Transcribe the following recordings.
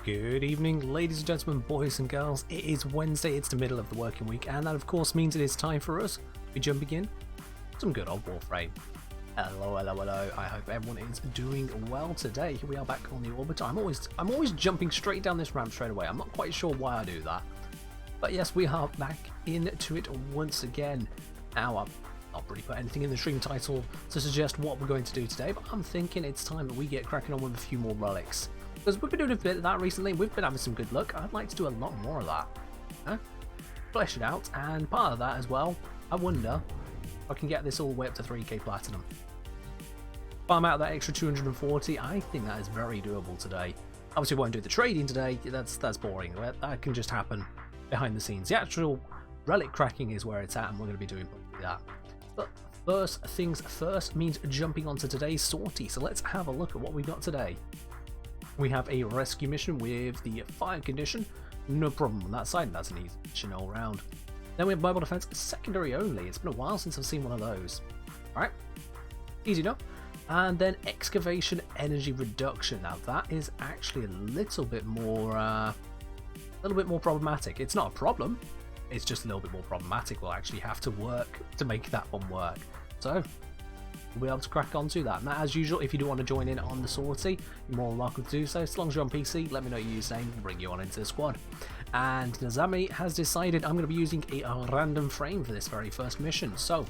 Good evening, ladies and gentlemen, boys and girls. It is Wednesday, it's the middle of the working week, and that of course means it is time for us to be jumping in some good old Warframe. Hello, hello, hello. I hope everyone is doing well today. Here we are back on the orbiter. I'm always jumping straight down this ramp straight away. I'm not quite sure why I do that. But yes, we are back into it once again. Now, I've not really put anything in the stream title to suggest what we're going to do today, but I'm thinking it's time that we get cracking on with a few more relics. Because we've been doing a bit of that recently, we've been having some good luck. I'd like to do a lot more of that. Flesh it out, and part of that as well, I wonder if I can get this all the way up to 3k platinum. Farm out that extra 240, I think that is very doable today. Obviously won't do the trading today, that's boring. That can just happen behind the scenes. The actual relic cracking is where it's at, and we're going to be doing that. But first things first means jumping onto today's sortie, so let's have a look at what we've got today. We have a rescue mission with the fire condition, no problem on that side, that's an easy mission all round. Then we have mobile defense secondary only, it's been a while since I've seen one of those. Alright, easy enough. And then excavation energy reduction, now that is actually a little bit more problematic. It's not a problem, it's just a little bit more problematic. We'll actually have to work to make that one work. So we'll be able to crack onto that. Now, as usual, if you do want to join in on the sortie, you're more than welcome to do so. As long as you're on PC, let me know your username, we'll bring you on into the squad. And Nazami has decided I'm going to be using a random frame for this very first mission. So,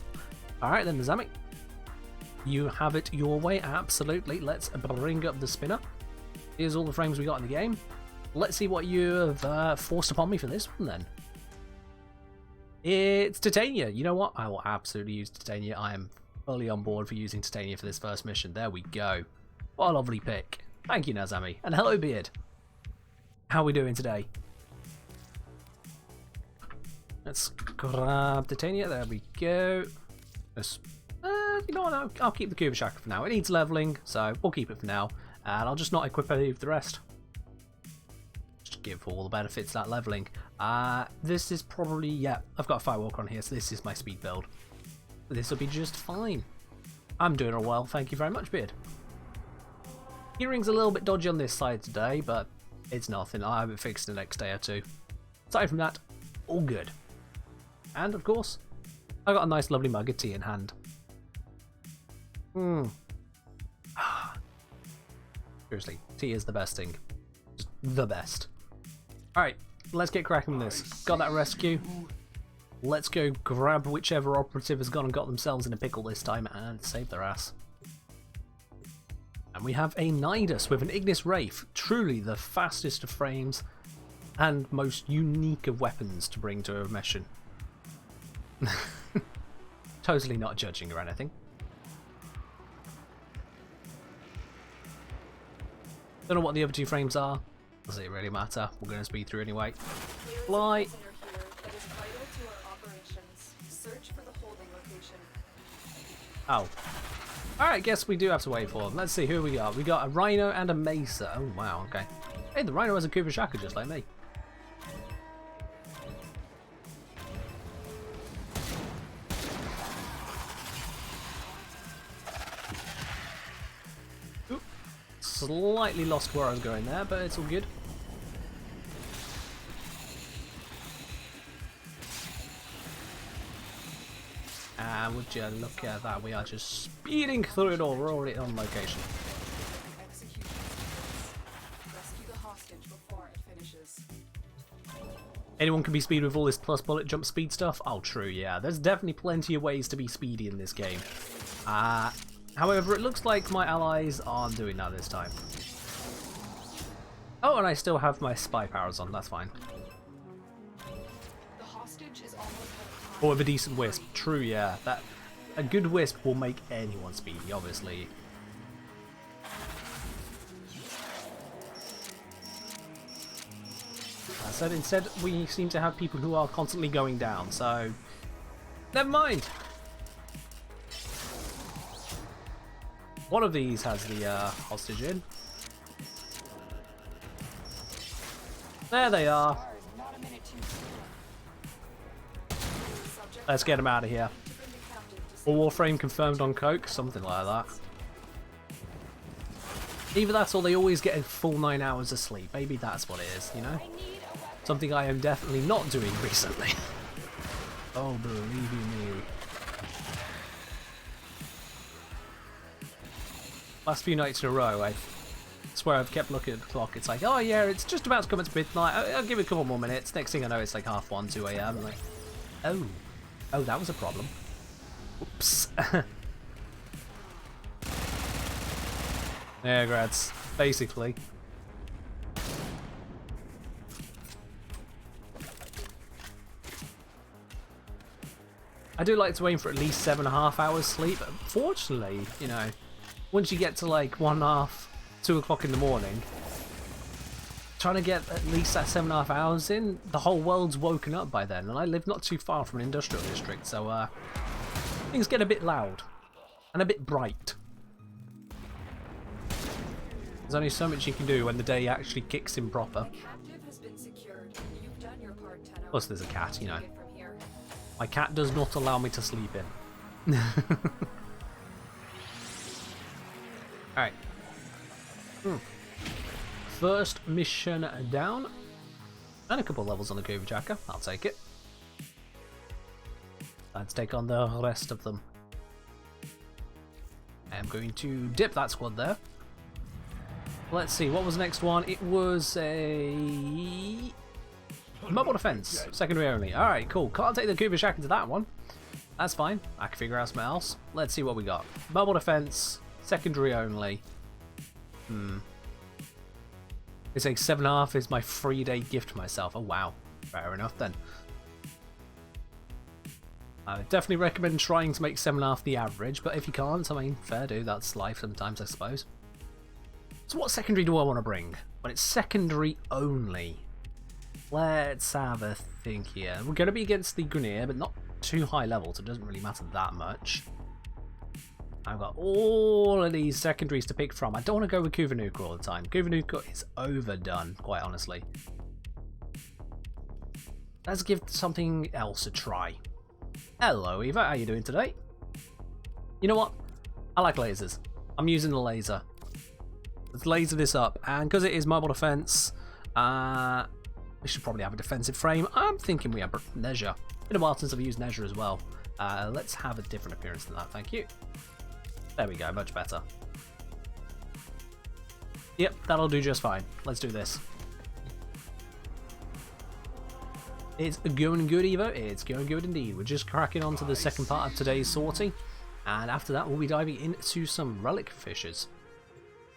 alright then, Nazami, you have it your way, absolutely. Let's bring up the spinner. Here's all the frames we got in the game. Let's see what you have forced upon me for this one then. It's Titania. You know what? I will absolutely use Titania. I am fully on board for using Titania for this first mission. There we go. What a lovely pick. Thank you, Nazami. And hello, Beard. How are we doing today? Let's grab Titania. There we go. You know what? I'll keep the Kuba Shaka for now. It needs leveling, so we'll keep it for now. And I'll just not equip any of the rest. Just give all the benefits of that leveling. This is probably, yeah, I've got a Firewalker on here, so this is my speed build. This will be just fine. I'm doing all well, thank you very much, Beard. Hearing's a little bit dodgy on this side today, but it's nothing. I'll have it fixed the next day or two. Aside from that, all good. And of course, I got a nice lovely mug of tea in hand. Seriously, tea is the best thing. Just the best. Alright, let's get cracking with this. Got that rescue. Let's go grab whichever operative has gone and got themselves in a pickle this time and save their ass. And we have a Nidus with an Ignis Wraith, truly the fastest of frames and most unique of weapons to bring to a mission. Totally not judging or anything. Don't know what the other two frames are. Does it really matter? We're going to speed through anyway. Fly! Oh. Alright, guess we do have to wait for them. Let's see who we got. We got a Rhino and a Mesa. Oh, wow, okay. Hey, the Rhino has a Kuba Shaka just like me. Oop. Slightly lost where I was going there, but it's all good. And would you look at that, we are just speeding through it all, we're already on location. Anyone can be speed with all this plus bullet jump speed stuff? Oh true, yeah, there's definitely plenty of ways to be speedy in this game. However, it looks like my allies aren't doing that this time. Oh, and I still have my spy powers on, that's fine. Or with a decent wisp. True, yeah. A good wisp will make anyone speedy, obviously. I said instead we seem to have people who are constantly going down, so never mind. One of these has the hostage in. There they are. Let's get him out of here. Or Warframe confirmed on coke, something like that. Either that or they always get a full 9 hours of sleep. Maybe that's what it is, you know? Something I am definitely not doing recently. Oh, believe you me. Last few nights in a row, I swear I've kept looking at the clock. It's like, oh yeah, it's just about to come to midnight. I'll give it a couple more minutes. Next thing I know, it's like 1:30, 2 a.m. I'm like, oh, that was a problem. Oops. Yeah, grads. Basically. I do like to aim for at least 7.5 hours sleep. Fortunately, you know, once you get to like 1:30, 2 o'clock in the morning, trying to get at least that 7.5 hours in, the whole world's woken up by then, and I live not too far from an industrial district, so things get a bit loud and a bit bright. There's only so much you can do when the day actually kicks in proper. Plus there's a cat, you know. My cat does not allow me to sleep in. Alright. First mission down. And a couple levels on the Cougar Jacker. I'll take it. Let's take on the rest of them. I'm going to dip that squad there. Let's see, what was the next one? It was a mobile defense, secondary only. Alright, cool. Can't take the Cougar Shack into that one. That's fine. I can figure out something else. Let's see what we got. Mobile defense, secondary only. It's like 7.5 is my 3-day gift to myself. Oh wow. Fair enough then. I would definitely recommend trying to make 7.5 the average, but if you can't, I mean, fair do. That's life sometimes, I suppose. So what secondary do I want to bring? Well, it's secondary only. Let's have a think here. We're going to be against the Grenier, but not too high level, so it doesn't really matter that much. I've got all of these secondaries to pick from. I don't want to go with Kuvanuka all the time. Kuvanuka is overdone, quite honestly. Let's give something else a try. Hello, Eva. How you doing today? You know what? I like lasers. I'm using the laser. Let's laser this up, and because it is mobile defense, we should probably have a defensive frame. I'm thinking we have Neja. Been a while since I've used Neja as well. Let's have a different appearance than that, thank you. There we go, much better. Yep, that'll do just fine. Let's do this. It's going good, Evo. It's going good indeed. We're just cracking on to the second part of today's sortie, and after that we'll be diving into some relic fishes.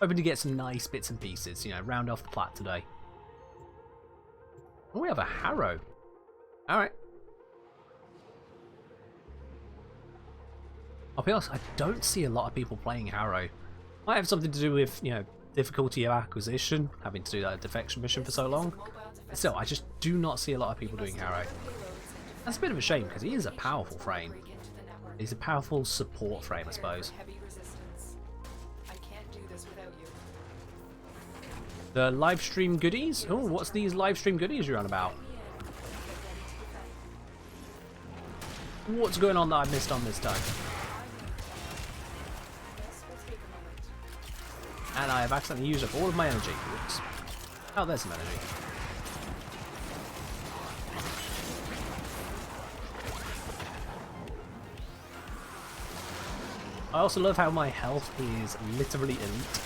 Hoping to get some nice bits and pieces, you know, round off the plat today. Oh, we have a harrow. Alright. I'll be honest, I don't see a lot of people playing harrow. Might have something to do with, you know, difficulty of acquisition, having to do that defection mission for so long. Still, I just do not see a lot of people doing harrow. That's a bit of a shame, because he is a powerful frame. He's a powerful support frame, I suppose. The live stream goodies? Oh, what's these live stream goodies you're on about? What's going on that I missed on this time? And I have accidentally used up all of my energy. Whoops. Oh, there's some energy. I also love how my health is literally elite.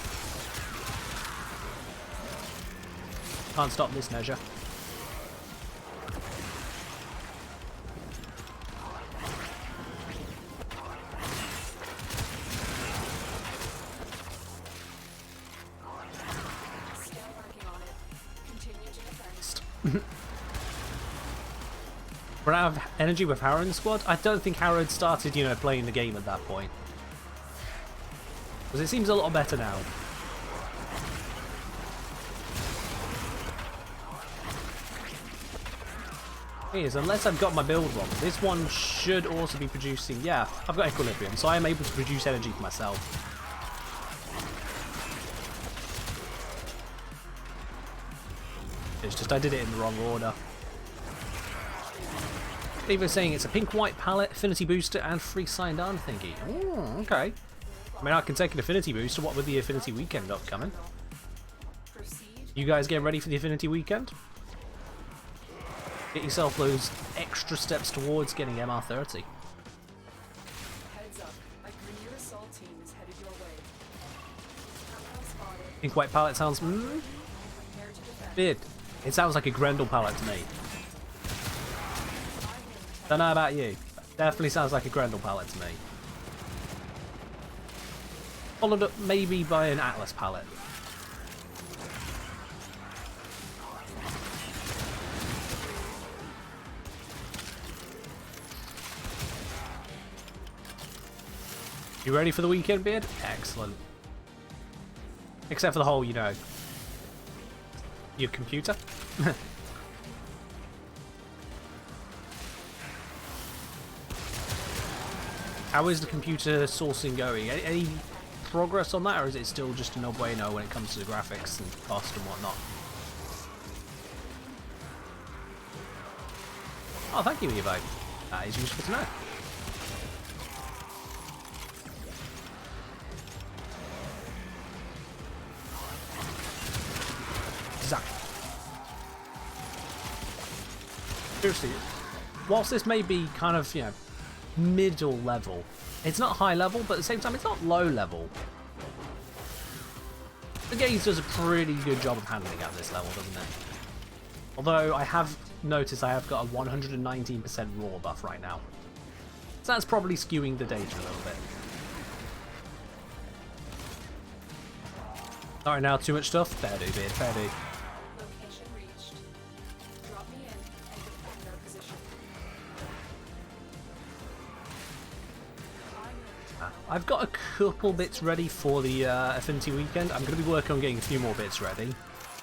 Can't stop this measure. Run out of energy with Harrow in the squad? I don't think Harrow had started, you know, playing the game at that point. Because it seems a lot better now. Is unless I've got my build wrong, this one should also be producing. Yeah, I've got equilibrium, so I am able to produce energy for myself. It's just I did it in the wrong order. Even saying it's a pink-white palette, affinity booster, and free signed on thingy. Oh, okay. I mean, I can take an affinity boost, so what with the affinity weekend upcoming? You guys getting ready for the affinity weekend? Get yourself those extra steps towards getting MR30. Heads up. A Grenier assault team is headed your way. Pink white palette sounds weird. It sounds like a Grendel palette to me. Don't know about you. Definitely sounds like a Grendel palette to me. Followed up maybe by an Atlas palette. You ready for the weekend, Beard? Excellent. Except for the whole, you know, your computer. How is the computer sourcing going? Any progress on that, or is it still just a no bueno when it comes to the graphics and cost and whatnot? Oh, thank you, Evo. That is useful to know. Zap. Seriously, whilst this may be kind of, you know, middle level, it's not high level, but at the same time it's not low level. The game does a pretty good job of handling at this level, doesn't it? Although I have noticed I have got a 119% raw buff right now, so that's probably skewing the data a little bit. Alright, now too much stuff? Fair do, Beard, fair do. Location reached. Drop me in and defend our position. I've got a couple bits ready for the Affinity weekend. I'm going to be working on getting a few more bits ready.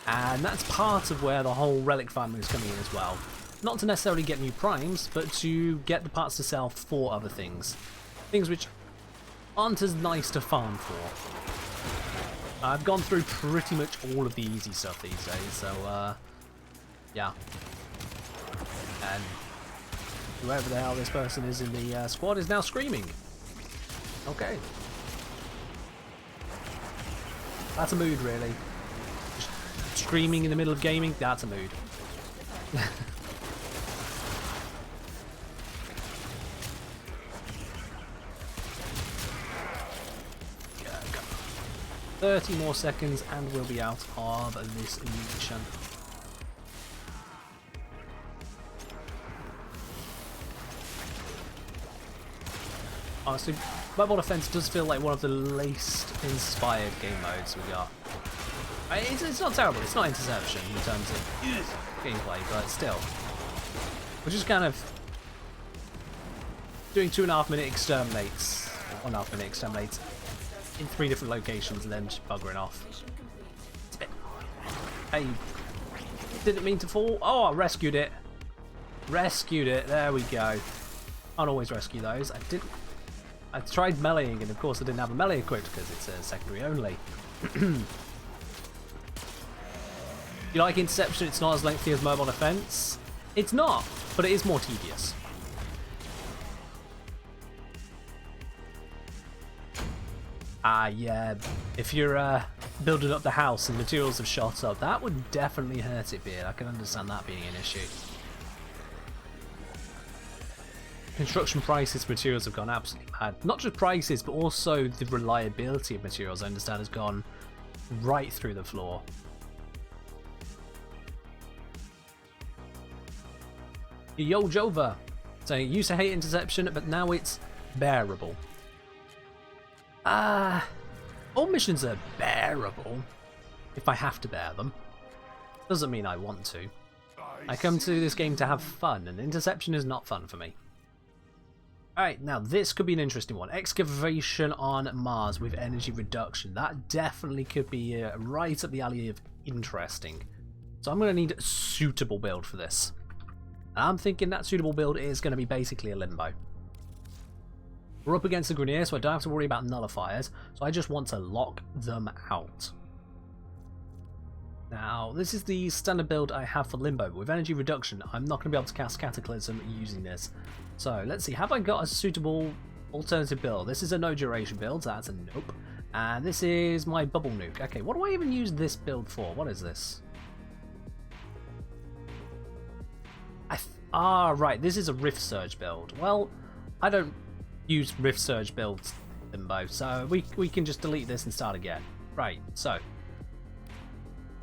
And that's part of where the whole relic farming is coming in as well. Not to necessarily get new primes, but to get the parts to sell for other things. Things which aren't as nice to farm for. I've gone through pretty much all of the easy stuff these days, so yeah. And whoever the hell this person is in the squad is now screaming. Okay. That's a mood, really. Just screaming in the middle of gaming, that's a mood. Go. 30 more seconds and we'll be out of this mission. Honestly, Mobile Defense does feel like one of the least inspired game modes we got. It's not terrible, it's not Interception in terms of gameplay, but still. We're just kind of doing 2.5 minute exterminates, 1.5 minute exterminates in 3 different locations and then just buggering off. It's a bit... Hey, didn't mean to fall. Oh, I rescued it. Rescued it, there we go. Can't always rescue those. I tried meleeing, and of course I didn't have a melee equipped because it's a secondary only. You like Interception? It's not as lengthy as Mobile Defense. It's not, but it is more tedious. Yeah, if you're building up the house and materials have shot up, that would definitely hurt it, Beard. I can understand that being an issue. Construction prices, materials have gone absolutely mad. Not just prices, but also the reliability of materials, I understand, has gone right through the floor. Yo Jova saying, used to hate Interception, but now it's bearable. All missions are bearable if I have to bear them. Doesn't mean I want to. I come to this game to have fun, and Interception is not fun for me. Alright, now this could be an interesting one. Excavation on Mars with energy reduction. That definitely could be right up the alley of interesting. So I'm going to need a suitable build for this. I'm thinking that suitable build is going to be basically a limbo. We're up against the Grenier, so I don't have to worry about nullifiers, so I just want to lock them out. Now, this is the standard build I have for Limbo, but with energy reduction, I'm not going to be able to cast Cataclysm using this. So, let's see, have I got a suitable Alternative build. This is a no duration build, so that's a nope. And this is my bubble nuke. Okay, what do I even use this build for? What is this? Right, this is a Rift Surge build. Well, I don't use Rift Surge builds, Limbo, so we can just delete this and start again. Right, so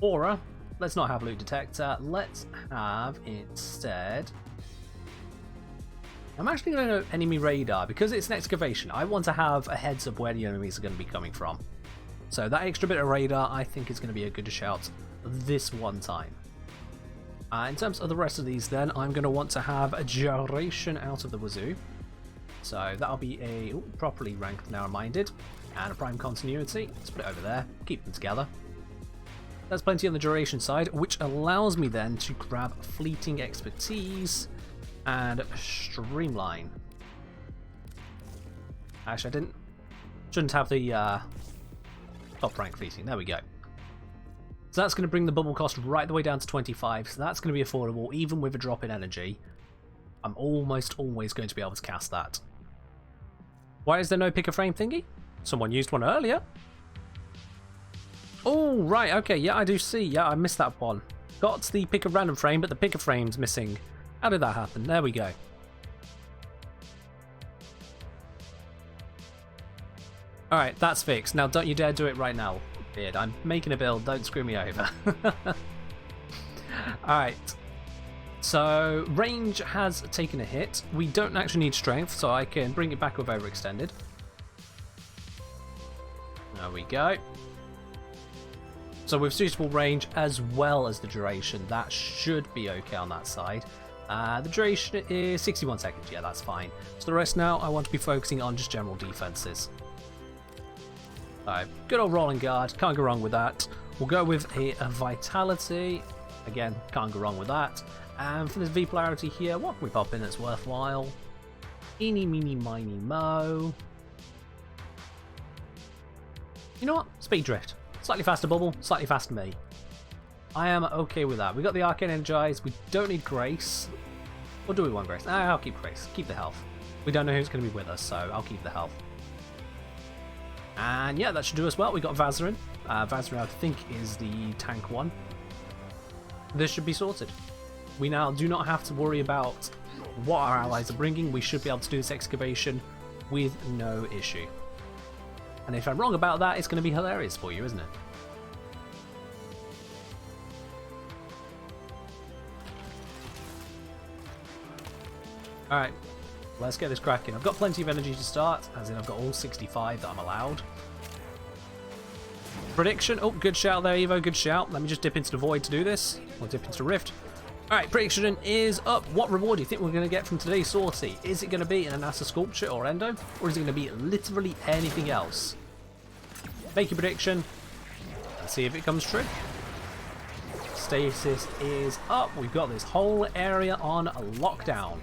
Aura, let's not have loot detector, let's have instead, I'm actually going to go enemy radar because it's an excavation. I want to have a heads up where the enemies are going to be coming from. So that extra bit of radar I think is going to be a good shout this one time. In terms of the rest of these then, I'm going to want to have a duration out of the wazoo. So that'll be a properly ranked narrow-minded and a prime continuity. Let's put it over there, keep them together. There's plenty on the duration side, which allows me then to grab fleeting expertise and streamline. Actually, shouldn't have the top rank fleeting. There we go. So that's going to bring the bubble cost right the way down to 25, so that's going to be affordable even with a drop in energy. I'm almost always going to be able to cast that. Why is there no pick a frame thingy? Someone used one earlier. Oh, right, okay, yeah, I do see. Yeah, I missed that one. Got the pick a random frame, but the pick a frame's missing. How did that happen? There we go. Alright, that's fixed. Now don't you dare do it right now. Beard. I'm making a build, don't screw me over. Alright, so range has taken a hit. We don't actually need strength, so I can bring it back with overextended. There we go. So with suitable range as well as the duration, that should be okay on that side. The duration is 61 seconds, yeah, that's fine. So the rest now, I want to be focusing on just general defenses. Alright, good old rolling guard, can't go wrong with that. We'll go with a vitality, again, can't go wrong with that. And for this V polarity here, what can we pop in that's worthwhile? Eeny, meeny, miny, mo. You know what? Speed drift. Slightly faster bubble, slightly faster me. I am okay with that. We got the Arcane Energize, we don't need Grace. Or do we want Grace? I'll keep Grace, keep the health. We don't know who's going to be with us, so I'll keep the health. And yeah, that should do us well. We got Vazarin. Vazarin, I think, is the tank one. This should be sorted. We now do not have to worry about what our allies are bringing. We should be able to do this excavation with no issue. And if I'm wrong about that, it's going to be hilarious for you, isn't it? Alright, let's get this cracking. I've got plenty of energy to start, as in I've got all 65 that I'm allowed. Prediction. Oh, good shout there, Evo. Good shout. Let me just dip into the void to do this. Or dip into Rift. Alright, prediction is up. What reward do you think we're going to get from today's sortie? Is it going to be an Anasa Sculpture or Endo? Or is it going to be literally anything else? Make your prediction. And see if it comes true. Stasis is up. We've got this whole area on lockdown.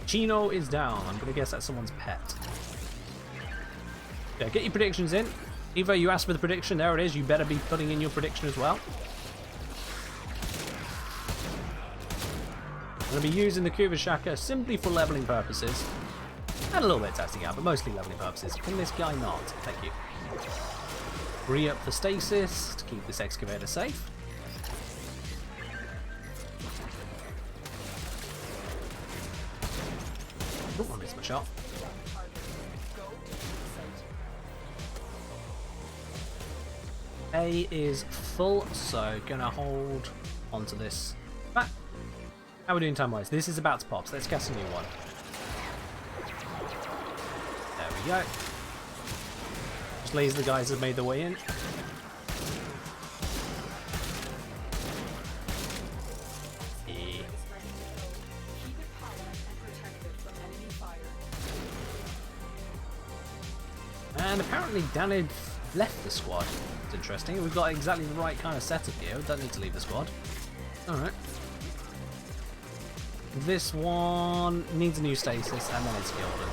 Chino is down. I'm going to guess that's someone's pet. Yeah, get your predictions in. Evo, you asked for the prediction. There it is. You better be putting in your prediction as well. I'm going to be using the Kuva Shaka simply for leveling purposes. And a little bit of testing out, but mostly leveling purposes. Can this guy not? Thank you. Free up the stasis to keep this excavator safe. Oh, I missed my shot. A is full, so gonna hold onto this. Back. How are we doing time-wise? This is about to pop, so let's guess a new one. There we go. Just laser the guys that made their way in. And apparently Danid left the squad. It's interesting. We've got exactly the right kind of setup here. We don't need to leave the squad. Alright. This one needs a new stasis and then it's Gildan.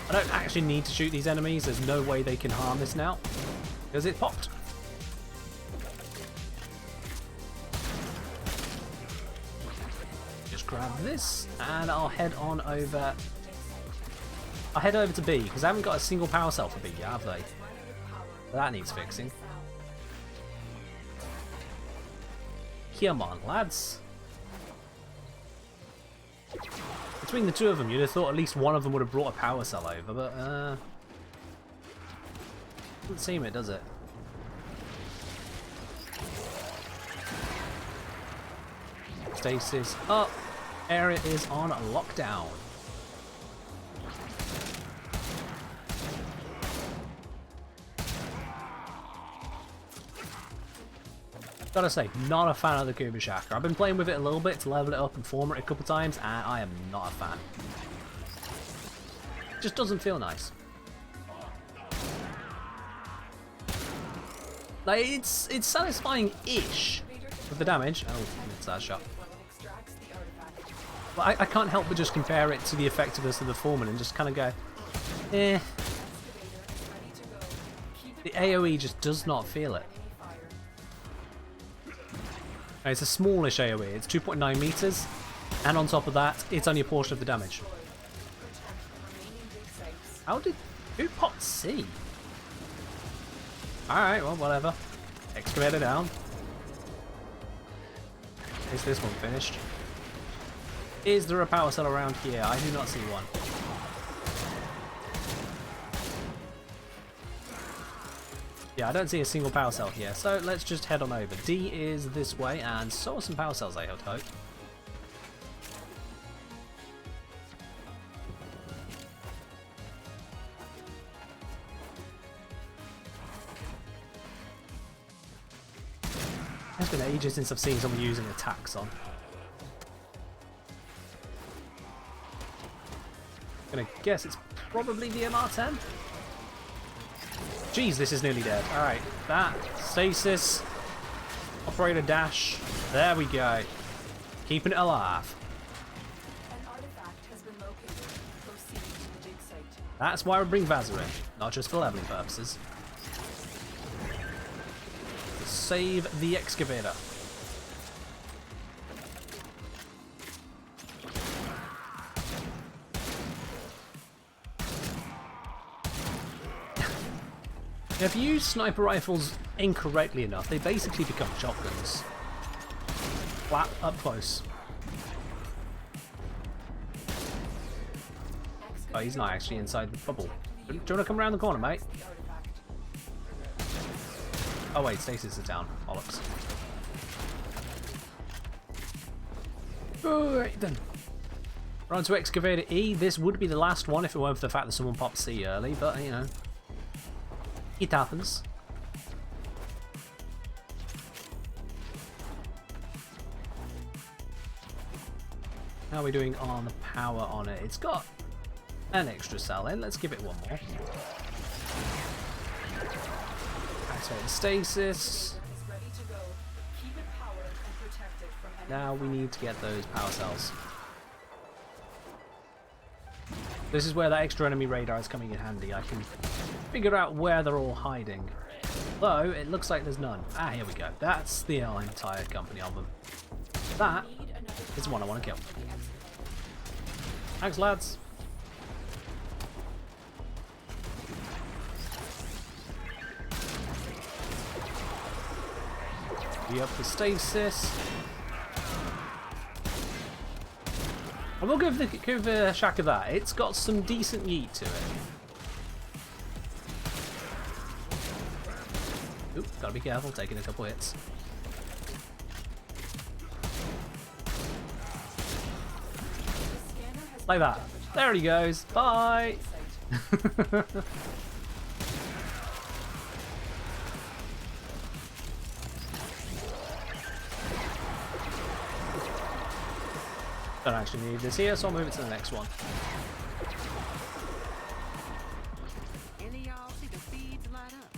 I don't actually need to shoot these enemies. There's no way they can harm this now. Because it popped. grab this, and I'll head on over. I'll head over to B, because I haven't got a single power cell for B yet, have they? That needs fixing. Come on, lads. Between the two of them, you'd have thought at least one of them would have brought a power cell over, but doesn't seem it, does it? Stasis up. Area is on lockdown. Gotta say, not a fan of the Kuba Shaka. I've been playing with it a little bit to level it up and form it a couple times, and I am not a fan. It just doesn't feel nice. Like, it's satisfying-ish with the damage. Oh, it's that shot. But I can't help but just compare it to the effectiveness of the Foreman and just kind of go, eh. The AoE just does not feel it. It's a smallish AoE, it's 2.9 meters, and on top of that, it's only a portion of the damage. Who popped C? Alright, well, whatever. Excavator down. Is this one finished? Is there a power cell around here? I do not see one. Yeah, I don't see a single power cell here, so let's just head on over. D is this way, and so are some power cells, I would hope. It's been ages since I've seen someone using attacks on. Gonna guess it's probably the MR10. Jeez, this is nearly dead. Alright, that, stasis, operator dash, there we go. Keeping it alive. An artifact has been located. Proceed to the dig site. That's why we bring Vazza in, not just for leveling purposes. Save the excavator. If you use sniper rifles incorrectly enough, they basically become shotguns. Flat up close. Oh, he's not actually inside the bubble. Do you want to come around the corner, mate? Oh wait, stasis is down. Bollocks. Alright then. We're on to Excavator E. This would be the last one if it weren't for the fact that someone popped C early, but you know. It happens. How are we doing on the power on it? It's got an extra cell in. Let's give it one more. Activate the stasis. Now we need to get those power cells. This is where that extra enemy radar is coming in handy. I can figure out where they're all hiding. Though, it looks like there's none. Ah, here we go. That's the entire company of them. That is the one I want to kill. Thanks, lads. We up the stasis. I will give the Shaka that. It's got some decent yeet to it. Oop, gotta be careful, taking a couple hits. Like that. There he goes. Bye! Don't actually need this here, so I'll move it to the next one. Any of y'all see the feeds light up?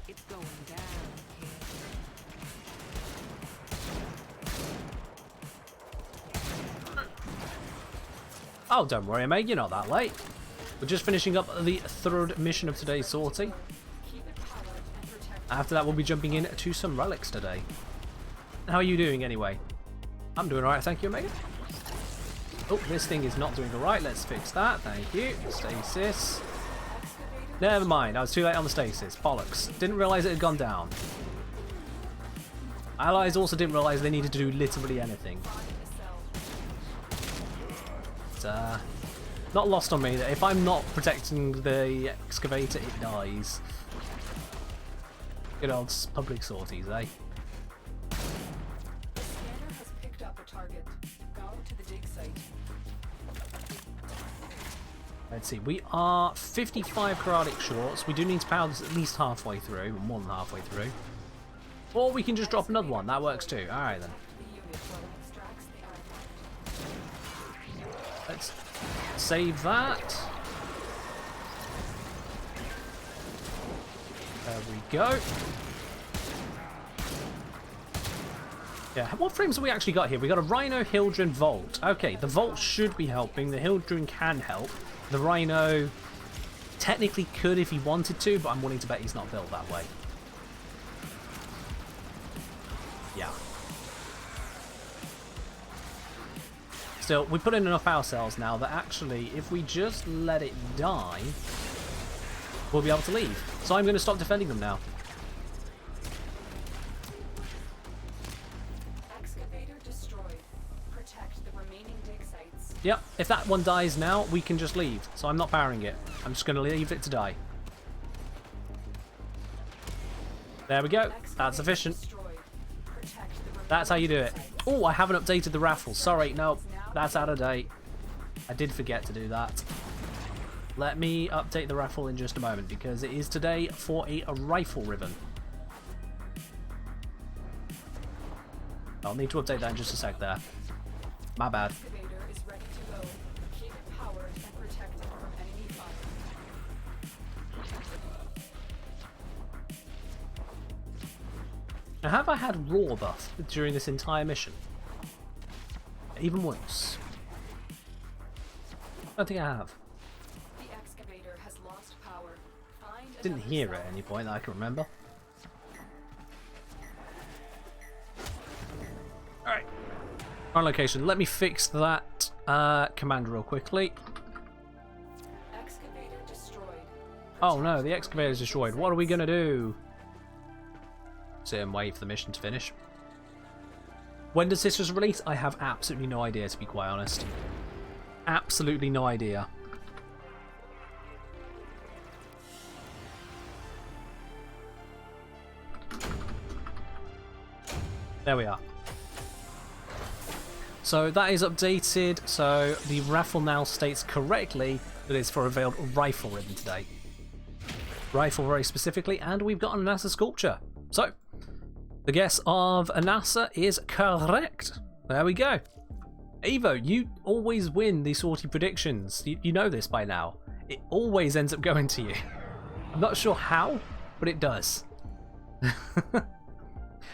It's going down, kid. Oh, don't worry, mate. You're not that late. We're just finishing up the third mission of today's sortie. After that, we'll be jumping in to some relics today. How are you doing, anyway? I'm doing alright, thank you, Omega. Oh, this thing is not doing it right. Let's fix that. Thank you. Stasis. Never mind. I was too late on the stasis. Bollocks. Didn't realise it had gone down. Allies also didn't realise they needed to do literally anything. But, not lost on me that if I'm not protecting the excavator, it dies. Good old public sorties, eh? The scanner has picked up a target. Go to the dig site. Let's see, we are 55 karate shorts. We do need to power this at least halfway through, or more than halfway through. Or we can just drop another one, that works too. Alright then. The unit will extracts the artifact. Let's save that. There we go. Yeah, what frames have we actually got here? We got a Rhino, Hildren, Vault. Okay, the Vault should be helping. The Hildren can help. The Rhino technically could if he wanted to, but I'm willing to bet he's not built that way. Yeah. Still, we put in enough power cells now that actually, if we just let it die, we'll be able to leave. So I'm going to stop defending them now. Excavator destroyed. Protect the remaining dig sites. Yep, if that one dies now, we can just leave. So I'm not powering it. I'm just going to leave it to die. There we go. That's efficient. That's how you do it. Oh, I haven't updated the raffle. Sorry, no, that's out of date. I did forget to do that. Let me update the raffle in just a moment because it is today for a rifle ribbon. I'll need to update that in just a sec there. My bad. Excavator is ready to go. Keep it powered and protected from enemy fire. Now, have I had raw buff during this entire mission? Even once. I don't think I have. The excavator has lost power. Find Didn't another hear it cell. at any point that I can remember. Alright. On location. Let me fix that command real quickly. Excavator destroyed. Oh no, the excavator is destroyed. What are we going to do? Sit and wait for the mission to finish. When does this was released? I have absolutely no idea, to be quite honest. Absolutely no idea. There we are. So that is updated. So the raffle now states correctly that it's for a rifle ribbon today. Rifle very specifically, and we've got a NASA sculpture. So the guess of a NASA is correct. There we go. Evo, you always win these sorty predictions. You know this by now. It always ends up going to you. I'm not sure how, but it does.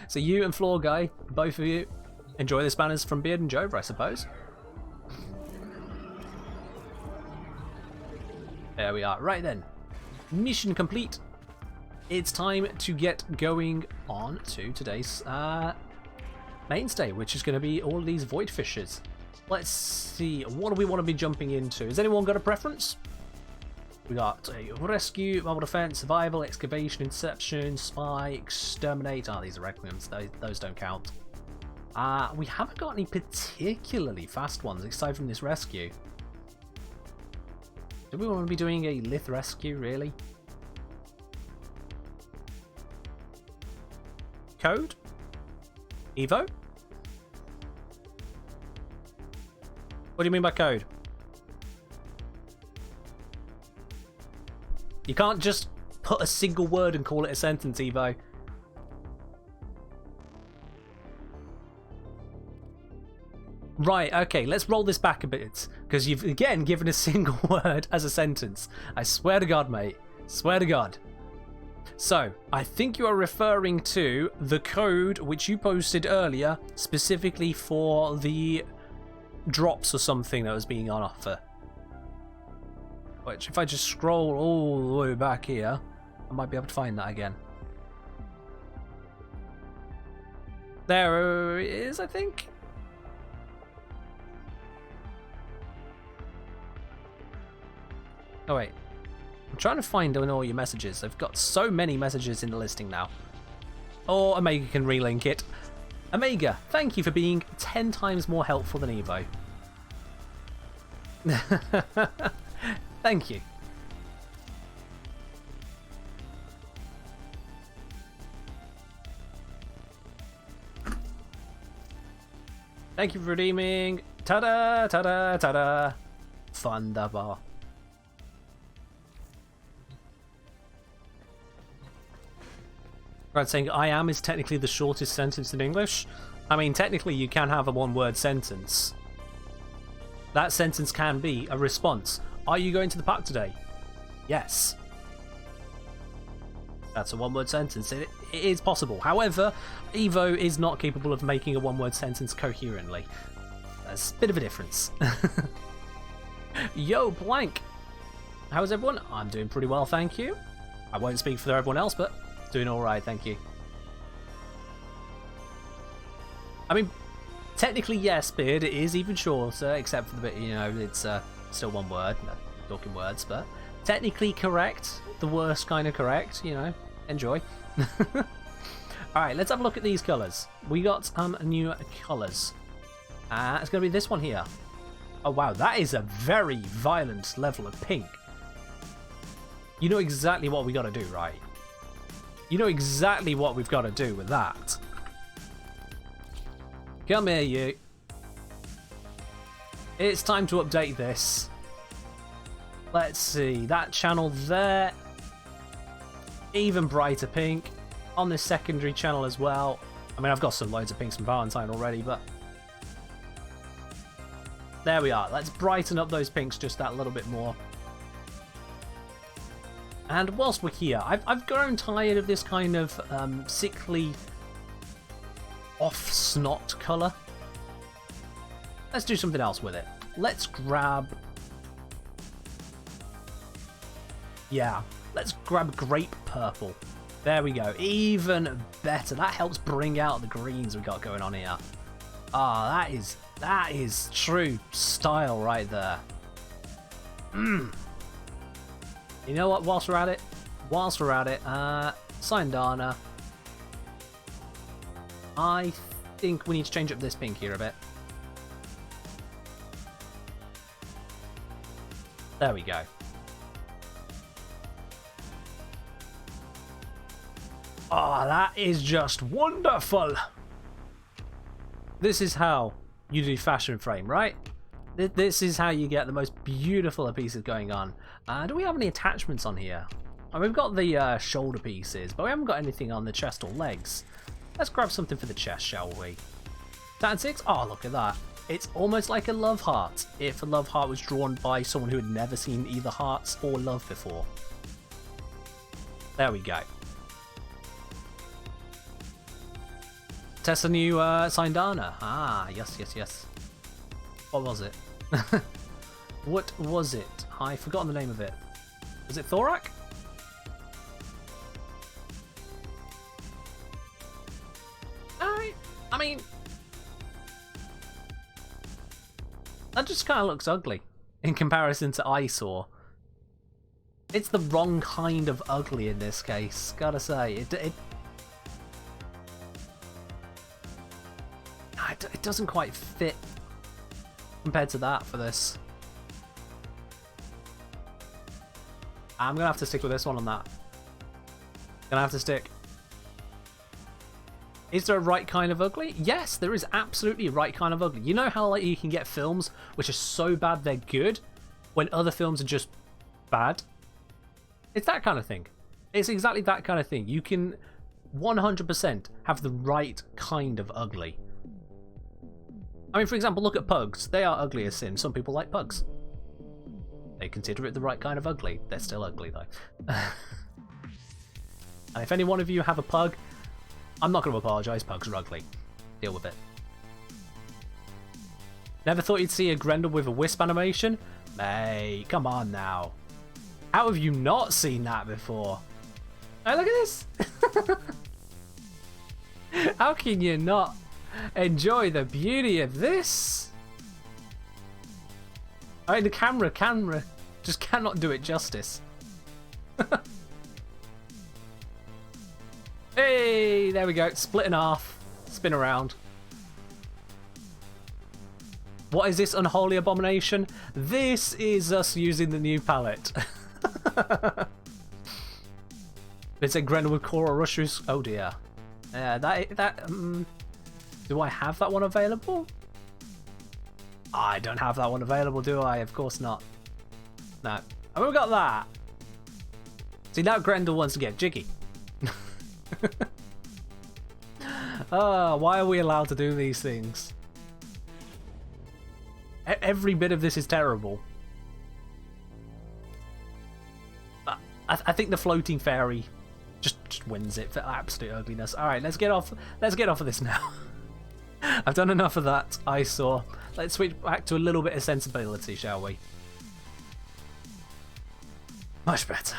So you and Floor Guy, both of you, enjoy this banners from Beard and Jover, I suppose. There we are. Right then. Mission complete. It's time to get going on to today's mainstay, which is going to be all of these void fishers. Let's see, what do we want to be jumping into? Has anyone got a preference? We got a rescue, mobile defense, survival, excavation, inception, spy, exterminate. Ah, these are requiems. Those don't count. We haven't got any particularly fast ones aside from this rescue. Do we want to be doing a lith rescue, really? Code? Evo? What do you mean by code? You can't just put a single word and call it a sentence, Evo. Right, okay, let's roll this back a bit, because you've again given a single word as a sentence. I swear to God, mate. Swear to God. So, I think you are referring to the code which you posted earlier, specifically for the drops or something that was being on offer. Which, if I just scroll all the way back here, I might be able to find that again. There it is, I think. Oh wait, I'm trying to find all your messages. I've got so many messages in the listing now. Or Omega can relink it. Omega, thank you for being 10 times more helpful than Evo. Thank you. Thank you for redeeming. Ta-da, ta-da, ta-da. Thunderbar. Right, saying I am is technically the shortest sentence in English. I mean, technically you can have a one-word sentence. That sentence can be a response. Are you going to the park today? Yes. That's a one-word sentence. It is possible. However, Evo is not capable of making a one-word sentence coherently. There's a bit of a difference. Yo, Blank! How's everyone? I'm doing pretty well, thank you. I won't speak for everyone else, but doing alright, thank you. I mean, technically yes, Beard, it is even shorter, except for the bit, you know, it's still one word, no, talking words, but technically correct, the worst kind of correct, you know, enjoy. Alright, let's have a look at these colours. We got new colours. It's going to be this one here. Oh wow, that is a very violent level of pink. You know exactly what we got to do, right? You know exactly what we've got to do with that. Come here, you. It's time to update this. Let's see, that channel there. Even brighter pink. On this secondary channel as well. I mean, I've got some loads of pinks from Valentine already, but... there we are. Let's brighten up those pinks just that little bit more. And whilst we're here, I've grown tired of this kind of sickly off-snot colour. Let's do something else with it. Let's grab... yeah, let's grab grape purple. There we go. Even better. That helps bring out the greens we got going on here. Ah, that is true style right there. You know what, whilst we're at it, Sindana, I think we need to change up this pink here a bit. There we go. Oh, that is just wonderful. This is how you do fashion frame, right? This is how you get the most beautiful of pieces going on. Do we have any attachments on here? Oh, we've got the shoulder pieces, but we haven't got anything on the chest or legs. Let's grab something for the chest, shall we? Saturn 6? Oh, look at that. It's almost like a love heart, if a love heart was drawn by someone who had never seen either hearts or love before. There we go. Test a new Sindana. Ah, yes, yes, yes. What was it? What was it? I've forgotten the name of it. Was it Thorak? I mean... that just kind of looks ugly in comparison to Eyesore. It's the wrong kind of ugly in this case, gotta say. It doesn't quite fit compared to that for this. I'm gonna have to stick with this one on that. Gonna have to stick. Is there a right kind of ugly? Yes, there is absolutely a right kind of ugly. You know how like you can get films which are so bad they're good when other films are just bad? It's that kind of thing. It's exactly that kind of thing. You can 100% have the right kind of ugly. I mean, for example, look at pugs. They are ugly as sin. Some people like pugs. They consider it the right kind of ugly. They're still ugly, though. And if any one of you have a pug, I'm not going to apologise. Pugs are ugly. Deal with it. Never thought you'd see a Grendel with a wisp animation? Mate, come on now. How have you not seen that before? Hey, look at this! How can you not enjoy the beauty of this? I mean, the camera Just cannot do it justice. Hey, there we go. Split in half. Spin around. What is this unholy abomination? This is us using the new palette. It's a Grenwood Coral Rushers. Oh dear. Do I have that one available? I don't have that one available, do I? Of course not. No. Oh, we've got that. See, now Grendel wants to get jiggy. Oh, why are we allowed to do these things? Every bit of this is terrible. I think the floating fairy just wins it for absolute ugliness. All right, let's get off. Let's get off of this now. I've done enough of that eyesore. Let's switch back to a little bit of sensibility, shall we? Much better.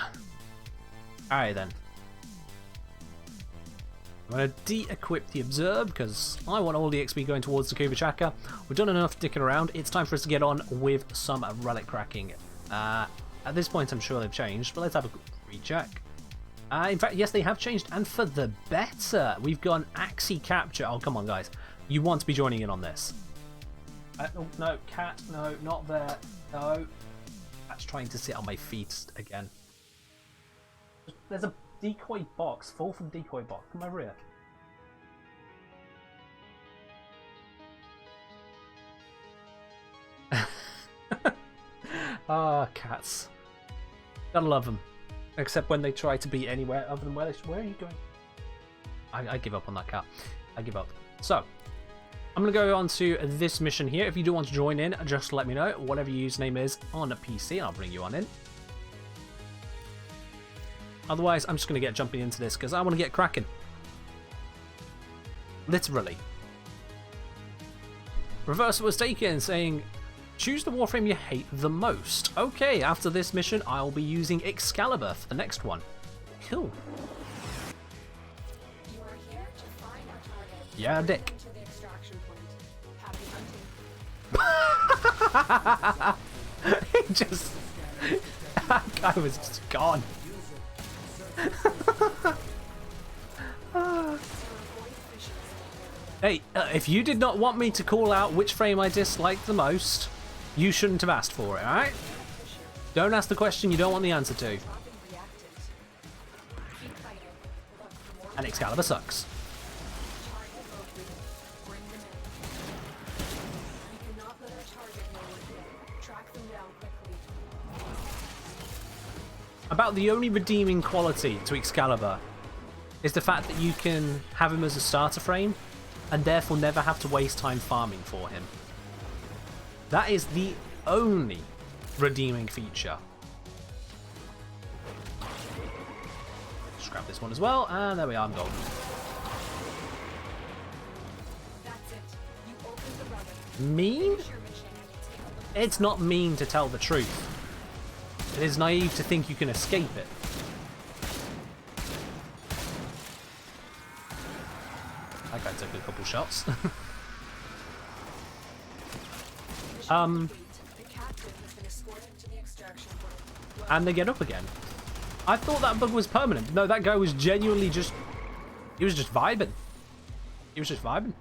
All right then. I'm going to de-equip the Observe because I want all the XP going towards the Kuba Chaka. We've done enough dicking around. It's time for us to get on with some relic cracking. At this point, I'm sure they've changed, but let's have a recheck. In fact, yes, they have changed, and for the better. We've got Axi Capture. Oh, come on, guys. You want to be joining in on this. Oh, no, cat. No, not there. No. Cat's trying to sit on my feet again. There's a decoy box. Fall from decoy box. Come over here. Ah, cats. Gotta love them. Except when they try to be anywhere other than where are you going? I give up on that cat. I give up. So, I'm going to go on to this mission here. If you do want to join in, just let me know. Whatever your username is on a PC, I'll bring you on in. Otherwise, I'm just going to get jumping into this because I want to get cracking. Literally. Reversal was taken, saying, choose the Warframe you hate the most. Okay, after this mission, I'll be using Excalibur for the next one. Cool. You are here to find our target. Yeah, Dick. To the extraction point. Happy hunting. It just... That guy was just gone. Hey, if you did not want me to call out which frame I disliked the most, you shouldn't have asked for it, alright? Don't ask the question you don't want the answer to. And Excalibur sucks. About the only redeeming quality to Excalibur is the fact that you can have him as a starter frame and therefore never have to waste time farming for him. That is the only redeeming feature. Just grab this one as well, and there we are, I'm golden. Mean? It's not mean to tell the truth. It is naive to think you can escape it. That guy took a couple shots. And they get up again. I thought that bug was permanent. No, that guy was genuinely just... He was just vibing. He was just vibing.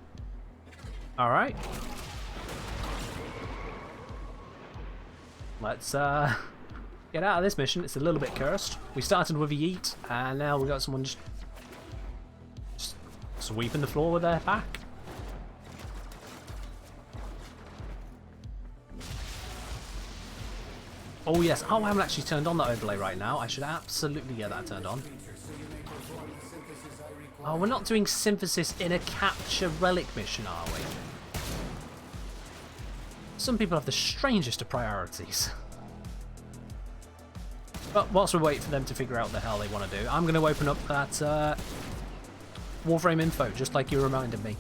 Alright. Let's get out of this mission. It's a little bit cursed. We started with a yeet, and now we got someone just sweeping the floor with their back. Oh yes. Oh, I haven't actually turned on that overlay right now. I should absolutely get that turned on. Oh, we're not doing synthesis in a capture relic mission, are we? Some people have the strangest of priorities. But whilst we wait for them to figure out what the hell they want to do, I'm going to open up that Warframe info, just like you reminded me.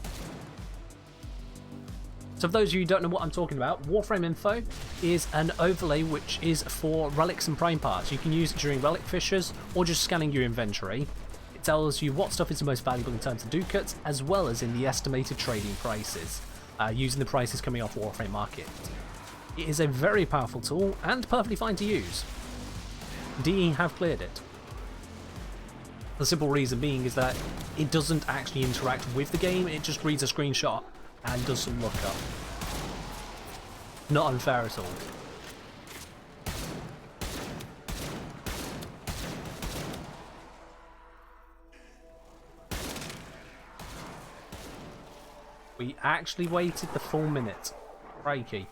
So for those of you who don't know what I'm talking about, Warframe info is an overlay which is for relics and prime parts. You can use it during relic fishes or just scanning your inventory. It tells you what stuff is the most valuable in terms of ducats, as well as in the estimated trading prices, using the prices coming off Warframe Market. It is a very powerful tool and perfectly fine to use. DE have cleared it. The simple reason being is that it doesn't actually interact with the game, it just reads a screenshot and does some lookup. Not unfair at all. We actually waited the full minute. Crikey.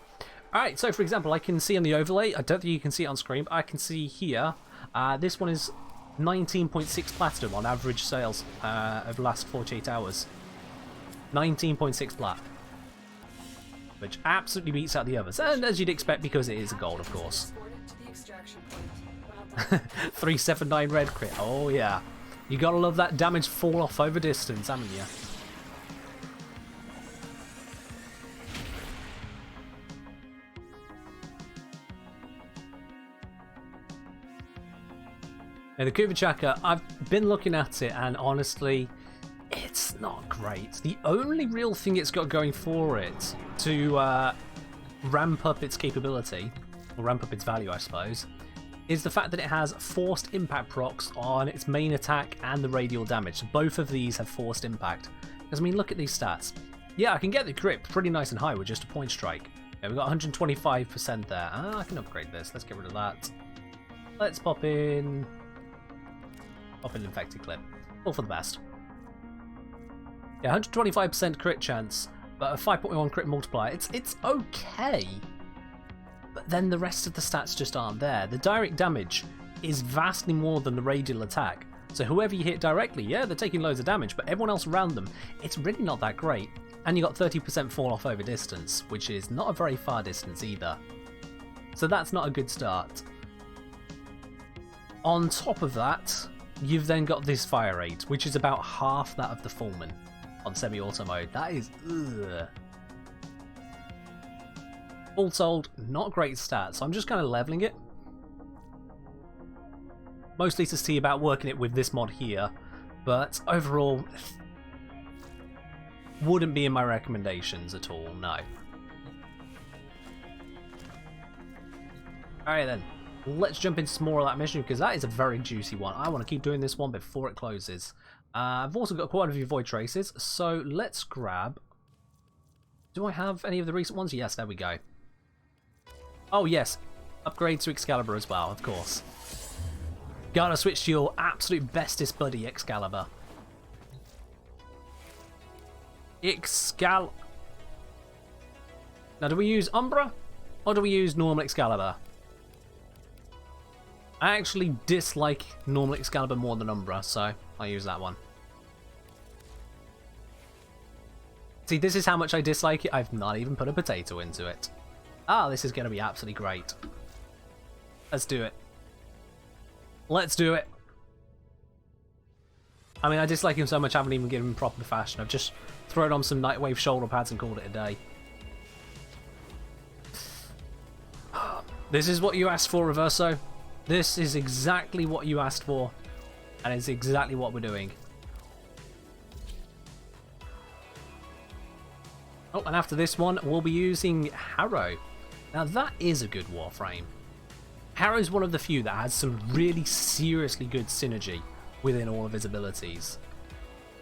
Alright, so for example, I can see on the overlay, I don't think you can see it on screen, but I can see here, this one is 19.6 platinum on average sales over the last 48 hours. 19.6 plat. Which absolutely beats out the others, and as you'd expect because it is a gold, of course. 379 red crit, oh yeah. You gotta love that damage fall off over distance, haven't you? Now, the Kuvachaka, I've been looking at it and honestly, it's not great. The only real thing it's got going for it to ramp up its capability, or ramp up its value I suppose, is the fact that it has forced impact procs on its main attack and the radial damage. So both of these have forced impact. Because I mean, look at these stats. Yeah, I can get the grip pretty nice and high with just a point strike. Yeah, we've got 125% there. I can upgrade this. Let's get rid of that. Let's pop in infected clip. All for the best. Yeah, 125% crit chance, but a 5.1 crit multiplier. It's okay. But then the rest of the stats just aren't there. The direct damage is vastly more than the radial attack. So whoever you hit directly, yeah, they're taking loads of damage, but everyone else around them, it's really not that great. And you got 30% fall off over distance, which is not a very far distance either. So that's not a good start. On top of that, you've then got this fire rate, which is about half that of the Fullman on semi-auto mode. That is, ugh. All told, not great stats, so I'm just kind of leveling it. Mostly to see about working it with this mod here, but overall, wouldn't be in my recommendations at all, no. Alright then. Let's jump into some more of that mission because that is a very juicy one. I want to keep doing this one before it closes. I've also got quite a few void traces, so let's grab... Do I have any of the recent ones? Yes, there we go. Oh yes, upgrade to Excalibur as well, of course. Gotta switch to your absolute bestest buddy, Excalibur. Now do we use Umbra or do we use normal Excalibur? I actually dislike normal Excalibur more than Umbra, so I'll use that one. See, this is how much I dislike it. I've not even put a potato into it. Ah, this is going to be absolutely great. Let's do it. Let's do it. I mean, I dislike him so much I haven't even given him proper fashion. I've just thrown on some Nightwave shoulder pads and called it a day. This is what you asked for, Reverso. This is exactly what you asked for, and it's exactly what we're doing. Oh, and after this one, we'll be using Harrow. Now that is a good Warframe. Harrow's one of the few that has some really seriously good synergy within all of his abilities.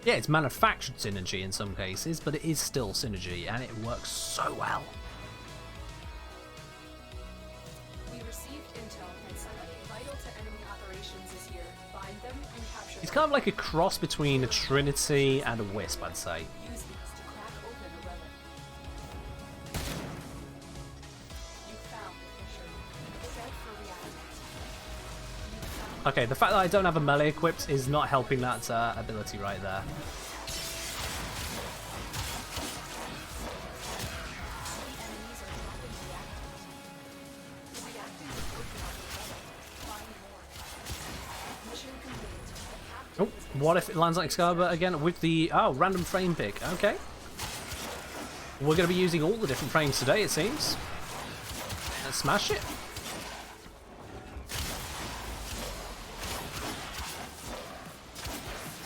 Yeah, it's manufactured synergy in some cases, but it is still synergy, and it works so well. He's kind of like a cross between a Trinity and a Wisp, I'd say. Okay, the fact that I don't have a melee equipped is not helping that ability right there. Oh, what if it lands on Excalibur again with the... Oh, random frame pick. Okay. We're going to be using all the different frames today, it seems. Let's smash it.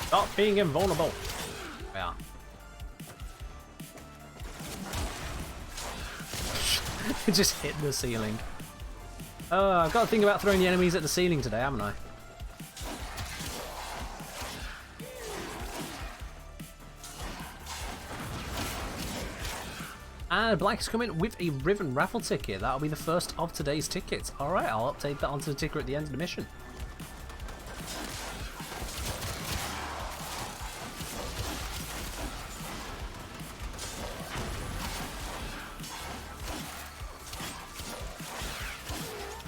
Stop being invulnerable. Yeah. Just hit the ceiling. Oh, I've got to think about throwing the enemies at the ceiling today, haven't I? And Black is coming with a Riven raffle ticket. That'll be the first of today's tickets. Alright, I'll update that onto the ticker at the end of the mission.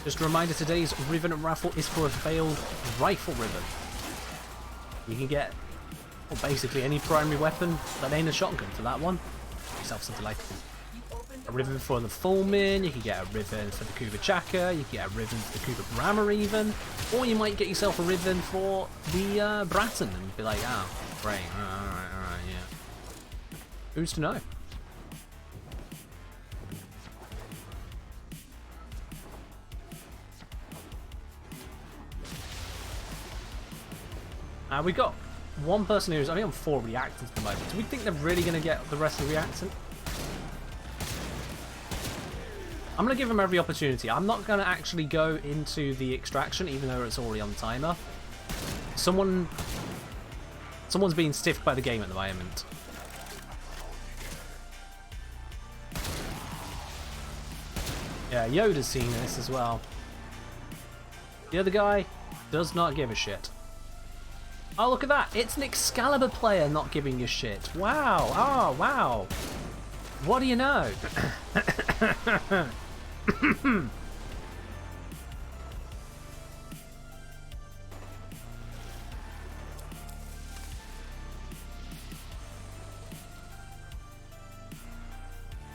Just a reminder, today's Riven raffle is for a failed rifle ribbon. You can get, well, basically any primary weapon that ain't a shotgun for that one. Get yourself something like a ribbon for the Fullman, you can get a ribbon for the Kuba Chaka, you can get a ribbon for the Kuba Brammer even, or you might get yourself a ribbon for the Bratton and be like, oh, great, alright, yeah. Who's to know? We got one person who's only on 4 reactants at the moment. Do we think they're really going to get the rest of the reactant? I'm going to give them every opportunity. I'm not going to actually go into the extraction, even though it's already on timer. Someone's being stiffed by the game at the moment. Yeah, Yoda's seen this as well. The other guy does not give a shit. Oh, look at that. It's an Excalibur player not giving a shit. Wow. Oh, wow. What do you know?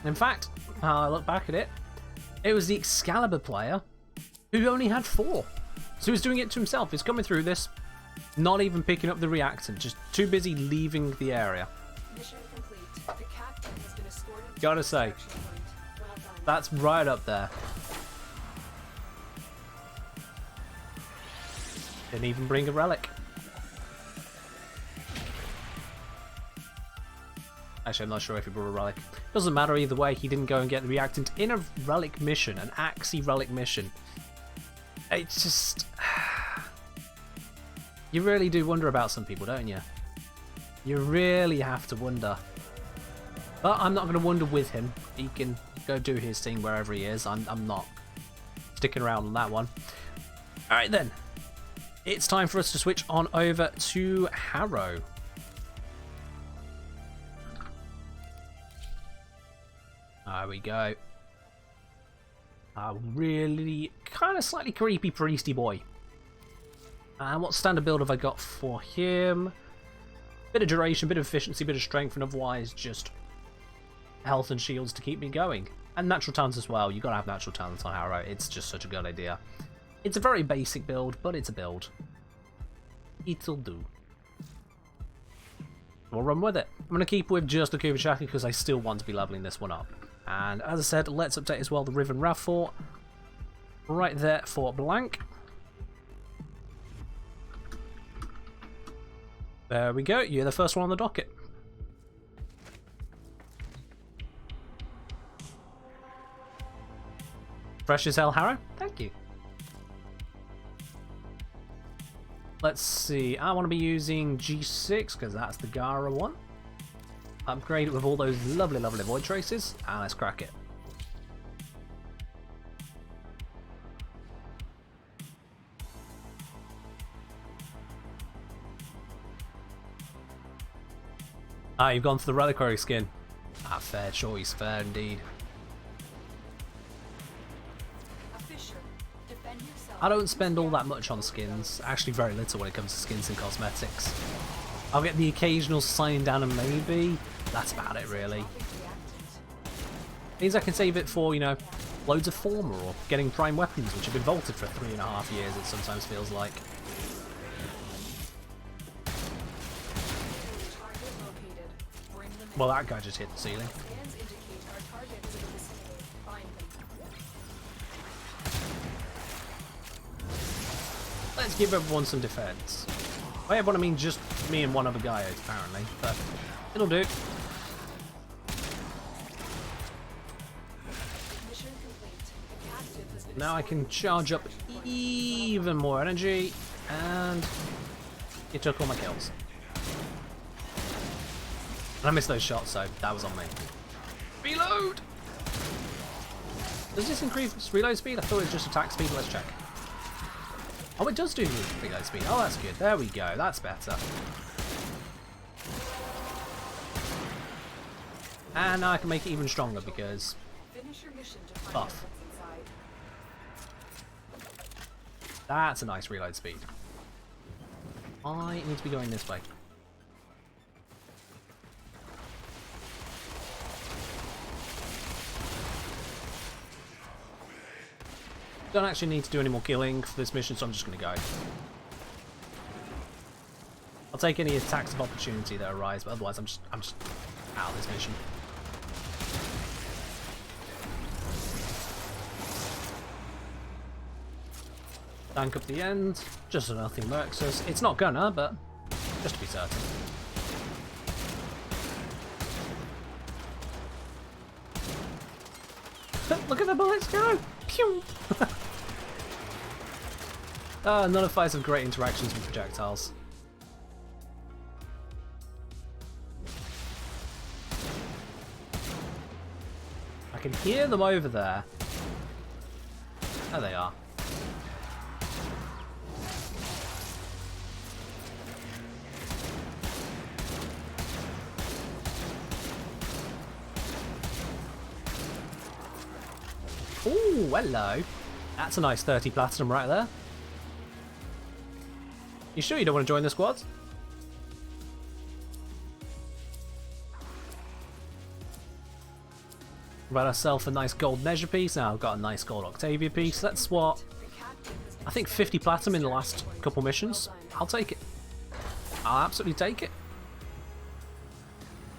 In fact, I look back at it, it was the Excalibur player who only had 4. So he was doing it to himself. He's coming through this, not even picking up the reactant, just too busy leaving the area. Mission complete. The captain has been escorted to Gotta the say, extraction point. Well done. that's right up there. Didn't even bring a relic. Actually, I'm not sure if he brought a relic. Doesn't matter either way, he didn't go and get the reactant in a relic mission, an Axi relic mission. It's just... You really do wonder about some people, don't you? You really have to wonder. But I'm not going to wonder with him. He can go do his thing wherever he is. I'm not sticking around on that one. Alright then. It's time for us to switch on over to Harrow. There we go. A really kind of slightly creepy priesty boy. And what standard build have I got for him? Bit of duration, bit of efficiency, bit of strength, and otherwise just health and shields to keep me going. And natural talents as well. You gotta have natural talents on Harrow. It's just such a good idea. It's a very basic build, but it's a build. It'll do. We'll run with it. I'm gonna keep with just the Kuba Chaka because I still want to be leveling this one up. And as I said, let's update as well the Riven raffle. Right there for blank. There we go, you're the first one on the docket. Fresh as hell, Harrow. Thank you. Let's see, I want to be using G6 because that's the Gara one. Upgrade it with all those lovely, lovely void traces, and let's crack it. Ah, you've gone for the reliquary skin. Ah, fair choice, fair indeed. I don't spend all that much on skins. Actually, very little when it comes to skins and cosmetics. I'll get the occasional signing down and maybe. That's about it, really. Means I can save it for, you know, loads of former or getting prime weapons, which have been vaulted for 3.5 years, it sometimes feels like. Well, that guy just hit the ceiling. Let's give everyone some defense. By everyone, I mean just me and one other guy, apparently, but it'll do. Now I can charge up even more energy, and it took all my kills. And I missed those shots, so that was on me. Reload! Does this increase reload speed? I thought it was just attack speed. Let's check. Oh, it does do reload speed. Oh, that's good. There we go. That's better. And now I can make it even stronger because Finish your mission to find buff. what's inside. That's a nice reload speed. I need to be going this way. Don't actually need to do any more killing for this mission, so I'm just going to go. I'll take any attacks of opportunity that arise, but otherwise I'm just out of this mission. Tank up the end, just so nothing lurks us. It's not gonna, but just to be certain. Look at the bullets go! Pew! None of fights have great interactions with projectiles. I can hear them over there. There they are. Ooh, hello. That's a nice 30 platinum right there. You sure you don't want to join the squad? Got ourselves a nice gold measure piece. Now I've got a nice gold Octavia piece. That's what, I think 50 platinum in the last couple missions. I'll take it. I'll absolutely take it.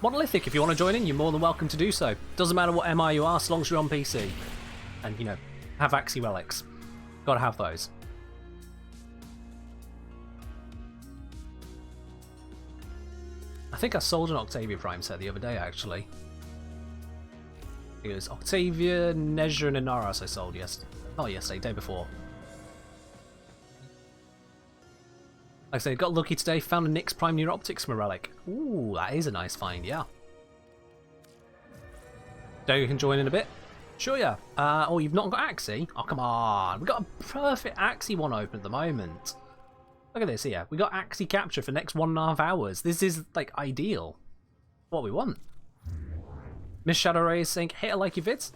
Monolithic, if you want to join in, you're more than welcome to do so. Doesn't matter what MI you are, as long as you're on PC. And, you know, have Axi relics. Gotta have those. I think I sold an Octavia Prime set the other day, actually. It was Octavia, Nezha, and Inaros I sold not yesterday, day before. Like I said, got lucky today, found a Nyx Prime Near Optics from a relic. Ooh, that is a nice find, yeah. So you can join in a bit? Sure, yeah. Oh, you've not got Axi? Oh, come on. We've got a perfect Axi one open at the moment. Look at this here. We got Axi Capture for the next 1.5 hours. This is, like, ideal. What we want. Miss Shadow Ray is saying, hey, I like your vids.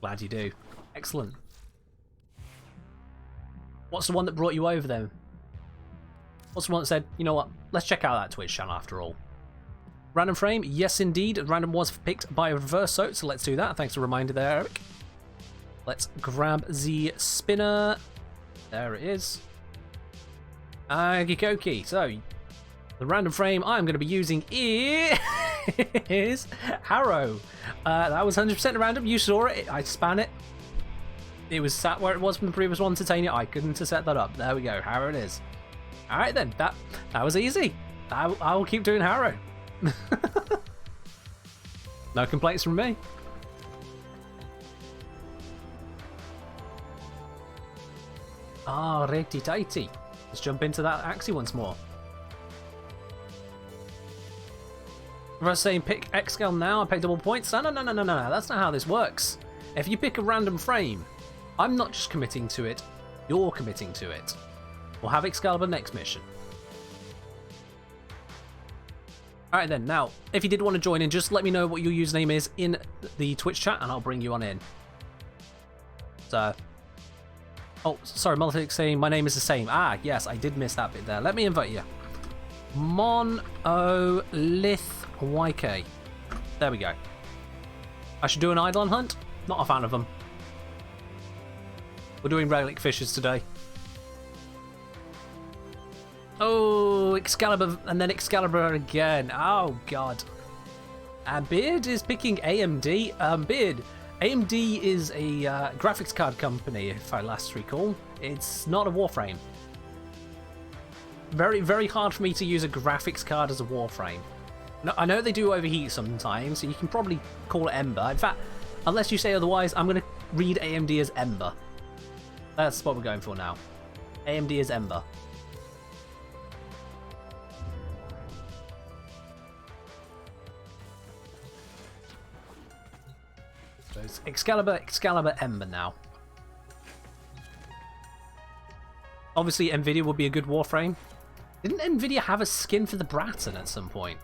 Glad you do. Excellent. What's the one that brought you over then? What's the one that said, you know what, let's check out that Twitch channel after all? Random frame, yes indeed. Random was picked by reverse so let's do that. Thanks for the reminder there, Eric. Let's grab the spinner. There it is. Okie so the random frame I'm going to be using is Harrow. That was 100% random. You saw it. I span it. It was sat where it was from the previous one, Titania. I couldn't have set that up. There we go. Harrow it is. All right then. That was easy. I will keep doing Harrow. No complaints from me. Ah, righty tighty. Let's jump into that Axi once more. If I was saying pick X-Scale now, I pay double points. No, that's not how this works. If you pick a random frame, I'm not just committing to it, you're committing to it. We'll have Excalibur next mission. Alright then, now, if you did want to join in, just let me know what your username is in the Twitch chat and I'll bring you on in. So, oh, sorry, Monolithic saying my name is the same. Ah, yes, I did miss that bit there. Let me invite you. Monolith YK. There we go. I should do an Eidolon hunt? Not a fan of them. We're doing relic fishes today. Oh, Excalibur, and then Excalibur again. Oh, God. Beard is picking AMD. Beard, AMD is a graphics card company, if I last recall. It's not a Warframe. Very, very hard for me to use a graphics card as a Warframe. No, I know they do overheat sometimes, so you can probably call it Ember. In fact, unless you say otherwise, I'm going to read AMD as Ember. That's what we're going for now. AMD is Ember. So it's Excalibur, Ember now. Obviously, Nvidia would be a good Warframe. Didn't Nvidia have a skin for the Bratton at some point?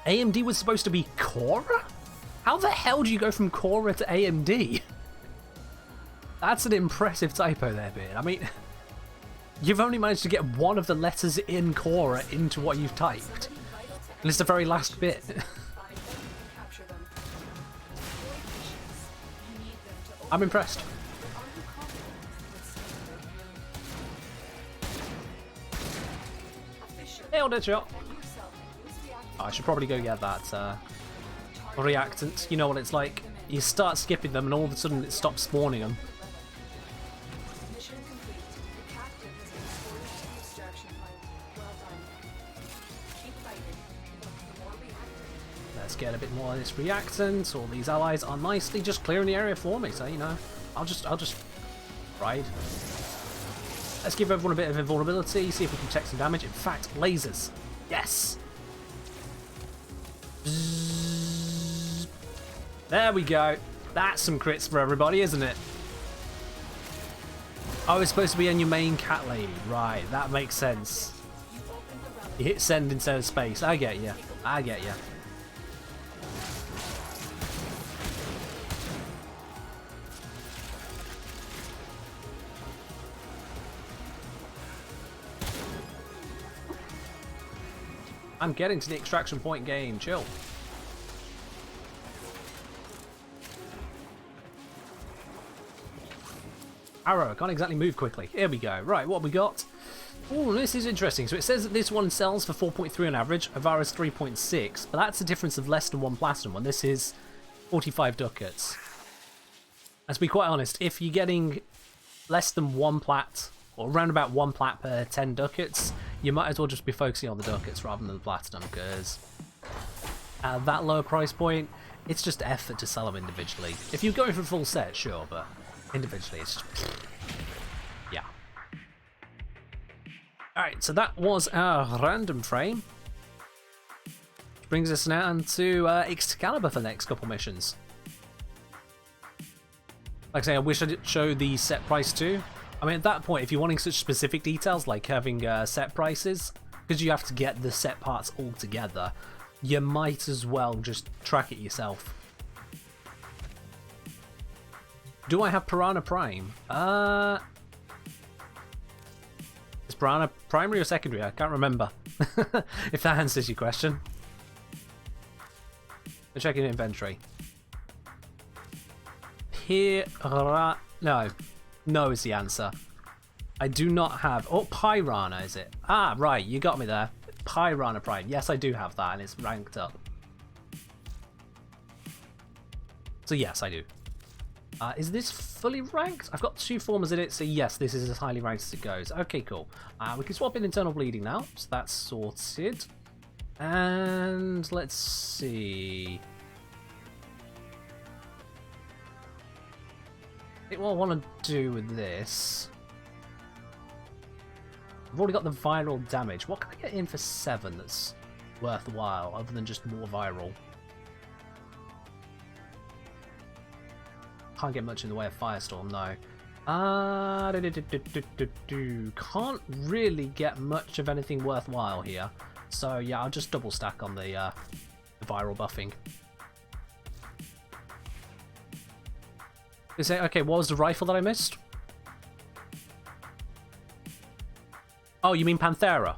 AMD was supposed to be Korra? How the hell do you go from Korra to AMD? That's an impressive typo there, Beard. I mean, you've only managed to get one of the letters in Korra into what you've typed. And it's the very last bit. I'm impressed. Nailed it, shot. I should probably go get that reactant. You know what it's like. You start skipping them and all of a sudden it stops spawning them. Let's get a bit more of this reactant. All these allies are nicely just clearing the area for me, so you know, I'll just ride. Let's give everyone a bit of invulnerability, see if we can check some damage. In fact, lasers. Yes! Bzzz. There we go. That's some crits for everybody, isn't it? Oh, it's supposed to be on your main cat lady. Right, that makes sense. You hit send instead of space. I get you. I get you. I'm getting to the extraction point game. Chill. Arrow, can't exactly move quickly. Here we go. Right, what we got? Oh, this is interesting. So it says that this one sells for 4.3 on average, Avara's 3.6, but that's a difference of less than 1 platinum, and this is 45 ducats. Let's be quite honest, if you're getting less than 1 plat, or around about 1 plat per 10 ducats, you might as well just be focusing on the ducats rather than the platinum, because at that lower price point, it's just effort to sell them individually. If you're going for a full set, sure, but individually it's just... yeah. Alright, so that was our random frame. Which brings us now into Excalibur for the next couple missions. Like I say, I wish I did show the set price too. I mean, at that point, if you're wanting such specific details like having set prices, because you have to get the set parts all together, you might as well just track it yourself. Do I have Piranha Prime? Is Piranha primary or secondary? I can't remember. If that answers your question. I'm checking inventory. No is the answer. I do not have... oh, Piranha is it? Ah, right, you got me there. Piranha Prime. Yes, I do have that, and it's ranked up. So yes, I do. Is this fully ranked? I've got 2 formers in it, so yes, this is as highly ranked as it goes. Okay, cool. We can swap in internal bleeding now, so that's sorted. And let's see... I think what I want to do with this... I've already got the viral damage. What can I get in for 7 that's worthwhile, other than just more viral? Can't get much in the way of Firestorm, no. Can't really get much of anything worthwhile here. So yeah, I'll just double stack on the viral buffing. Is it, okay, what was the rifle that I missed? Oh, you mean Panthera?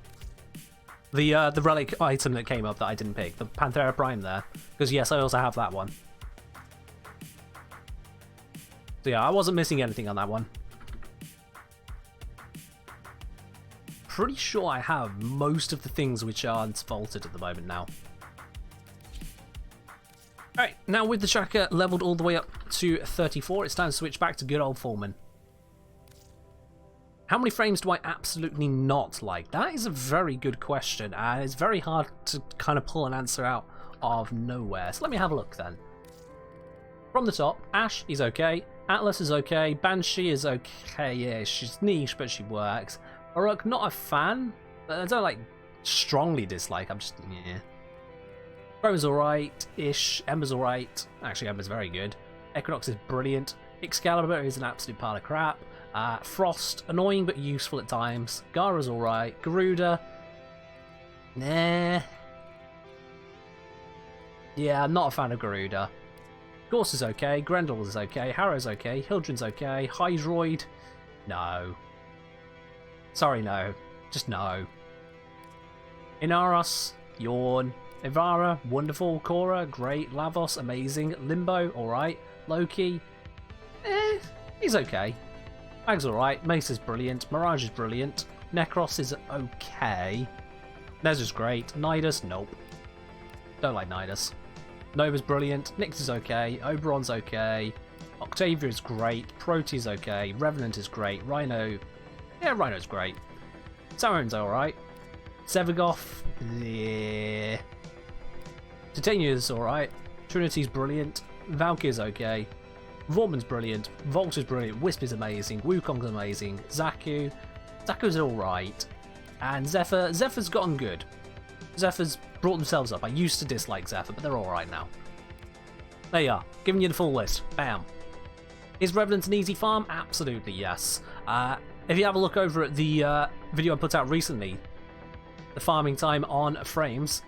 The relic item that came up that I didn't pick. The Panthera Prime there. Because yes, I also have that one. So yeah, I wasn't missing anything on that one. Pretty sure I have most of the things which aren't vaulted at the moment now. Alright, now with the tracker leveled all the way up to 34, it's time to switch back to good old Foreman. How many frames do I absolutely not like? That is a very good question, and it's very hard to kind of pull an answer out of nowhere. So let me have a look then. From the top, Ash is okay. Atlas is okay. Banshee is okay. Yeah, she's niche, but she works. Uruk, not a fan. I don't like strongly dislike. I'm just yeah. Chrome's alright-ish. Ember's alright. Actually, Ember's very good. Equinox is brilliant. Excalibur is an absolute pile of crap. Frost, annoying but useful at times. Gara's alright. Garuda, nah. Yeah, I'm not a fan of Garuda. Gorse is okay. Grendel is okay. Harrow's okay. Hildren's okay. Hydroid, no. Sorry, no. Just no. Inaros, yawn. Ivara, wonderful. Korra, great. Lavos, amazing. Limbo, alright. Loki, he's okay. Mag's alright. Mace is brilliant. Mirage is brilliant. Necros is okay. Neza's great. Nidus, nope. Don't like Nidus. Nova's brilliant. Nyx is okay. Oberon's okay. Octavia is great. Prote's okay. Revenant is great. Rhino, yeah, Rhino's great. Sauron's alright. Sevagoth, yeah. Titania's alright. Trinity's brilliant. Valkyrie's okay. Vorman's brilliant. Volt is brilliant. Wisp is amazing. Wukong's amazing. Zaku's alright. And Zephyr's gotten good. Zephyr's brought themselves up. I used to dislike Zephyr, but they're alright now. There you are. Giving you the full list. Bam. Is Revenant an easy farm? Absolutely, yes. If you have a look over at the video I put out recently, the farming time on frames,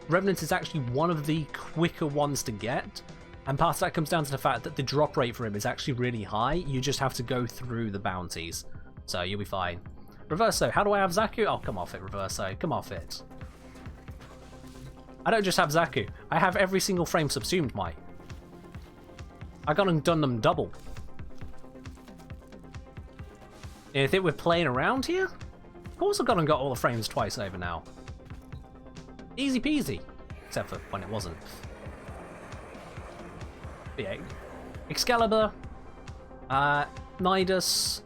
Revenant is actually one of the quicker ones to get, and part of that comes down to the fact that the drop rate for him is actually really high. You just have to go through the bounties, so you'll be fine. Reverso, how do I have Zaku? Oh, come off it, Reverso, come off it. I don't just have Zaku, I have every single frame subsumed, mate. I gone and done them double. You think we're playing around here? Of course I've gone and got all the frames twice over now. Easy peasy. Except for when it wasn't. But yeah. Excalibur. Nidus.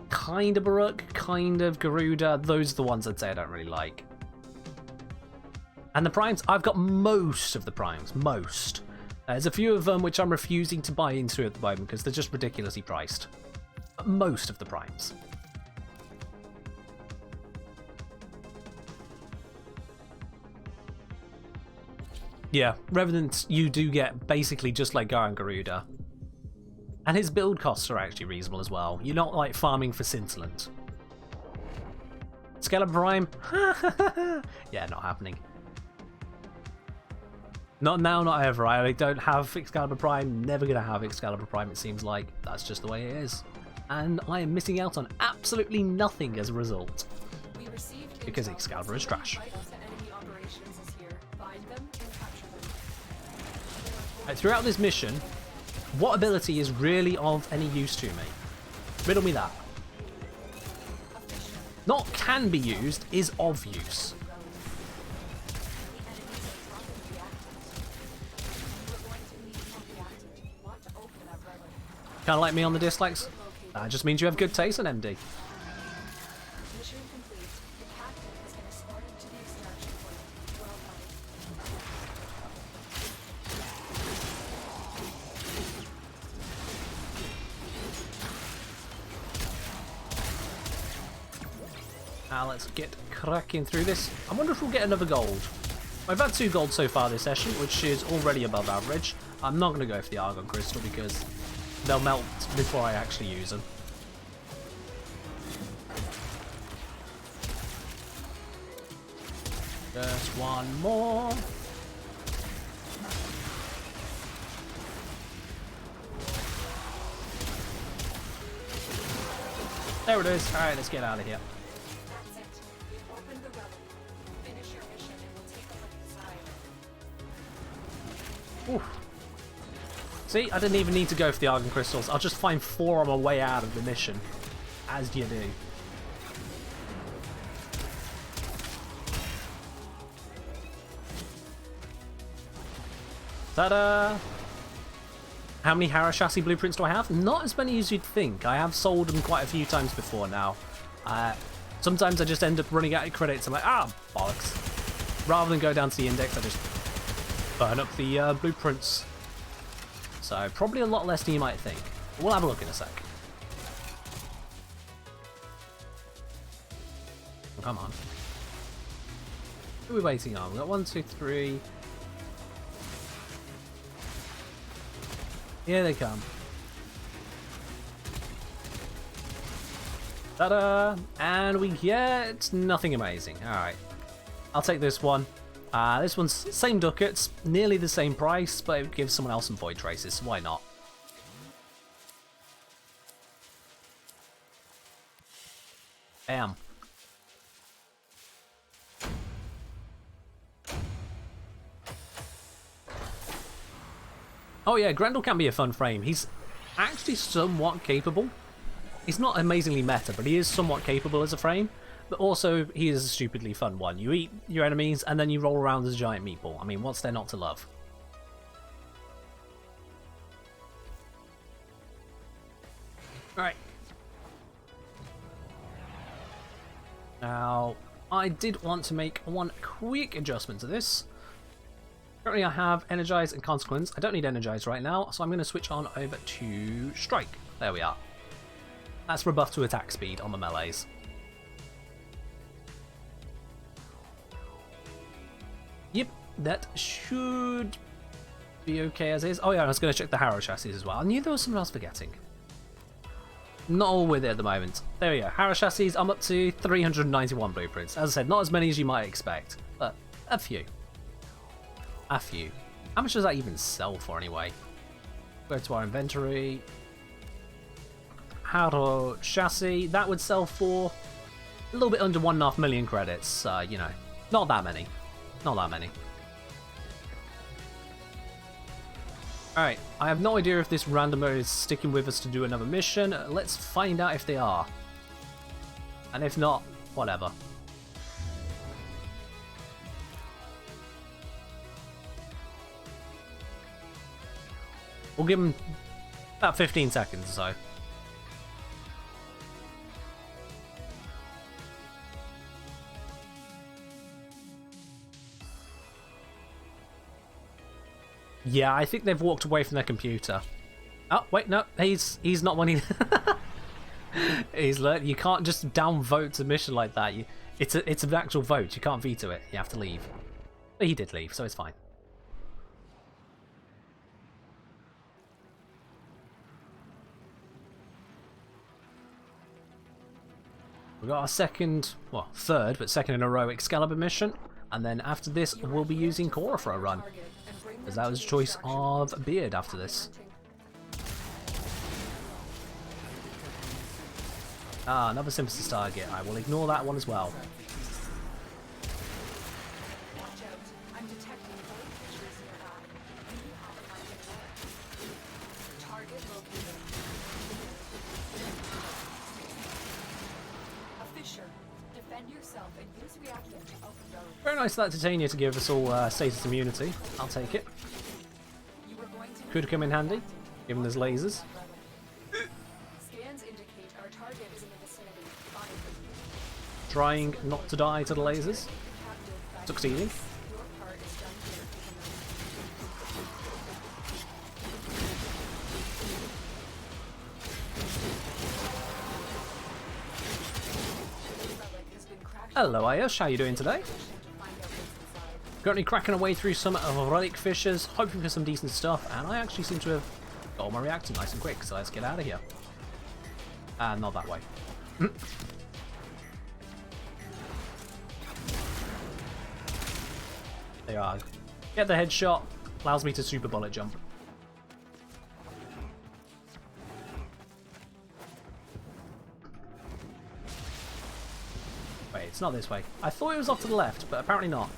Kind of Baruk. Kind of Garuda. Those are the ones I'd say I don't really like. And the primes, I've got most of the primes. Most. There's a few of them which I'm refusing to buy into at the moment because they're just ridiculously priced. But most of the primes. Yeah, Revenant you do get basically just like Gar and Garuda. And his build costs are actually reasonable as well. You're not like farming for Scintillant. Excalibur Prime? Yeah, not happening. Not now, not ever. I don't have Excalibur Prime, never gonna have Excalibur Prime, it seems like. That's just the way it is. And I am missing out on absolutely nothing as a result. Because Excalibur is trash. Throughout this mission, what ability is really of any use to me? Riddle me that. Not can be used, is of use. Kind of like me on the dislikes? That just means you have good taste on MD. Now let's get cracking through this. I wonder if we'll get another gold. I've had 2 gold so far this session, which is already above average. I'm not going to go for the Argon Crystal because they'll melt before I actually use them. Just one more. There it is. Alright, let's get out of here. Oof. See, I didn't even need to go for the Argon Crystals. I'll just find 4 on my way out of the mission. As you do. Ta-da! How many Hara chassis blueprints do I have? Not as many as you'd think. I have sold them quite a few times before now. Sometimes I just end up running out of credits. I'm like, ah, bollocks. Rather than go down to the index, I just burn up the blueprints. So probably a lot less than you might think. We'll have a look in a sec. Oh, come on. Who are we waiting on? We've got 1, 2, 3. Here they come. Ta-da! And we get nothing amazing. Alright. I'll take this one. This one's same ducats, nearly the same price, but it gives someone else some void traces, so why not? Bam. Oh yeah, Grendel can be a fun frame. He's actually somewhat capable. He's not amazingly meta, but he is somewhat capable as a frame. But also, he is a stupidly fun one. You eat your enemies, and then you roll around as a giant meatball. I mean, what's there not to love? Alright. Now, I did want to make one quick adjustment to this. Currently I have Energize and Consequence. I don't need Energize right now, so I'm going to switch on over to Strike. There we are. That's rebuff to attack speed on the melees. Yep, that should be okay as is. Oh yeah, I was going to check the Harrow chassis as well. I knew there was something else forgetting. Not all with it at the moment. There we go. Harrow chassis, I'm up to 391 blueprints. As I said, not as many as you might expect, but a few. A few. How much does that even sell for anyway? Go to our inventory. Harrow chassis, that would sell for a little bit under 1.5 million credits. You know, not that many. Not that many. Alright, I have no idea if this randomer is sticking with us to do another mission. Let's find out if they are. And if not, whatever. We'll give them about 15 seconds or so. Yeah, I think they've walked away from their computer. Oh, wait, no, he's not wanting. He's learned you can't just downvote a mission like that. It's an actual vote. You can't veto it. You have to leave. But he did leave, so it's fine. We've got our second, well, third, but second in a row Excalibur mission. And then after this, we'll be using Cora for a run. Because that was a choice of Beard after this. Ah, another synthesis target. I will ignore that one as well. Very nice of that Titania to give us all status immunity. I'll take it. Could come in handy, given there's lasers. Trying not to die to the lasers. Succeeding. Hello Ayush, how you doing today? Currently cracking away through some relic fishers, hoping for some decent stuff, and I actually seem to have got my reactor nice and quick, so let's get out of here. Not that way. There you are. Get the headshot, allows me to super bullet jump. Wait, it's not this way. I thought it was off to the left, but apparently not.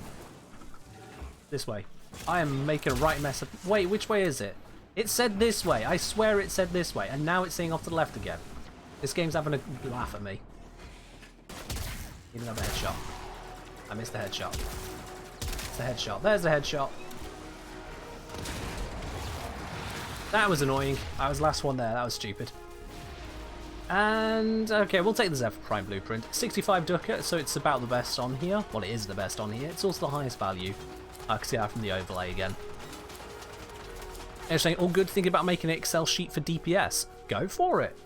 This way. I am making a right mess of... Wait, which way is it? It said this way. I swear it said this way, and now it's saying off to the left again. This game's having a laugh at me. Need another headshot. I missed the headshot. It's the headshot. There's the headshot. That was annoying. I was last one there. That was stupid. And, okay, we'll take the Zephyr Prime Blueprint. 65 ducat, so it's about the best on here. Well, it is the best on here. It's also the highest value. I can see that from the overlay again. They're saying, all good, thinking about making an Excel sheet for DPS. Go for it.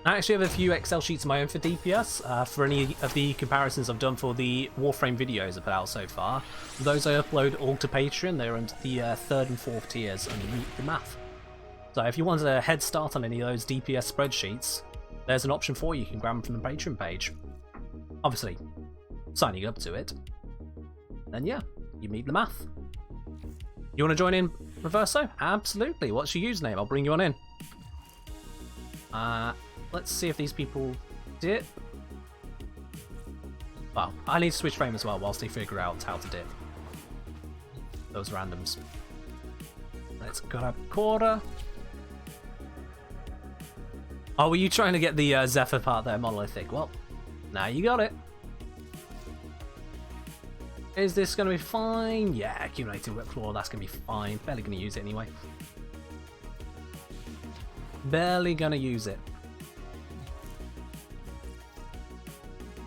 I actually have a few Excel sheets of my own for DPS, for any of the comparisons I've done for the Warframe videos I've put out so far. Those I upload all to Patreon. They're under the 3rd and 4th tiers underneath the math. So if you wanted a head start on any of those DPS spreadsheets, there's an option for you. You can grab them from the Patreon page. Obviously, signing up to it. Then yeah, you meet the math. You want to join in, Reverso? Absolutely. What's your username? I'll bring you on in. Let's see if these people dip. Well, I need to switch frame as well whilst they figure out how to dip. Those randoms. Let's grab quarter. Oh, were you trying to get the Zephyr part there, monolithic? Well, now you got it. Is this going to be fine? Yeah, accumulated whip claw, that's going to be fine. Barely going to use it anyway. Barely going to use it.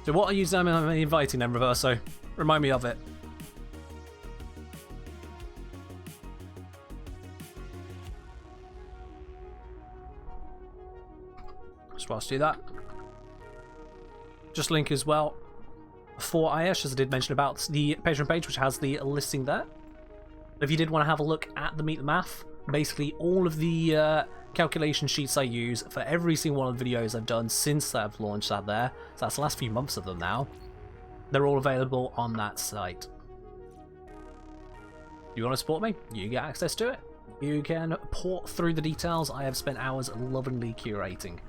So what are you inviting then, Reverso? Remind me of it. Just whilst do that. Just link as well for Ayash, as I did mention about the Patreon page, which has the listing there. If you did want to have a look at the Meet the Math, basically all of the calculation sheets I use for every single one of the videos I've done since I've launched that there, so that's the last few months of them now, they're all available on that site. You want to support me? You get access to it. You can port through the details I have spent hours lovingly curating.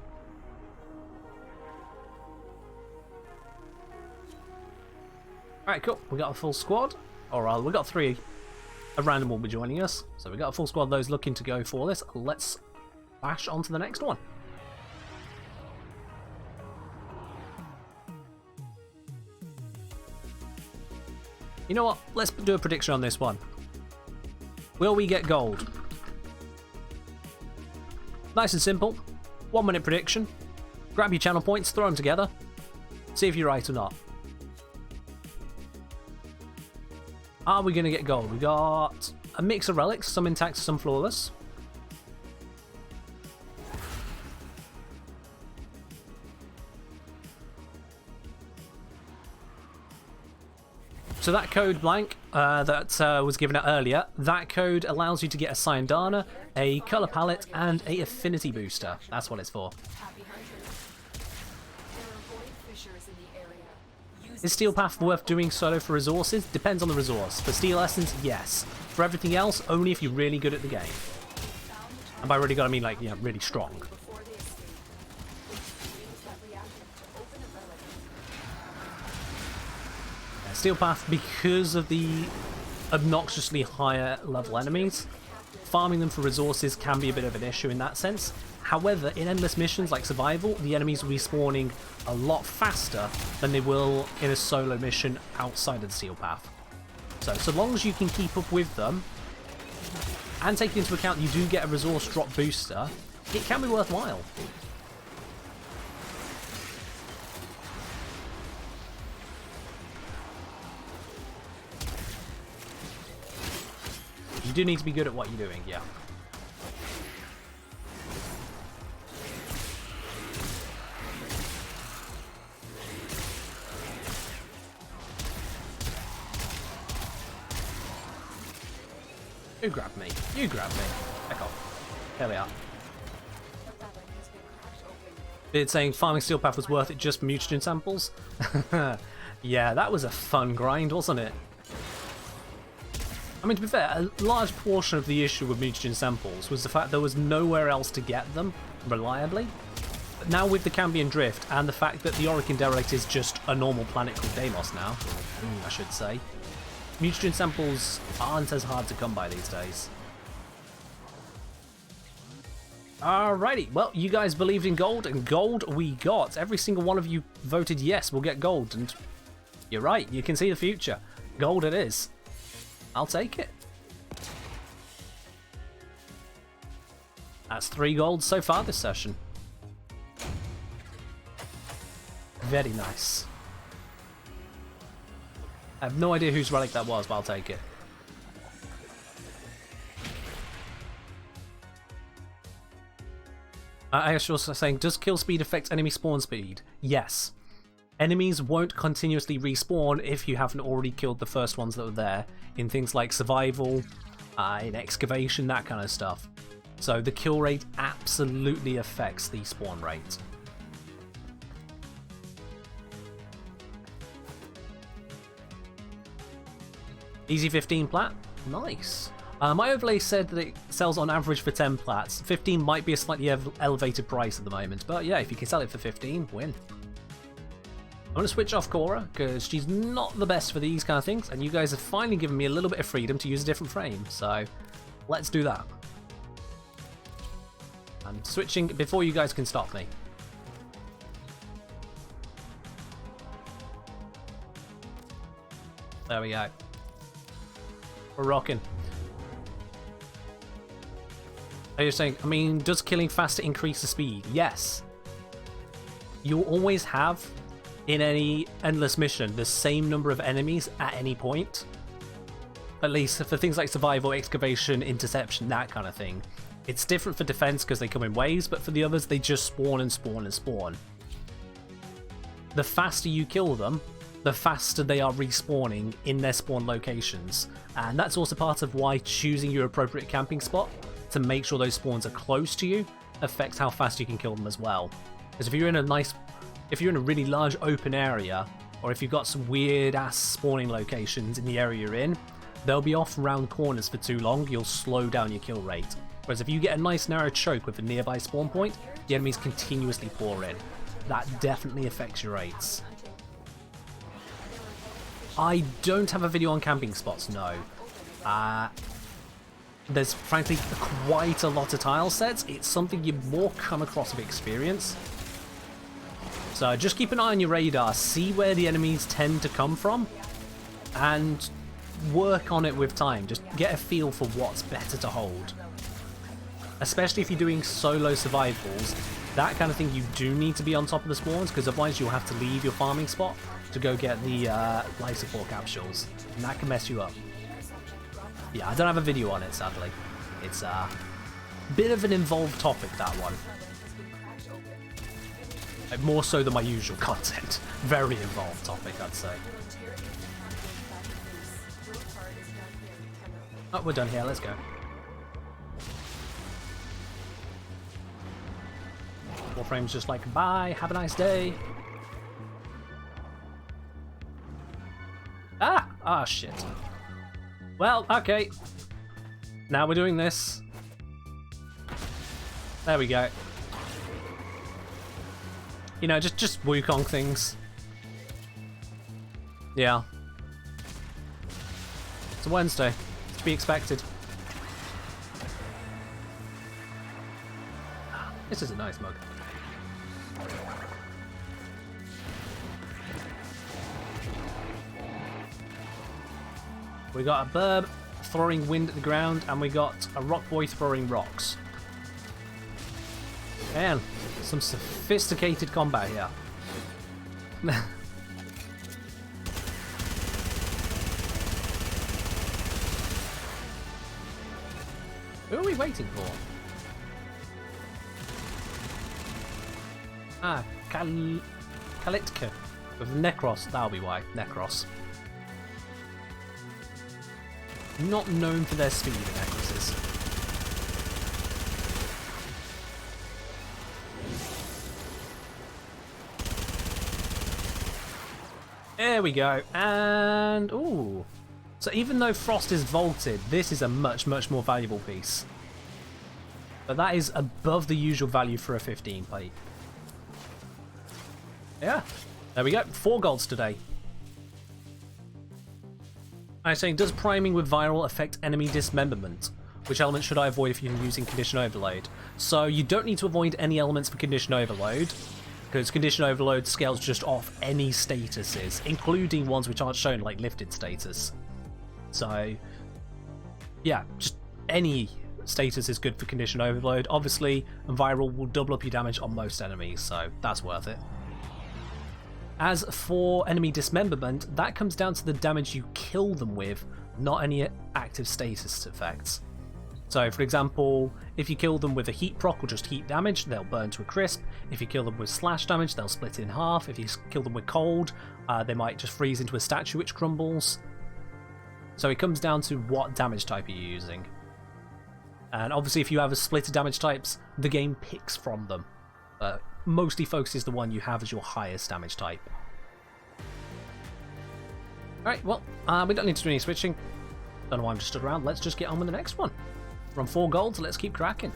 Alright, cool. We got a full squad. Or rather, we got 3. A random will be joining us. So we got a full squad of those looking to go for this. Let's bash on to the next one. You know what? Let's do a prediction on this one. Will we get gold? Nice and simple. 1 minute prediction. Grab your channel points, throw them together. See if you're right or not. Are we going to get gold? We got a mix of relics, some intact, some flawless. So that code blank that was given out earlier, that code allows you to get a Syandana, a color palette, and a affinity booster. That's what it's for. Happy hunters. There are void fissures in the area. Use Is Steel Path worth doing solo for resources? Depends on the resource. For Steel Essence, yes. For everything else, only if you're really good at the game. And by really good, I mean like, yeah, really strong. before they escape. Use that reactant to open a relic. Steel Path, because of the obnoxiously higher level enemies, farming them for resources can be a bit of an issue in that sense. However, in endless missions like survival, the enemies will be spawning a lot faster than they will in a solo mission outside of the Steel Path. So long as you can keep up with them, and taking into account you do get a resource drop booster, it can be worthwhile. You do need to be good at what you're doing, yeah. You grabbed me. You grabbed me. Back off. There we are. The relic has been cracked open. It's saying farming Steel Path was worth it just for mutagen samples. Yeah, that was a fun grind, wasn't it? I mean, to be fair, a large portion of the issue with mutagen samples was the fact there was nowhere else to get them reliably. But now with the Cambion Drift and the fact that the Orican Derelict is just a normal planet called Deimos now, I should say, mutagen samples aren't as hard to come by these days. Alrighty, well, you guys believed in gold, and gold we got. Every single one of you voted yes, we'll get gold, and you're right, you can see the future. Gold it is. I'll take it. That's 3 gold so far this session. Very nice. I have no idea whose relic that was, but I'll take it. I was also saying, does kill speed affect enemy spawn speed? Yes. Enemies won't continuously respawn if you haven't already killed the first ones that were there in things like survival, in excavation, that kind of stuff. So the kill rate absolutely affects the spawn rate. Easy 15 plat? Nice. My overlay said that it sells on average for 10 plats. 15 might be a slightly elevated price at the moment, but yeah, if you can sell it for 15, win. I'm going to switch off Cora, because she's not the best for these kind of things, and you guys have finally given me a little bit of freedom to use a different frame, so let's do that. I'm switching before you guys can stop me. There we go. We're rocking. Are you saying, I mean, does killing faster increase the speed? Yes. You'll always have, in any endless mission, the same number of enemies at any point. At least for things like survival, excavation, interception, that kind of thing. It's different for defense because they come in waves, but for the others, they just spawn and spawn and spawn. The faster you kill them, the faster they are respawning in their spawn locations. And that's also part of why choosing your appropriate camping spot to make sure those spawns are close to you affects how fast you can kill them as well. Because if you're in a really large open area, or if you've got some weird ass spawning locations in the area you're in, they'll be off round corners for too long, you'll slow down your kill rate. Whereas if you get a nice narrow choke with a nearby spawn point, the enemies continuously pour in. That definitely affects your rates. I don't have a video on camping spots, no. There's frankly quite a lot of tile sets. It's something you more come across with experience. So just keep an eye on your radar, see where the enemies tend to come from, and work on it with time. Just get a feel for what's better to hold. Especially if you're doing solo survivals, that kind of thing you do need to be on top of the spawns, because otherwise you'll have to leave your farming spot to go get the life support capsules, and that can mess you up. Yeah, I don't have a video on it, sadly. It's a bit of an involved topic, that one. Like, more so than my usual content. Very involved topic, I'd say. Oh, we're done here, let's go. Warframe's just like, bye, have a nice day. Ah, shit. Well, okay. Now we're doing this. There we go. You know, just Wukong things. Yeah. It's a Wednesday. It's to be expected. This is a nice mug. We got a burb throwing wind at the ground, and we got a rock boy throwing rocks. Man, some sophisticated combat here. Who are we waiting for? Ah, Kalitka with Necros. That'll be why. Necros. Not known for their speed, the Necroses. There we go. And ooh. So even though Frost is vaulted, this is a much more valuable piece. But that is above the usual value for a 15 plate. Yeah. There we go. 4 golds today. I'm saying, does priming with viral affect enemy dismemberment? Which element should I avoid if you're using condition overload? So you don't need to avoid any elements for condition overload, because condition overload scales just off any statuses, including ones which aren't shown, like lifted status. So yeah, just any status is good for condition overload. Obviously, viral will double up your damage on most enemies, so that's worth it. As for enemy dismemberment, that comes down to the damage you kill them with, not any active status effects. So, for example, if you kill them with a heat proc or just heat damage, they'll burn to a crisp. If you kill them with slash damage, they'll split in half. If you kill them with cold, they might just freeze into a statue which crumbles. So it comes down to what damage type you're using. And obviously if you have a split of damage types, the game picks from them. Mostly focuses the one you have as your highest damage type. Alright, well, we don't need to do any switching. Don't know why I'm just stood around. Let's just get on with the next one. We're on 4 gold, so let's keep cracking.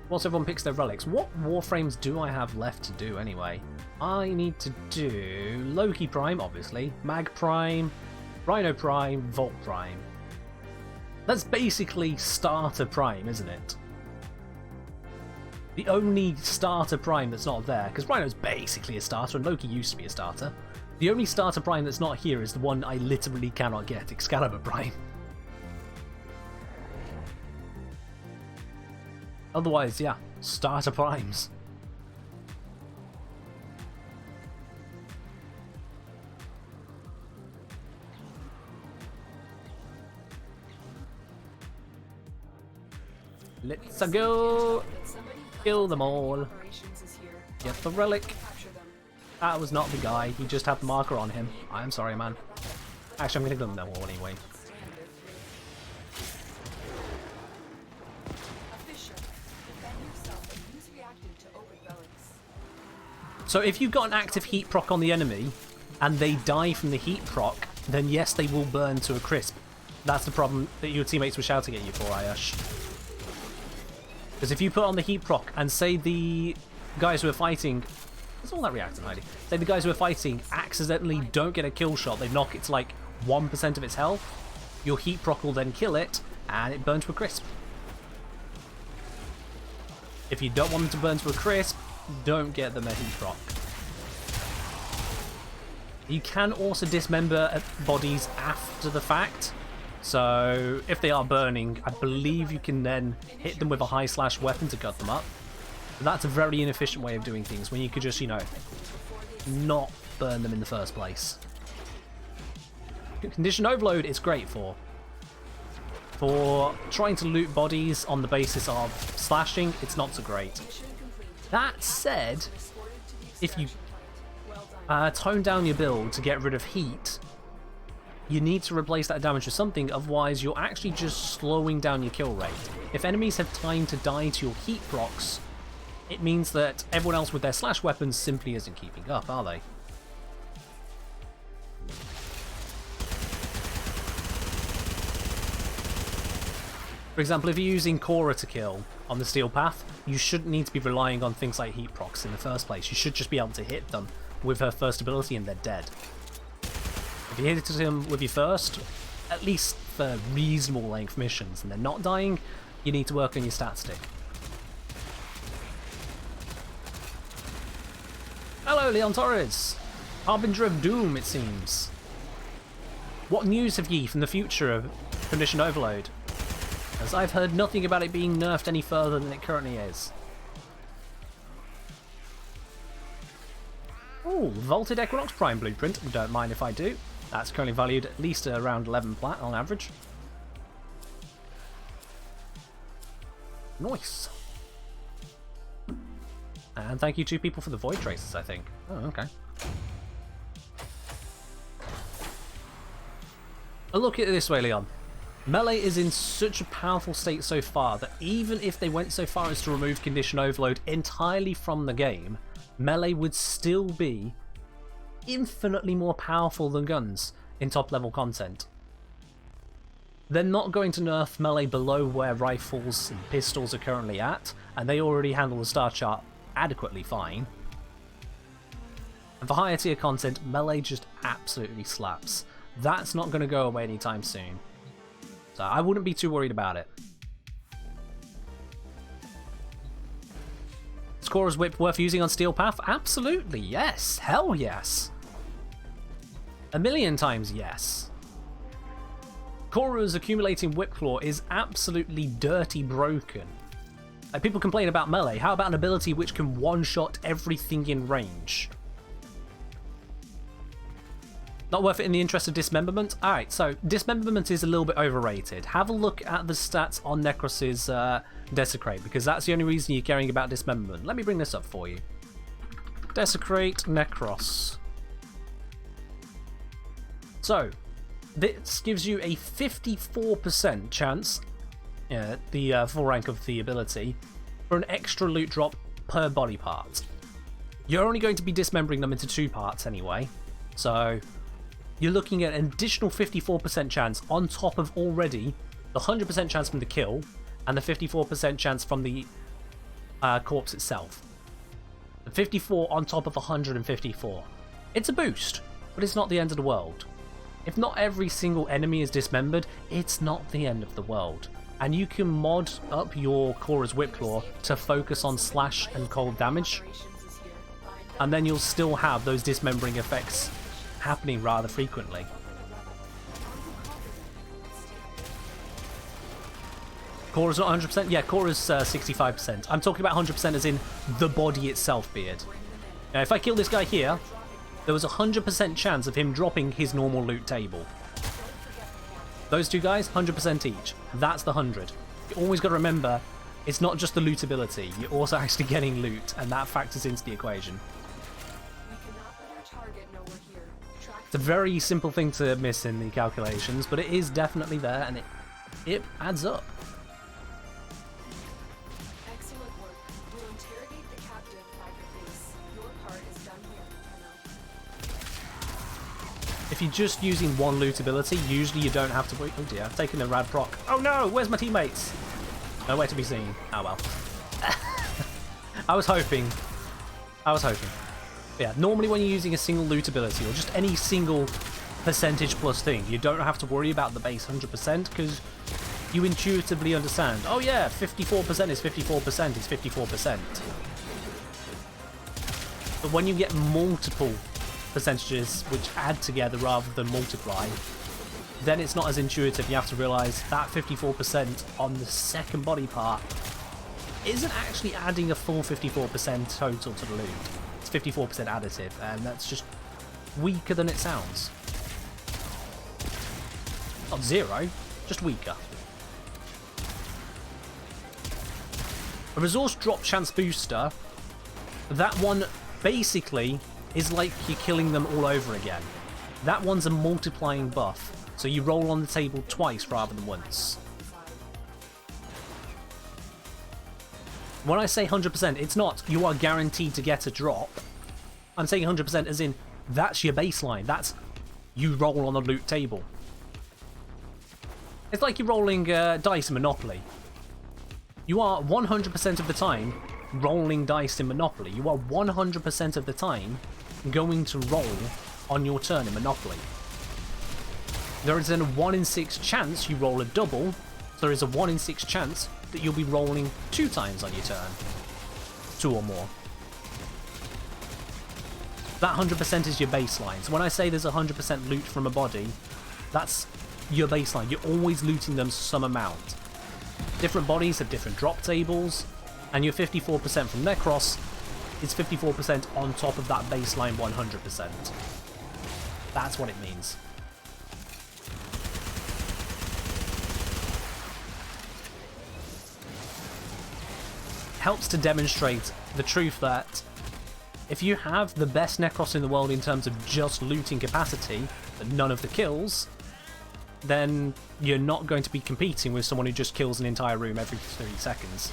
Once everyone picks their relics, what Warframes do I have left to do anyway? I need to do Loki Prime, obviously, Mag Prime, Rhino Prime, Volt Prime. That's basically Starter Prime, isn't it? The only Starter Prime that's not there, because Rhino's basically a starter and Loki used to be a starter. The only Starter Prime that's not here is the one I literally cannot get, Excalibur Prime. Otherwise, yeah, Starter Primes. Let's go! Kill them all. Get the relic. That was not the guy, he just had the marker on him. I'm sorry, man. Actually, I'm gonna kill them all anyway. So if you've got an active heat proc on the enemy, and they die from the heat proc, then yes, they will burn to a crisp. That's the problem that your teammates were shouting at you for, Ayush. Because if you put on the heat proc, and say the guys who are fighting... What's all that reacting, Heidi? Say the guys who are fighting accidentally don't get a kill shot, they knock it to like 1% of its health, your heat proc will then kill it, and it burns to a crisp. If you don't want them to burn to a crisp, don't get them a heat proc. You can also dismember bodies after the fact. So if they are burning, I believe you can then hit them with a high slash weapon to gut them up. But that's a very inefficient way of doing things when you could just, you know, not burn them in the first place. Condition overload is great for trying to loot bodies on the basis of slashing. It's not so great. That said, if you tone down your build to get rid of heat, you need to replace that damage with something, otherwise you're actually just slowing down your kill rate. If enemies have time to die to your heat procs, it means that everyone else with their slash weapons simply isn't keeping up, are they? For example, if you're using Cora to kill on the Steel Path, you shouldn't need to be relying on things like heat procs in the first place. You should just be able to hit them with her first ability and they're dead. If you hit them with your first, at least for reasonable length missions, and they're not dying, you need to work on your stat stick. Hello, Leon Torres! Harbinger of Doom, it seems. What news have ye from the future of Condition Overload? As I've heard nothing about it being nerfed any further than it currently is. Ooh, Vaulted Equinox Prime Blueprint. Don't mind if I do. That's currently valued at least around 11 plat on average. Nice. And thank you to people for the Void Traces, I think. Oh, okay. But look at it this way, Leon. Melee is in such a powerful state so far that even if they went so far as to remove Condition Overload entirely from the game, Melee would still be infinitely more powerful than guns in top level content. They're not going to nerf Melee below where rifles and pistols are currently at, and they already handle the star chart adequately fine. And for higher tier content, Melee just absolutely slaps. That's not going to go away anytime soon. So I wouldn't be too worried about it. Is Cora's Whip worth using on Steel Path? Absolutely, yes. Hell yes. A million times yes. Korra's accumulating whip claw is absolutely dirty broken. Like, people complain about melee. How about an ability which can one-shot everything in range? Not worth it in the interest of dismemberment? Alright, so dismemberment is a little bit overrated. Have a look at the stats on Necros's Desecrate, because that's the only reason you're caring about dismemberment. Let me bring this up for you. Desecrate Necros. So, this gives you a 54% chance, the full rank of the ability, for an extra loot drop per body part. You're only going to be dismembering them into 2 parts anyway, so you're looking at an additional 54% chance on top of already the 100% chance from the kill and the 54% chance from the corpse itself. The 54 on top of 154. It's a boost, but it's not the end of the world. If not every single enemy is dismembered, it's not the end of the world. And you can mod up your Korra's Whipclaw to focus on slash and cold damage, and then you'll still have those dismembering effects happening rather frequently. Korra's not 100%? Yeah, Korra's 65%. I'm talking about 100% as in the body itself, Beard. Now, if I kill this guy here, there was a 100% chance of him dropping his normal loot table. Those 2 guys, 100% each. That's the 100. You always got to remember, it's not just the loot ability, you're also actually getting loot, and that factors into the equation. It's a very simple thing to miss in the calculations, but it is definitely there, and it adds up. Excellent work. We'll interrogate the captive by your base. Your part is done here. If you're just using one loot ability, usually you don't have to wait. Oh dear, I've taken a rad proc. Oh no, where's my teammates? Nowhere to be seen. Oh well. I was hoping. Yeah, normally when you're using a single loot ability or just any single percentage plus thing, you don't have to worry about the base 100% because you intuitively understand, oh yeah, 54% is 54% is 54%. But when you get multiple percentages which add together rather than multiply, then it's not as intuitive. You have to realize that 54% on the second body part isn't actually adding a full 54% total to the loot. It's 54% additive, and that's just weaker than it sounds. Not zero, just weaker. A resource drop chance booster, that one basically is like you're killing them all over again. That one's a multiplying buff, so you roll on the table twice rather than once. When I say 100%, it's not you are guaranteed to get a drop. I'm saying 100% as in that's your baseline. That's you roll on the loot table. It's like you're rolling dice in Monopoly. You are 100% of the time rolling dice in Monopoly. You are 100% of the time going to roll on your turn in Monopoly. There is a 1 in 6 chance you roll a double. So there is a 1 in 6 chance that you'll be rolling 2 times on your turn. 2 or more. That 100% is your baseline. So when I say there's 100% loot from a body, that's your baseline. You're always looting them some amount. Different bodies have different drop tables, and your 54% from Necros is 54% on top of that baseline 100%. That's what it means. Helps to demonstrate the truth that if you have the best Necros in the world in terms of just looting capacity, but none of the kills, then you're not going to be competing with someone who just kills an entire room every 30 seconds.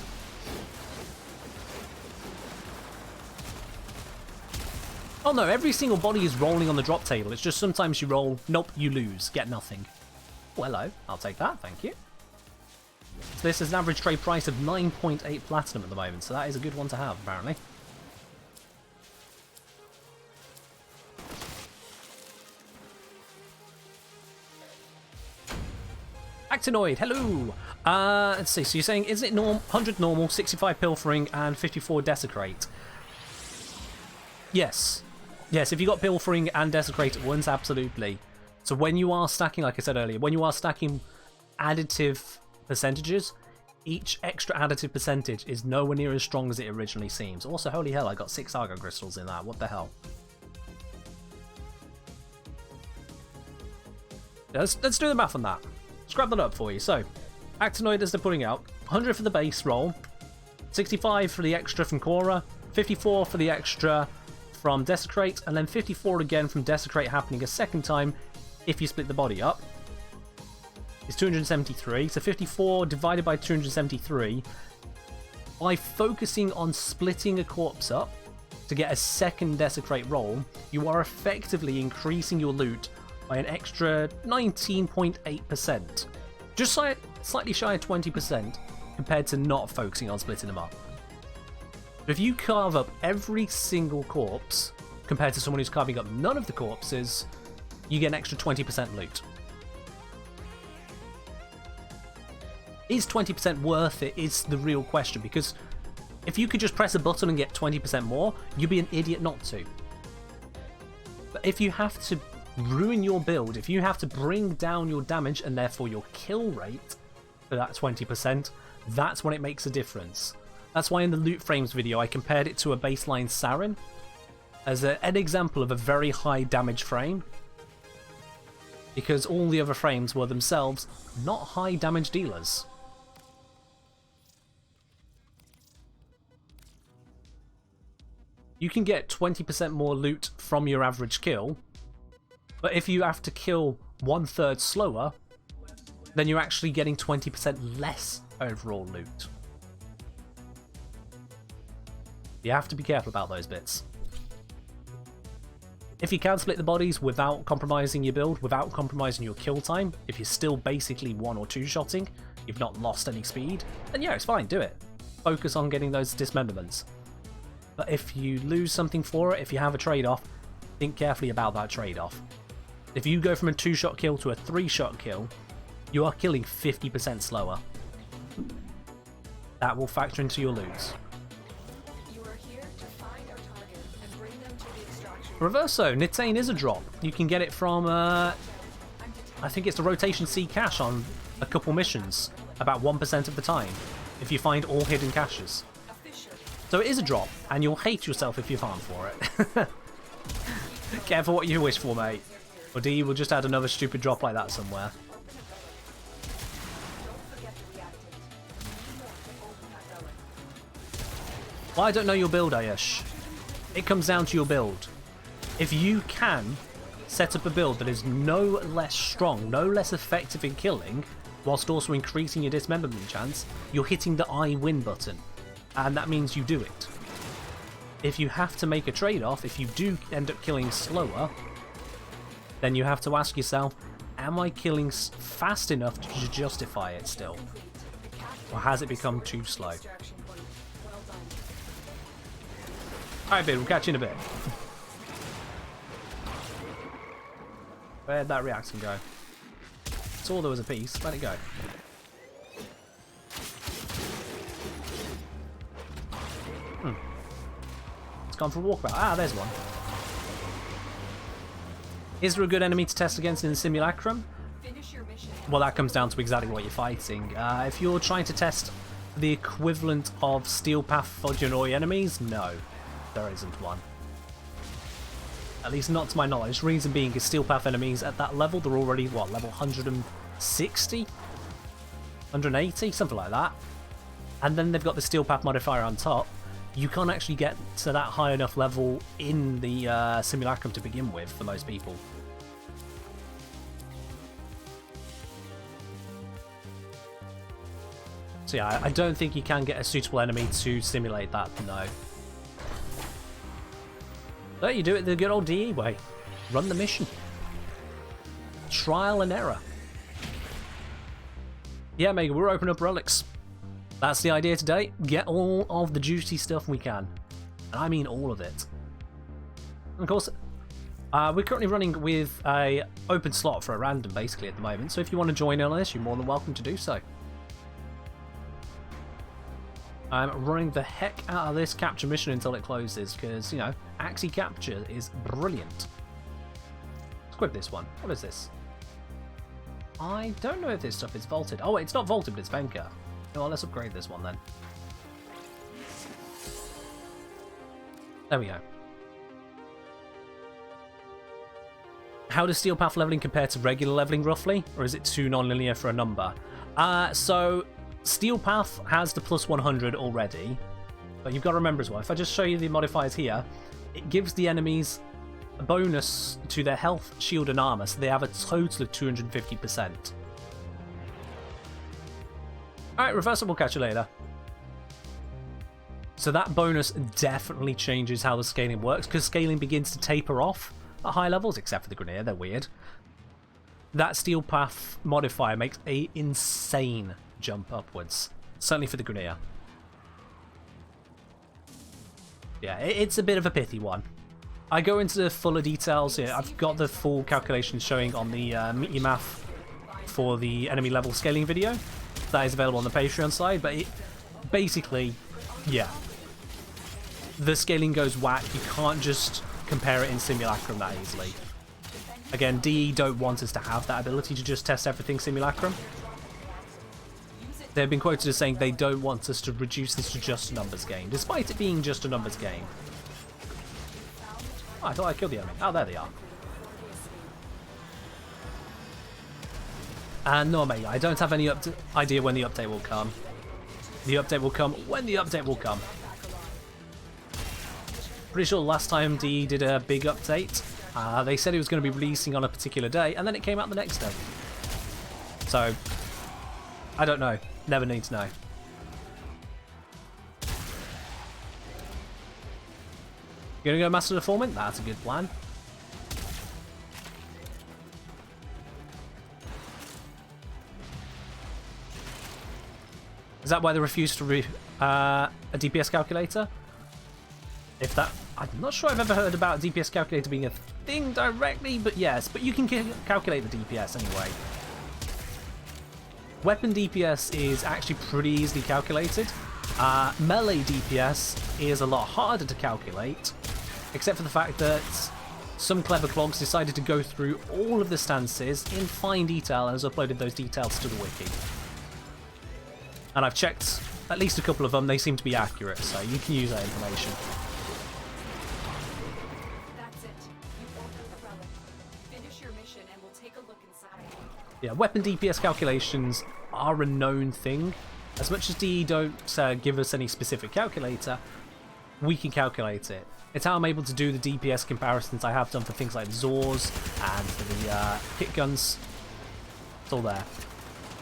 Oh no, every single body is rolling on the drop table. It's just sometimes you roll, nope, you lose, get nothing. Oh, hello, I'll take that, thank you. So this is an average trade price of 9.8 platinum at the moment, so that is a good one to have, apparently. Actinoid, hello! Let's see, so you're saying, is it 100 normal, 65 pilfering, and 54 desecrate? Yes. Yes, if you got pilfering and desecrate at once, absolutely. So when you are stacking, like I said earlier, when you are stacking additive percentages, each extra additive percentage is nowhere near as strong as it originally seems. Also, holy hell, I got 6 Argo crystals in that. What the hell? Let's do the math on that. Let's grab that up for you. So, Actinoid as they're putting out, 100 for the base roll, 65 for the extra from Cora, 54 for the extra from Desecrate, and then 54 again from Desecrate happening a second time if you split the body up. It's 273, so 54 divided by 273. By focusing on splitting a corpse up to get a second Desecrate roll, you are effectively increasing your loot by an extra 19.8%. Just slightly shy of 20% compared to not focusing on splitting them up. If you carve up every single corpse compared to someone who's carving up none of the corpses, you get an extra 20% loot. Is 20% worth it is the real question, because if you could just press a button and get 20% more, you'd be an idiot not to. But if you have to ruin your build, if you have to bring down your damage and therefore your kill rate for that 20%, that's when it makes a difference. That's why in the loot frames video I compared it to a baseline Sarin as an example of a very high damage frame, because all the other frames were themselves not high damage dealers. You can get 20% more loot from your average kill, but if you have to kill 1/3 slower, then you're actually getting 20% less overall loot. You have to be careful about those bits. If you can split the bodies without compromising your build, without compromising your kill time, if you're still basically 1 or 2 shotting, you've not lost any speed, then yeah, it's fine, do it. Focus on getting those dismemberments. But if you lose something for it, if you have a trade-off, think carefully about that trade-off. If you go from a 2-shot kill to a 3-shot kill, you are killing 50% slower. That will factor into your loot. You are here to find our target and bring them to the extraction. Reverso, Nitane is a drop. You can get it from, I think it's the Rotation C cache on a couple missions, about 1% of the time, if you find all hidden caches. So it is a drop, and you'll hate yourself if you farm for it. Careful what you wish for, mate. Or D will just add another stupid drop like that somewhere. Well, I don't know your build, Ayush. It comes down to your build. If you can set up a build that is no less strong, no less effective in killing, whilst also increasing your dismemberment chance, you're hitting the I win button. And that means you do it. If you have to make a trade-off, if you do end up killing slower, then you have to ask yourself, am I killing fast enough to justify it still? Or has it become too slow? Alright, Bid, we'll catch you in a bit. Where'd that reaction go? Saw there was a piece, let it go. It's gone for a walkabout. Ah, there's one. Is there a good enemy to test against in the simulacrum? Finish your mission. Well, that comes down to exactly what you're fighting. If you're trying to test the equivalent of Steel Path Fudge-Annoy enemies, no, there isn't one. At least not to my knowledge. Reason being is Steel Path enemies at that level, they're already, what, level 160? 180? Something like that. And then they've got the Steel Path modifier on top. You can't actually get to that high enough level in the simulacrum to begin with for most people. So yeah, I don't think you can get a suitable enemy to simulate that, no. But you do it the good old DE way. Run the mission. Trial and error. Yeah, Mega, we're opening up relics. That's the idea today. Get all of the juicy stuff we can. And I mean all of it. And of course, we're currently running with a open slot for a random basically at the moment. So if you want to join in on this, you're more than welcome to do so. I'm running the heck out of this capture mission until it closes because, you know, Axi Capture is brilliant. Let's grab this one. What is this? I don't know if this stuff is vaulted. Oh, it's not vaulted, but it's Venka. Well, let's upgrade this one then. There we go. How does Steel Path leveling compare to regular leveling, roughly? Or is it too non-linear for a number? So, Steel Path has the plus 100 already. But you've got to remember as well, if I just show you the modifiers here, it gives the enemies a bonus to their health, shield, and armor, so they have a total of 250%. Alright, reversible, catch you later. So that bonus definitely changes how the scaling works, because scaling begins to taper off at high levels, except for the Grenadier, they're weird. That Steel Path modifier makes an insane jump upwards, certainly for the Grenadier. Yeah, it's a bit of a pithy one. I go into the fuller details here. I've got the full calculations showing on the Meet Your Math for the enemy level scaling video. That is available on the Patreon side, but basically, yeah. The scaling goes whack. You can't just compare it in Simulacrum that easily. Again, DE don't want us to have that ability to just test everything Simulacrum. They've been quoted as saying they don't want us to reduce this to just a numbers game, despite it being just a numbers game. Oh, I thought I killed the enemy. Oh, there they are. And no, mate, I don't have any idea when the update will come. The update will come when the update will come. Pretty sure last time DE did a big update, they said it was going to be releasing on a particular day, and then it came out the next day. So, I don't know. Never need to know. You're gonna go Master Deformant? That's a good plan. Is that why they refused to a DPS calculator? If that... I'm not sure I've ever heard about a DPS calculator being a thing directly, but yes. But you can calculate the DPS anyway. Weapon DPS is actually pretty easily calculated. Melee DPS is a lot harder to calculate, except for the fact that some clever clogs decided to go through all of the stances in fine detail and has uploaded those details to the wiki. And I've checked at least a couple of them, they seem to be accurate, so you can use that information. That's it. You ordered the relic. Finish your mission and we'll take a look inside. Yeah, weapon DPS calculations are a known thing. As much as DE don't give us any specific calculator, we can calculate it. It's how I'm able to do the DPS comparisons I have done for things like Zors and for the hit guns. It's all there.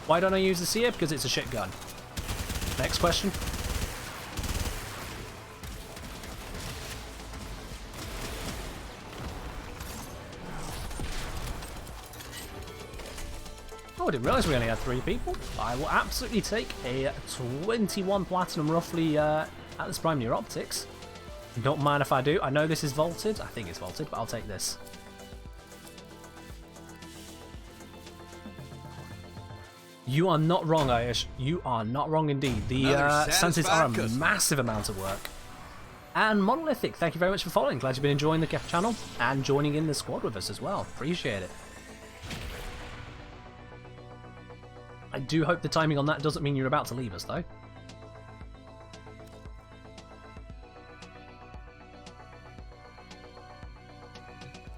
Why don't I use the Seer? Because it's a shit gun. Next question. Oh, I didn't realise we only had 3 people. I will absolutely take a 21 platinum roughly at this prime near optics. Don't mind if I do. I know this is vaulted. I think it's vaulted, but I'll take this. You are not wrong, Ayush. You are not wrong indeed. The stances are a massive amount of work. And Monolithic, thank you very much for following. Glad you've been enjoying the channel and joining in the squad with us as well. Appreciate it. I do hope the timing on that doesn't mean you're about to leave us, though.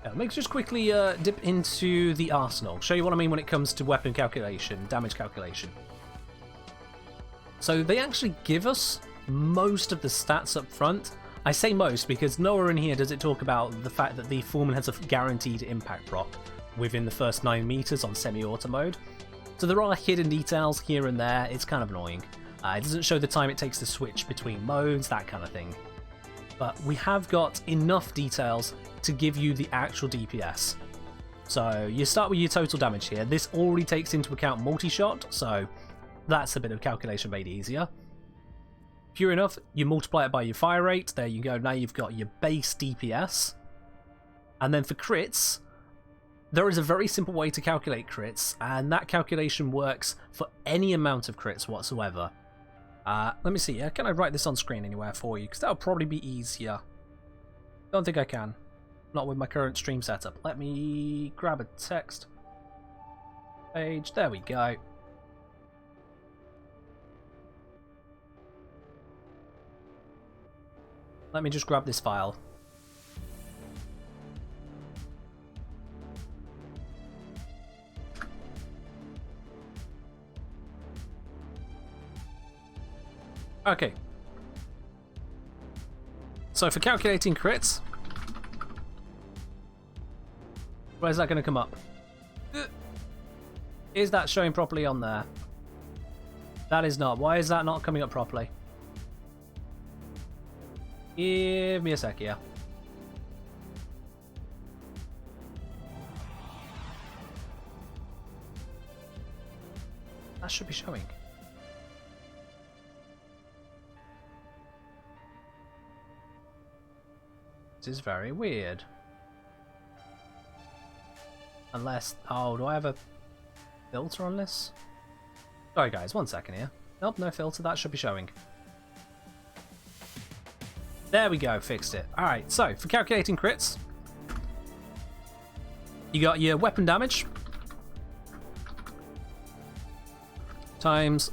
Let me just quickly dip into the arsenal. Show you what I mean when it comes to weapon calculation, damage calculation. So they actually give us most of the stats up front. I say most because nowhere in here does it talk about the fact that the Foreman has a guaranteed impact proc within the first 9 meters on semi-auto mode. So there are hidden details here and there. It's kind of annoying. It doesn't show the time it takes to switch between modes, that kind of thing. But we have got enough details to give you the actual DPS. So you start with your total damage here. This already takes into account multi-shot, so that's a bit of calculation made easier. Pure enough, you multiply it by your fire rate. There you go. Now you've got your base DPS. And then for crits, there is a very simple way to calculate crits, and that calculation works for any amount of crits whatsoever. Let me see, can I write this on screen anywhere for you? Because that'll probably be easier. Don't think I can. Not with my current stream setup. Let me grab a text. Page. There we go. Let me just grab this file. Okay. So for calculating crits, where's that going to come up? Is that showing properly on there? That is not. Why is that not coming up properly? Give me a sec here. That should be showing. This is very weird. Unless... Oh, do I have a filter on this? Sorry guys, 1 second here. Nope, no filter. That should be showing. There we go, fixed it. Alright, so for calculating crits, you got your weapon damage times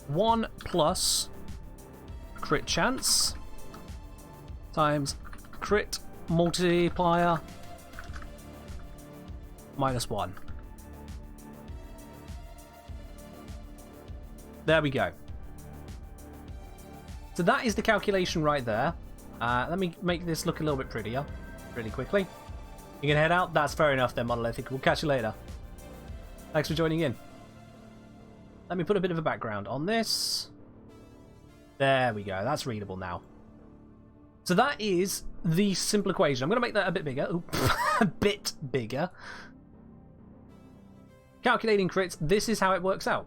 1 plus crit chance times crit multiplier minus 1. There we go. So that is the calculation right there. Let me make this look a little bit prettier really quickly. You can head out. That's fair enough then, Monolithic. We'll catch you later. Thanks for joining in. Let me put a bit of a background on this. There we go. That's readable now. So that is the simple equation. I'm going to make that a bit bigger. Oop, a bit bigger. Calculating crits. This is how it works out.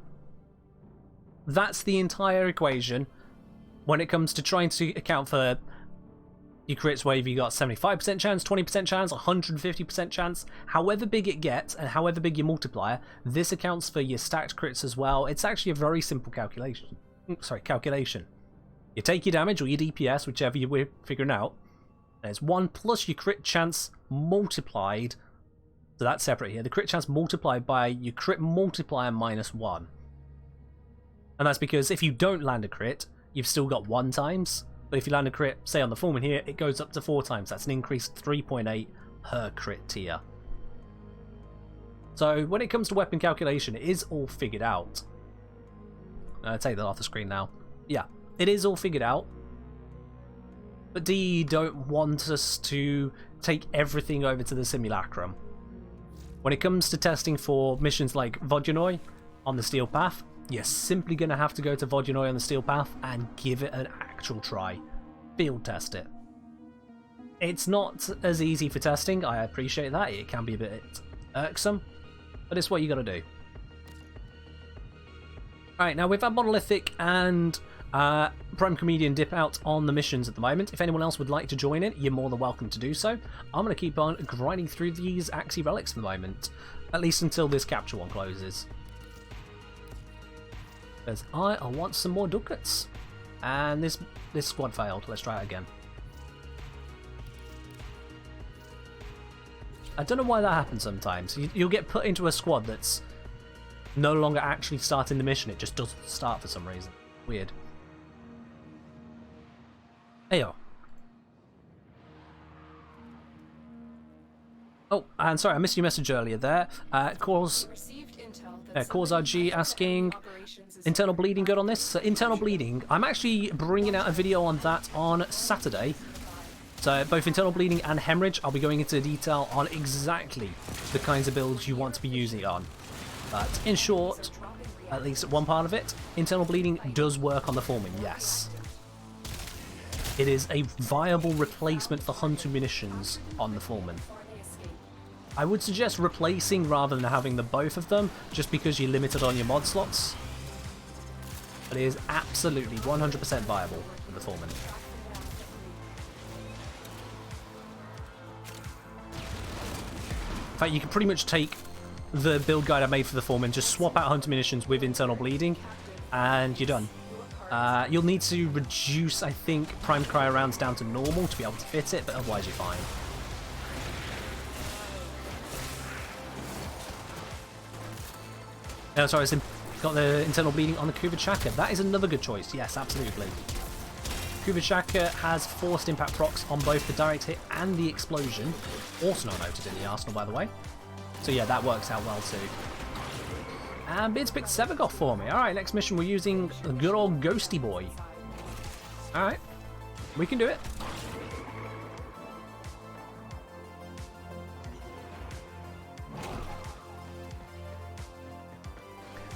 That's the entire equation when it comes to trying to account for your crits, whether you got 75% chance, 20% chance, 150% chance, however big it gets and however big your multiplier, this accounts for your stacked crits as well. It's actually a very simple calculation. Calculation. You take your damage or your DPS, whichever you're figuring out, and it's 1 plus your crit chance multiplied, so that's separate here, the crit chance multiplied by your crit multiplier minus 1. And that's because if you don't land a crit, you've still got 1 times. But if you land a crit, say on the Foreman here, it goes up to 4 times. That's an increased 3.8 per crit tier. So when it comes to weapon calculation, it is all figured out. I'll take that off the screen now. Yeah, it is all figured out. But DE don't want us to take everything over to the simulacrum. When it comes to testing for missions like Vodyanoi on the Steel Path, you're simply going to have to go to Vodyanoi on the Steel Path and give it an actual try. Field test it. It's not as easy for testing, I appreciate that. It can be a bit irksome, but it's what you got to do. Alright, now we've had Monolithic and Prime Comedian dip out on the missions at the moment. If anyone else would like to join in, you're more than welcome to do so. I'm going to keep on grinding through these Axi relics for the moment, at least until this capture one closes. Because I want some more ducats. And this squad failed. Let's try it again. I don't know why that happens sometimes. You'll get put into a squad that's no longer actually starting the mission. It just doesn't start for some reason. Weird. Heyo. Oh, and sorry, I missed your message earlier there. Cause RG asking, internal bleeding good on this? So internal bleeding, I'm actually bringing out a video on that on Saturday. So both internal bleeding and hemorrhage, I'll be going into detail on exactly the kinds of builds you want to be using it on. But in short, at least one part of it, internal bleeding does work on the Foreman, yes. It is a viable replacement for hunter munitions on the Foreman. I would suggest replacing rather than having the both of them, just because you're limited on your mod slots. But it is absolutely 100% viable for the Foreman. In fact, you can pretty much take the build guide I made for the Foreman, just swap out hunter munitions with internal bleeding, and you're done. You'll need to reduce, I think, primed cryo rounds down to normal to be able to fit it, but otherwise you're fine. No, sorry, it's got the internal bleeding on the Kuvachaka. That is another good choice. Yes, absolutely. Kuvachaka has forced impact procs on both the direct hit and the explosion. Also not noted in the arsenal, by the way. So yeah, that works out well too. And Beard's picked Sevagoth for me. Alright, next mission we're using the good old Ghosty Boy. Alright, we can do it.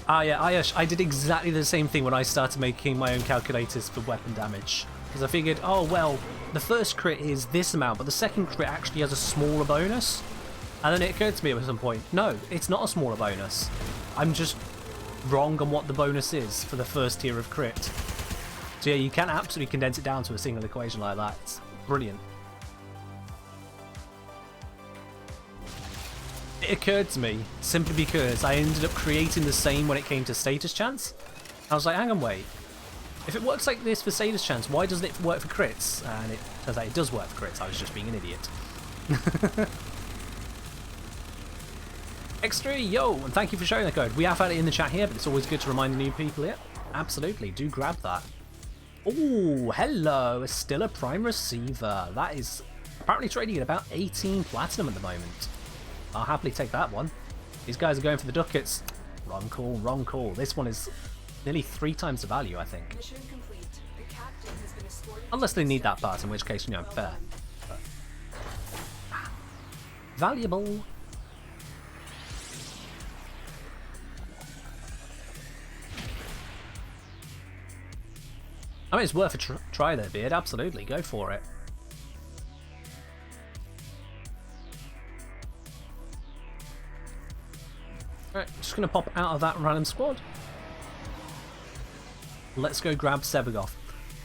Yeah, I did exactly the same thing when I started making my own calculators for weapon damage. Because I figured, oh well, the first crit is this amount, but the second crit actually has a smaller bonus. And then it occurred to me at some point, no, it's not a smaller bonus. I'm just wrong on what the bonus is for the first tier of crit. So yeah, you can absolutely condense it down to a single equation like that. It's brilliant. It occurred to me simply because I ended up creating the same when it came to status chance. I was like, hang on, wait. If it works like this for status chance, why doesn't it work for crits? And it turns out it does work for crits. I was just being an idiot. Extra, yo, and thank you for sharing the code. We have had it in the chat here, but it's always good to remind the new people here. Absolutely, do grab that. Oh, hello, still a prime receiver. That is apparently trading at about 18 platinum at the moment. I'll happily take that one. These guys are going for the ducats. Wrong call, wrong call. This one is nearly 3 times the value, I think. Mission complete. The captain has been escorted. Unless they need that part, in which case, you know, fair. But, valuable. I mean, it's worth a try there, Beard. Absolutely, go for it. Alright, just going to pop out of that random squad. Let's go grab Sevagoth.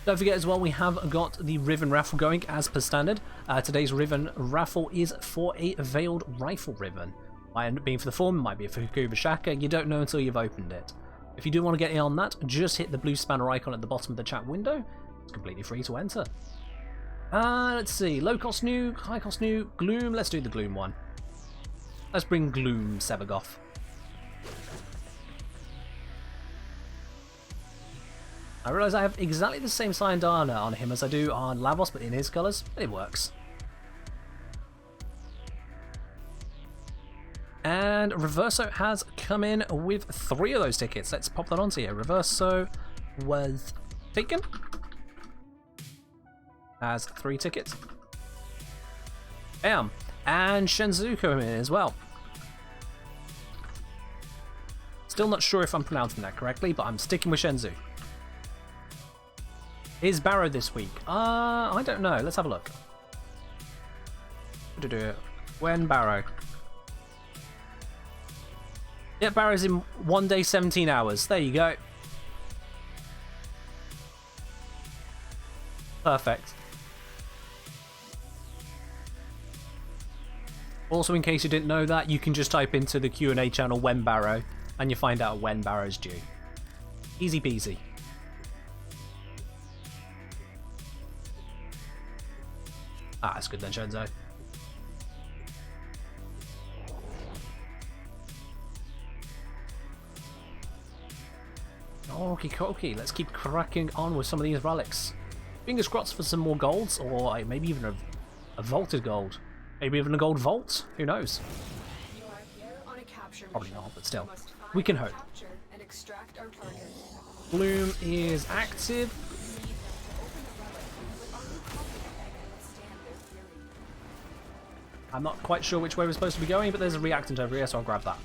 Don't forget as well, we have got the Riven raffle going as per standard. Today's Riven raffle is for a Veiled Rifle Riven. Might end up being for the form, might be for Kuvachaka. You don't know until you've opened it. If you do want to get in on that, just hit the blue spanner icon at the bottom of the chat window. It's completely free to enter. Let's see, low cost new, high cost new, Gloom. Let's do the Gloom one. Let's bring Gloom Sevagoth. I realise I have exactly the same signed armor on him as I do on Lavos, but in his colours, but it works. And Reverso has come in with 3 of those tickets. Let's pop that onto here. Reverso was taken. Has 3 tickets. Bam. And Shenzhou come in as well. Still not sure if I'm pronouncing that correctly, but I'm sticking with Shenzhou. Is Barrow this week? I don't know. Let's have a look. When Barrow? Yep, Barrow's in 1 day, 17 hours. There you go. Perfect. Also, in case you didn't know that, you can just type into the Q&A channel when Barrow, and you find out when Barrow's due. Easy peasy. Ah, that's good then, Shenzo. Okie dokie, let's keep cracking on with some of these relics. Fingers crossed for some more golds, or maybe even a vaulted gold. Maybe even a gold vault, who knows? You are here on a capture Probably mission. not, but still. You must find, We can hope. capture, and extract our target. Bloom is active. I'm not quite sure which way we're supposed to be going, but there's a reactant over here, so I'll grab that.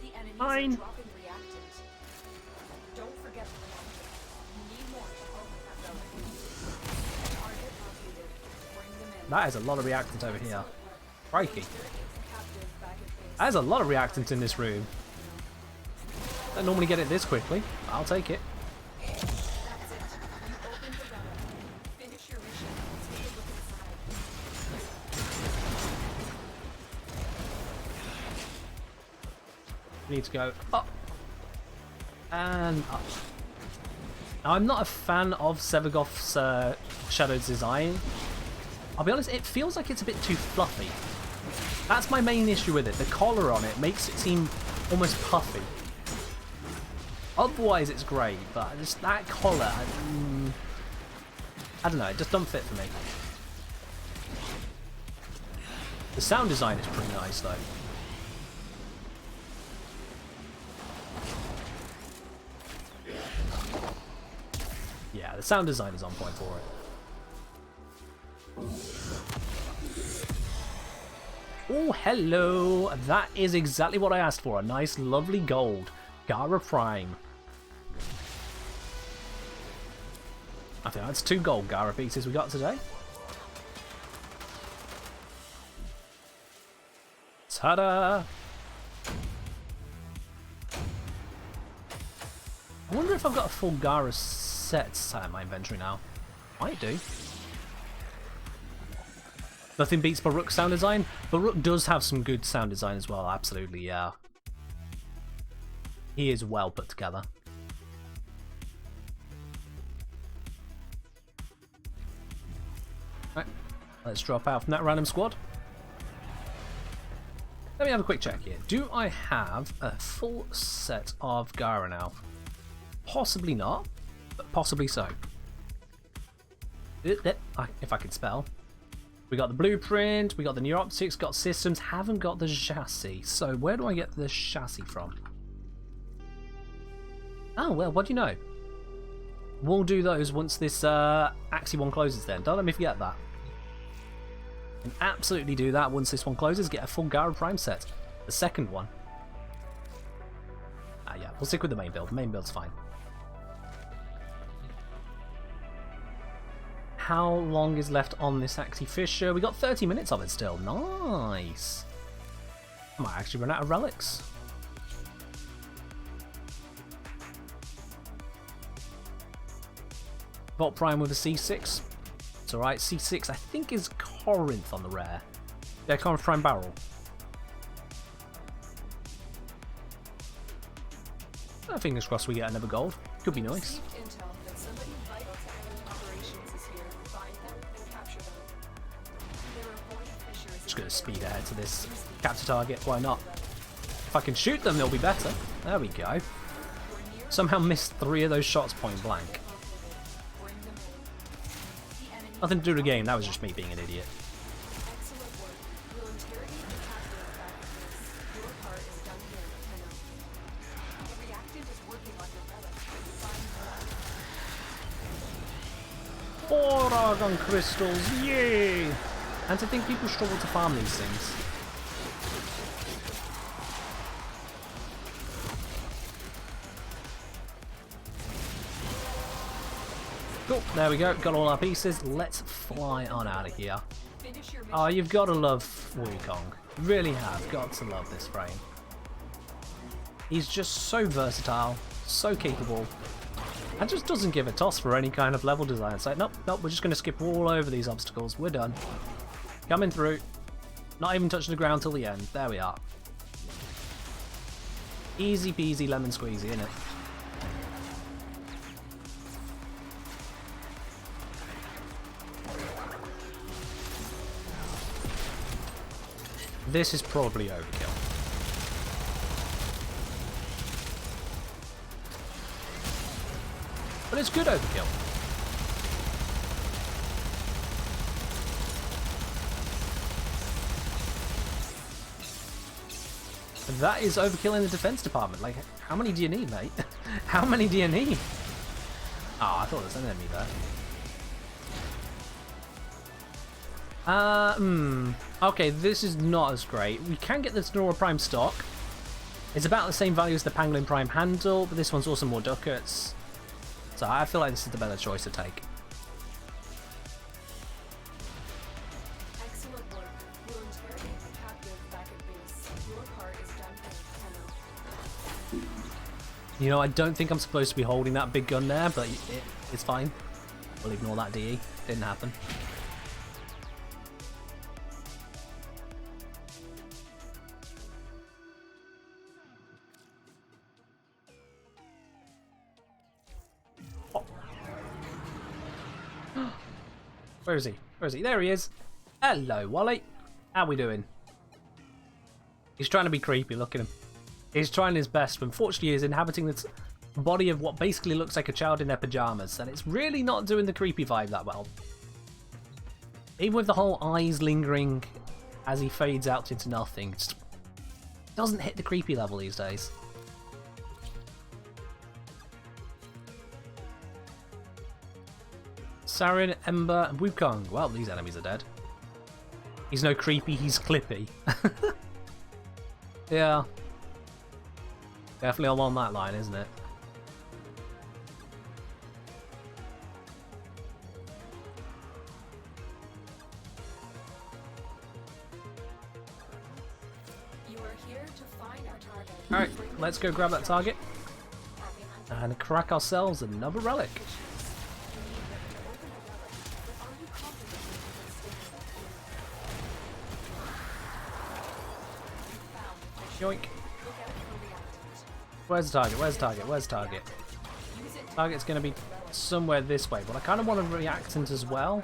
The enemies Fine. are dropping reactants. Don't forget the reactants. You need more to open that relic. Target completed. Bring them in. That is a lot of reactant over here. Crikey. Captive back at base. There's a lot of reactant in this room. Don't normally get it this quickly. I'll take it. That's it. You opened the relic. Finish your mission and take a look inside. We need to go up and up. Now, I'm not a fan of Sevagoth's Shadow's design. I'll be honest, it feels like it's a bit too fluffy. That's my main issue with it. The collar on it makes it seem almost puffy. Otherwise, it's great, but just that collar, I don't know, it just doesn't fit for me. The sound design is pretty nice, though. Yeah, the sound design is on point for it. Oh, hello! That is exactly what I asked for. A nice, lovely gold. Gara Prime. I think that's 2 gold Gara pieces we got today. Ta-da! I wonder if I've got a full Gara set sat in my inventory now. Might do. Nothing beats Baruch's sound design. Baruch does have some good sound design as well, absolutely, yeah. He is well put together. Right, let's drop out from that random squad. Let me have a quick check here. Do I have a full set of Gara now? Possibly not, but possibly so. If I can spell. We got the blueprint, we got the new optics, got systems, haven't got the chassis. So where do I get the chassis from? Oh, well, what do you know? We'll do those once this Axi one closes then. Don't let me forget that. Can absolutely do that once this one closes, get a full Gara Prime set. The second one. Yeah, we'll stick with the main build. The main build's fine. How long is left on this Axi Fisher? We got 30 minutes of it still. Nice. I might actually run out of relics. Vault Prime with a C6. It's alright. C6 I think is Corinth on the rare. Yeah, Corinth Prime Barrel. Fingers crossed we get another gold. Could be nice. Just gonna speed ahead to this capture target. Why not? If I can shoot them, they'll be better. There we go. Somehow missed 3 of those shots point blank. Nothing to do with the game. That was just me being an idiot. Argon crystals, yay! And to think people struggle to farm these things. Cool, there we go, got all our pieces. Let's fly on out of here. Oh, you've got to love Wukong. You really have got to love this frame. He's just so versatile, so capable. And just doesn't give a toss for any kind of level design. It's like, nope, we're just going to skip all over these obstacles. We're done. Coming through. Not even touching the ground till the end. There we are. Easy peasy lemon squeezy, innit? This is probably overkill. But it's good overkill. That is overkill in the defense department. Like, how many do you need, mate? How many do you need? Oh, I thought there was an enemy there. Okay, this is not as great. We can get the Sonora Prime stock. It's about the same value as the Pangolin Prime handle, but this one's also more ducats. So I feel like this is the better choice to take. Excellent work. We'll interrogate the captive back at base. Your part is done. You know, I don't think I'm supposed to be holding that big gun there, but it's fine. We'll ignore that DE. Didn't happen. Where is he? Where is he? There he is. Hello, Wally. How we doing? He's trying to be creepy. Look at him. He's trying his best, but unfortunately, he's inhabiting body of what basically looks like a child in their pajamas, and it's really not doing the creepy vibe that well. Even with the whole eyes lingering as he fades out into nothing, just doesn't hit the creepy level these days. Sarin, Ember, and Wukong. Well, these enemies are dead. He's no creepy, he's clippy. Yeah. Definitely along that line, isn't it? You are here to find our target. Alright, let's go grab that target and crack ourselves another relic. Yoink. Where's the target? Where's the target? Where's the target? Target's going to be somewhere this way, but I kind of want a reactant as well.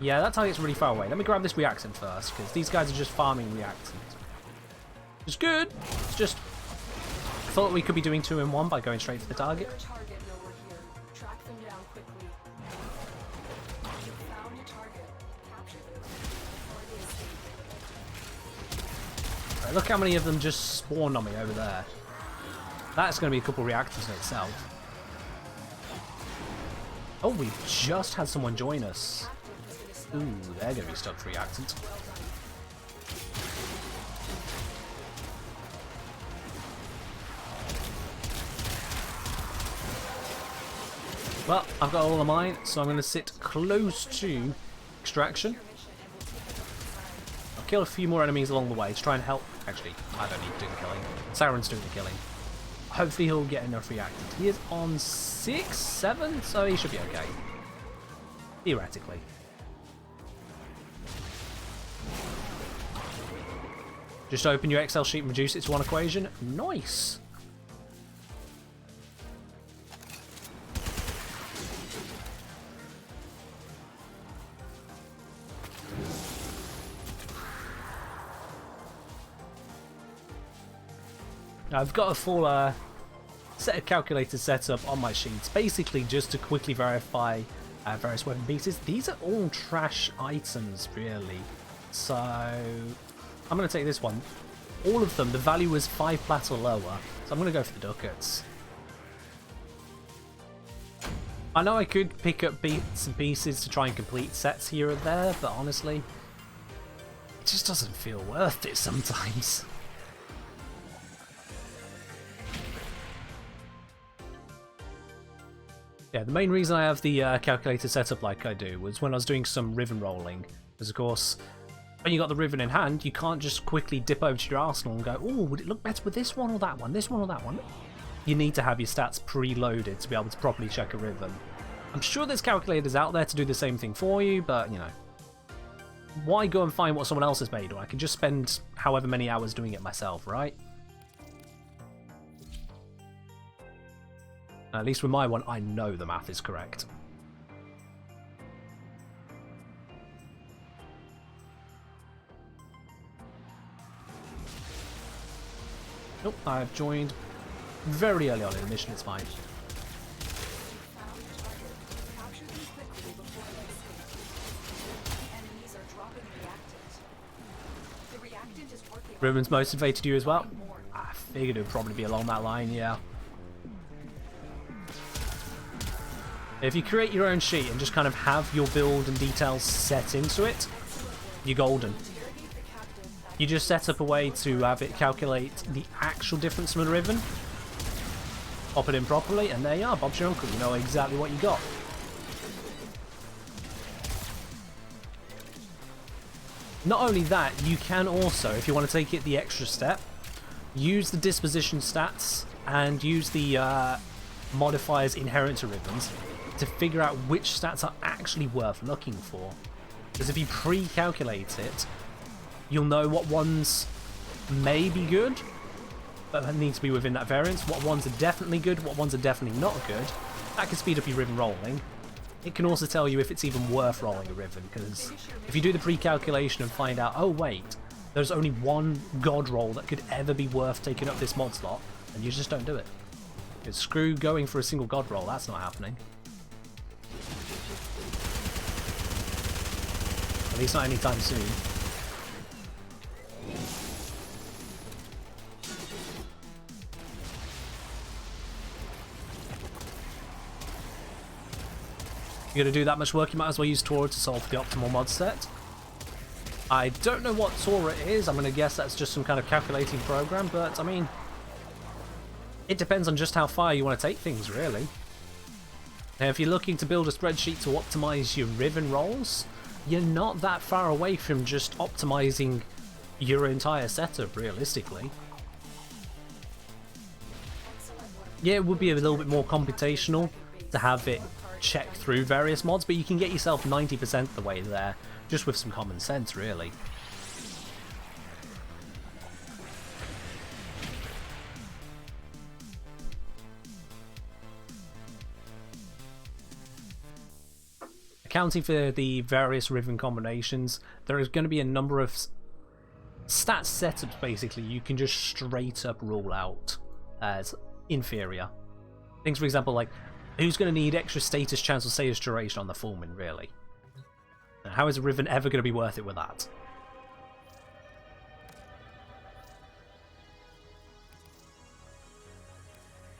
Yeah, that target's really far away. Let me grab this reactant first, because these guys are just farming reactants. It's good. It's just... I thought we could be doing 2 in 1 by going straight for the target. Right, look how many of them just spawned on me over there. That's going to be a couple reactors in itself. Oh, we just had someone join us. Ooh, they're going to be stuck for reactants. Well, I've got all of mine, so I'm going to sit close to extraction. I'll kill a few more enemies along the way to try and help. Actually, I don't need to do the killing. Saren's doing the killing. Hopefully he'll get enough reactants. He is on 6, 7, so he should be okay. Theoretically. Just open your Excel sheet and reduce it to one equation. Nice! I've got a full set of calculators set up on my sheets, basically just to quickly verify various weapon pieces. These are all trash items, really. So I'm going to take this one. All of them, the value is 5 plat or lower, so I'm going to go for the ducats. I know I could pick up bits and pieces to try and complete sets here or there, but honestly, it just doesn't feel worth it sometimes. Yeah, the main reason I have the calculator set up like I do was when I was doing some ribbon rolling. Because, of course, when you got the ribbon in hand, you can't just quickly dip over to your arsenal and go, oh, would it look better with this one or that one, this one or that one? You need to have your stats preloaded to be able to properly check a ribbon. I'm sure there's calculators out there to do the same thing for you, but, you know, why go and find what someone else has made? Or I can just spend however many hours doing it myself, right? At least with my one, I know the math is correct. Nope, I've joined very early on in the mission, it's fine. Ribbon's motivated you as well? I figured it would probably be along that line, yeah. If you create your own sheet and just kind of have your build and details set into it, you're golden. You just set up a way to have it calculate the actual difference from the ribbon, pop it in properly, and there you are, Bob's your uncle. You know exactly what you got. Not only that, you can also, if you want to take it the extra step, use the disposition stats and use the modifiers inherent to ribbons to figure out which stats are actually worth looking for. Because if you pre-calculate it, you'll know what ones may be good, but need to be within that variance, what ones are definitely good, what ones are definitely not good. That can speed up your ribbon rolling. It can also tell you if it's even worth rolling a ribbon, because if you do the pre-calculation and find out, oh wait, there's only one god roll that could ever be worth taking up this mod slot, and you just don't do it. Screw going for a single god roll, that's not happening. At least not anytime soon. You're going to do that much work, you might as well use Tora to solve the optimal mod set. I don't know what Tora is, I'm going to guess that's just some kind of calculating program, but I mean, it depends on just how far you want to take things, really. Now, if you're looking to build a spreadsheet to optimize your Riven rolls, you're not that far away from just optimizing your entire setup, realistically. Yeah, it would be a little bit more computational to have it check through various mods, but you can get yourself 90% the way there, just with some common sense, really. Accounting for the various Riven combinations, there is going to be a number of stat setups, basically, you can just straight up rule out as inferior. Things, for example, like, who's going to need extra status chance or status duration on the Fullman, really? And how is a Riven ever going to be worth it with that?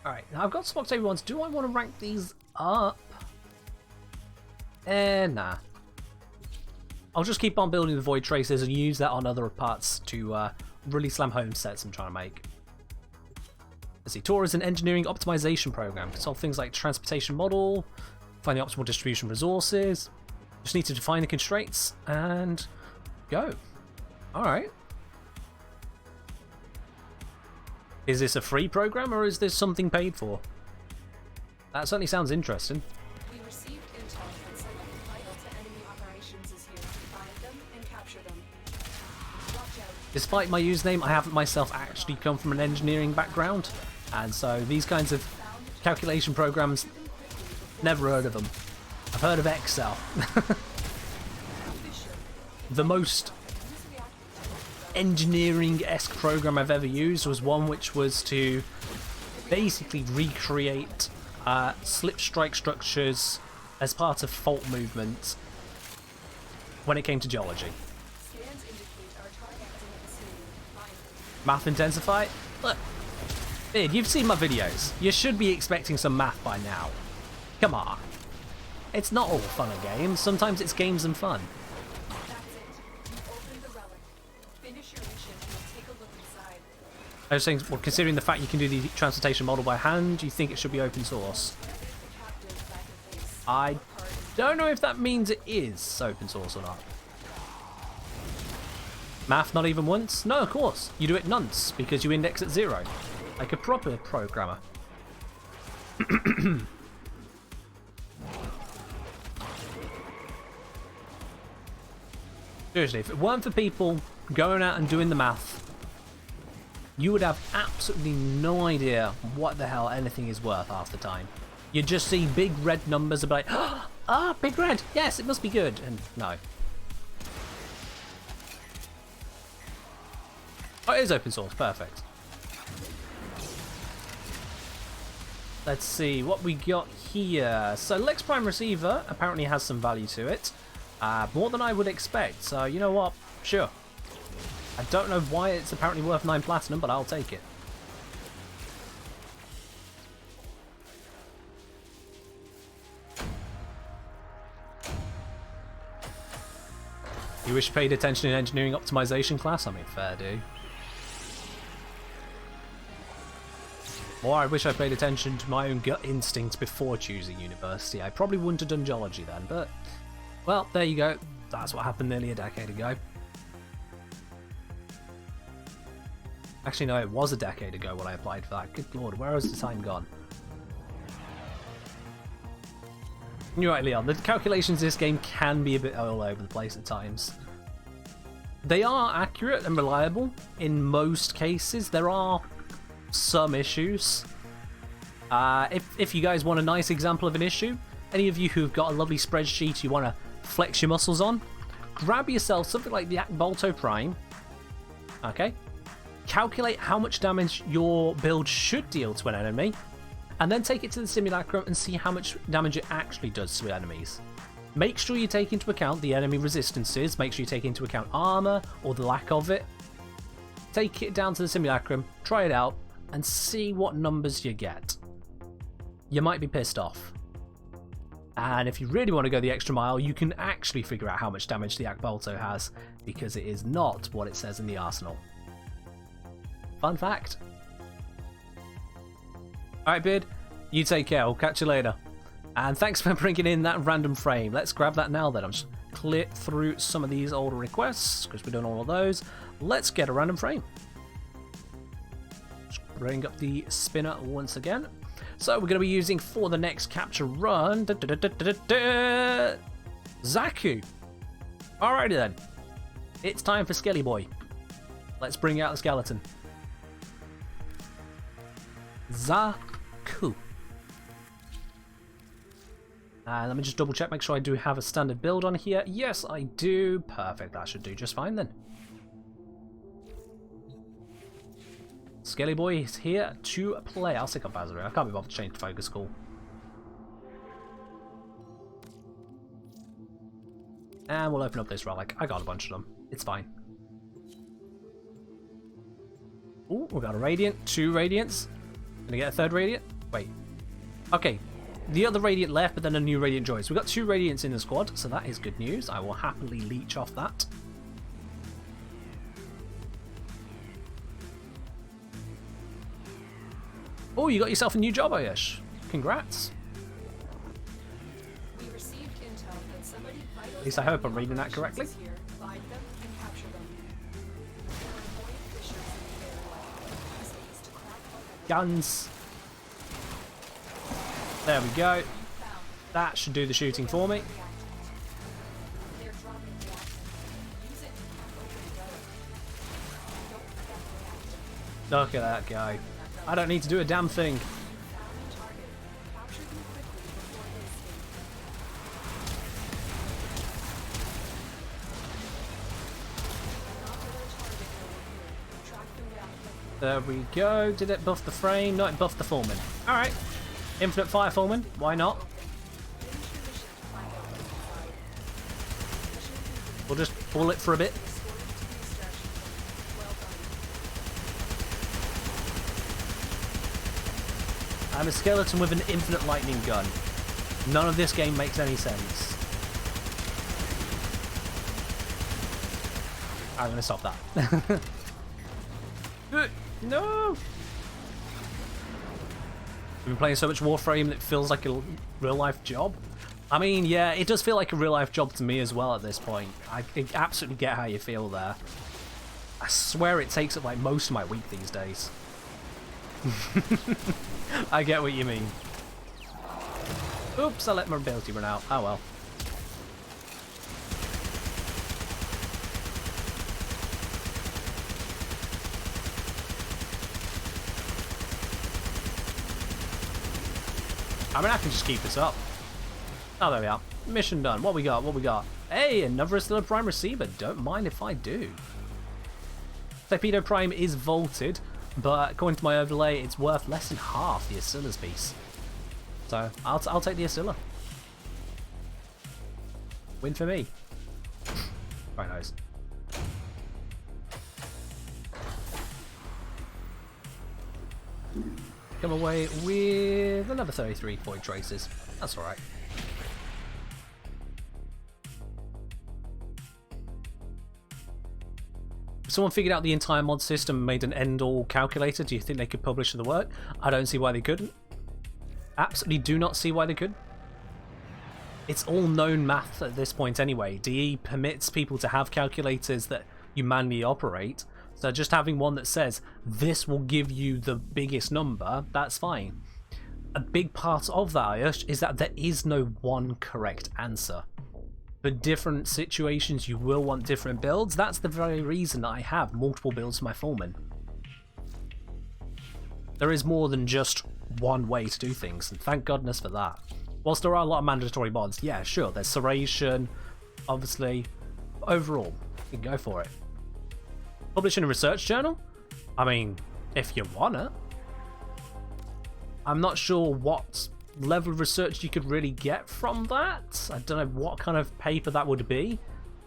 Alright, now I've got some Octavia ones. Do I want to rank these up? Nah. I'll just keep on building the Void Tracers and use that on other parts to really slam home sets I'm trying to make. Let's see, Tor is an engineering optimization program. Can solve things like transportation model, find the optimal distribution resources. Just need to define the constraints and go. Alright. Is this a free program or is this something paid for? That certainly sounds interesting. We received intel that selected vital to enemy operations is here. Find them and capture them. Watch out. Despite my username, I haven't myself actually come from an engineering background, and so these kinds of calculation programs, never heard of them. I've heard of Excel. The most engineering-esque program I've ever used was one which was to basically recreate slip strike structures as part of fault movement when it came to geology. Scans indicate our target is in the vicinity. Find them. Math intensify? Look, Bid, you've seen my videos. You should be expecting some math by now. Come on. It's not all fun and games. Sometimes it's games and fun. That's it. You opened the relic. Finish your mission and we'll take a look inside. I was saying, well, considering the fact you can do the transportation model by hand, do you think it should be open source? The captive back in base. I don't know if that means it is open source or not. Math not even once? No, of course. You do it nonce, because you index at 0. Like a proper programmer. Seriously, if it weren't for people going out and doing the math, you would have absolutely no idea what the hell anything is worth half the time. You'd just see big red numbers and be like, ah, big red, yes, it must be good. And no. Oh, it is open source, perfect. Let's see what we got here. So Lex Prime Receiver apparently has some value to it. More than I would expect, so you know what? Sure. I don't know why it's apparently worth 9 platinum, but I'll take it. You wish you paid attention in engineering optimization class? I mean, fair do. Or I wish I paid attention to my own gut instincts before choosing university. I probably wouldn't have done geology then, but... well, there you go. That's what happened nearly a decade ago. Actually, no, it was a decade ago when I applied for that. Good lord, where has the time gone? You're right, Leon. The calculations in this game can be a bit all over the place at times. They are accurate and reliable in most cases. There are some issues. If you guys want a nice example of an issue, any of you who've got a lovely spreadsheet you want to flex your muscles on, grab yourself something like the Bolto Prime, okay? Calculate how much damage your build should deal to an enemy, and then take it to the simulacrum and see how much damage it actually does to enemies. Make sure you take into account the enemy resistances, make sure you take into account armor or the lack of it. Take it down to the simulacrum, try it out, and see what numbers you get. You might be pissed off. And if you really want to go the extra mile, you can actually figure out how much damage the Akbolto has, because it is not what it says in the arsenal. Fun fact. Alright, Beard, you take care, we'll catch you later. And thanks for bringing in that random frame. Let's grab that now then. I'm just clear through some of these older requests, because we've done all of those. Let's get a random frame. Just bring up the spinner once again. So we're going to be using for the next capture run, Zaku. Alrighty then, it's time for Skelly Boy. Let's bring out the skeleton. Zaku. And let me just double check, make sure I do have a standard build on here. Yes, I do. Perfect, that should do just fine then. Skelly Boy is here to play. I'll stick up Bazari. I can't be bothered to change the focus call. And we'll open up this relic. I got a bunch of them. It's fine. Ooh, we got a Radiant. 2 Radiants. Gonna get a 3rd Radiant? Wait. Okay. The other Radiant left, but then a new Radiant joins. We've got 2 Radiants in the squad, so that is good news. I will happily leech off that. Oh, you got yourself a new job, Ayush. Congrats. We received intel that somebody At least I hope I'm reading that correctly. here, find them and capture them. There are void fissures in the air like capacities to crack open Guns. There we go. That should do the shooting for me. They're dropping reactants. Use it to crack open relics. Don't forget the reactor. Look at that guy. I don't need to do a damn thing. Found the target. Capture them quickly before they escape. Not their target over here. Track them down quickly. There we go. Did it buff the frame? No, it buffed the Foreman. Alright. Infinite Fire Foreman. Why not? Finish your mission to find out what's inside. We'll just pull it for a bit. Escorted to the extraction point. Well done. I'm a skeleton with an infinite lightning gun. None of this game makes any sense. I'm gonna stop that. No! We've been playing so much Warframe that it feels like a real-life job. I mean, yeah, it does feel like a real-life job to me as well at this point. I absolutely get how you feel there. I swear it takes up like most of my week these days. I get what you mean. Oops, I let my ability run out. Oh well. I mean, I can just keep this up. Oh, there we are. Mission done. What we got? What we got? Hey, another Astilla Prime receiver. Don't mind if I do. Torpedo Prime is vaulted, but according to my overlay, it's worth less than half the Astilla's piece. So, I'll take the Astilla. Win for me. Very nice. Come away with another 33 void traces. That's alright. If someone figured out the entire mod system and made an end-all calculator, do you think they could publish the work? I don't see why they couldn't. Absolutely do not see why they could. It's all known math at this point anyway. DE permits people to have calculators that you manually operate. So just having one that says, this will give you the biggest number, that's fine. A big part of that, Ayush, is that there is no one correct answer. For different situations, you will want different builds. That's the very reason I have multiple builds for my Foreman. There is more than just one way to do things, and thank goodness for that. Whilst there are a lot of mandatory mods, yeah, sure, there's serration, obviously. Overall, you can go for it. Publishing a research journal? I mean, if you want it. I'm not sure what level of research you could really get from that. I don't know what kind of paper that would be,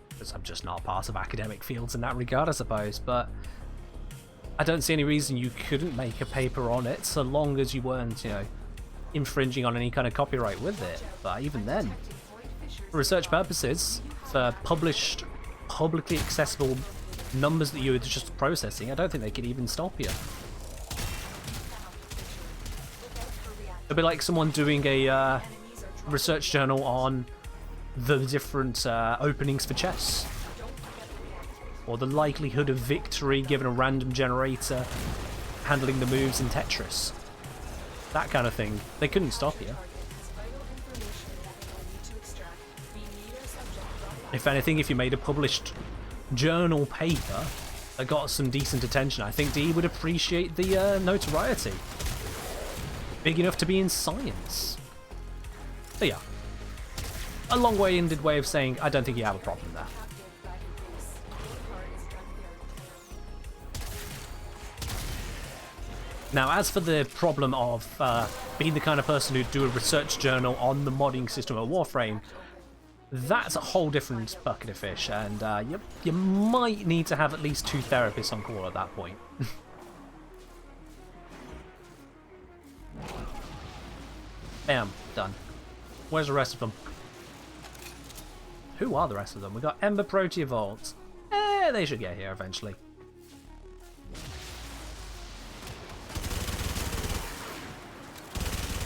because I'm just not part of academic fields in that regard, I suppose, but I don't see any reason you couldn't make a paper on it so long as you weren't, you know, infringing on any kind of copyright with it. But even then, for research purposes, for published, publicly accessible numbers that you were just processing, I don't think they could even stop you. It'd be like someone doing a research journal on the different openings for chess, or the likelihood of victory given a random generator handling the moves in Tetris. That kind of thing. They couldn't stop you. If anything, if you made a published journal paper that got some decent attention, I think DE would appreciate the notoriety. Big enough to be in science. But yeah. A long-winded way of saying I don't think you have a problem there. Now, as for the problem of being the kind of person who'd do a research journal on the modding system of Warframe, that's a whole different bucket of fish, and you might need to have at least 2 therapists on call at that point. Bam, done. Where's the rest of them? Who are the rest of them? We got Ember Proteovault. They should get here eventually.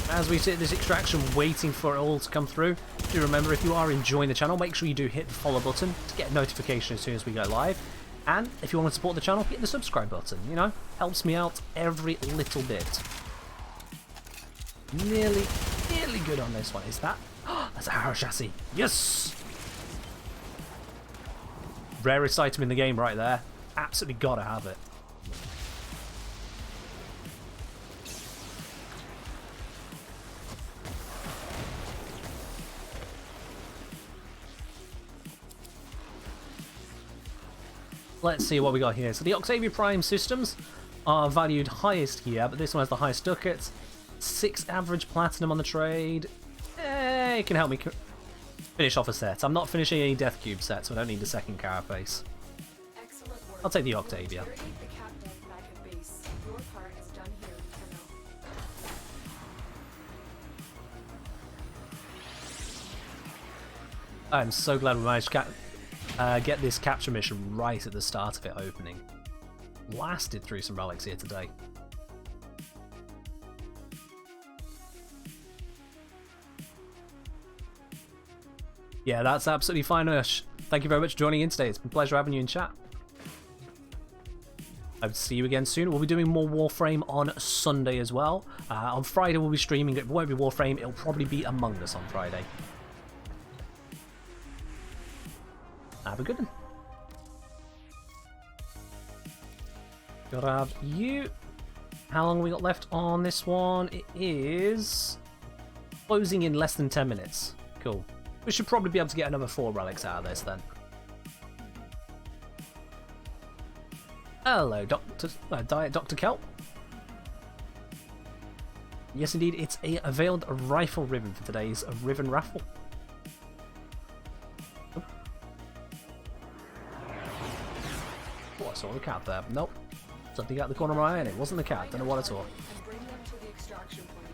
As we sit at this extraction waiting for it all to come through, do remember, if you are enjoying the channel, make sure you do hit the follow button to get a notification as soon as we go live. And if you want to support the channel, hit the subscribe button, you know, helps me out every little bit. Nearly good on this one. Is that? That's a Harrow chassis. Yes! Rarest item in the game right there. Absolutely gotta have it. Let's see what we got here. So the Octavia Prime systems are valued highest here, but this one has the highest ducats. 6 average platinum on the trade. It can help me finish off a set. I'm not finishing any Death Cube sets, so I don't need the second carapace. I'll take the Octavia. I'm so glad we managed to get this capture mission right at the start of it opening. Blasted through some relics here today. Yeah, that's absolutely fine, Ush. Thank you very much for joining in today. It's been a pleasure having you in chat. Hope to see you again soon. We'll be doing more Warframe on Sunday as well. On Friday we'll be streaming. It won't be Warframe, it'll probably be Among Us on Friday. Have a good one. Gotta have you. How long have we got left on this one? It is closing in less than 10 minutes. Cool. We should probably be able to get another 4 relics out of this then. Hello, Diet Dr. Kelp. Yes, indeed, it's a veiled rifle ribbon for today's ribbon raffle. Oh, I saw the cat there. Nope. Something out the corner of my eye and it wasn't the cat. Don't know what I saw.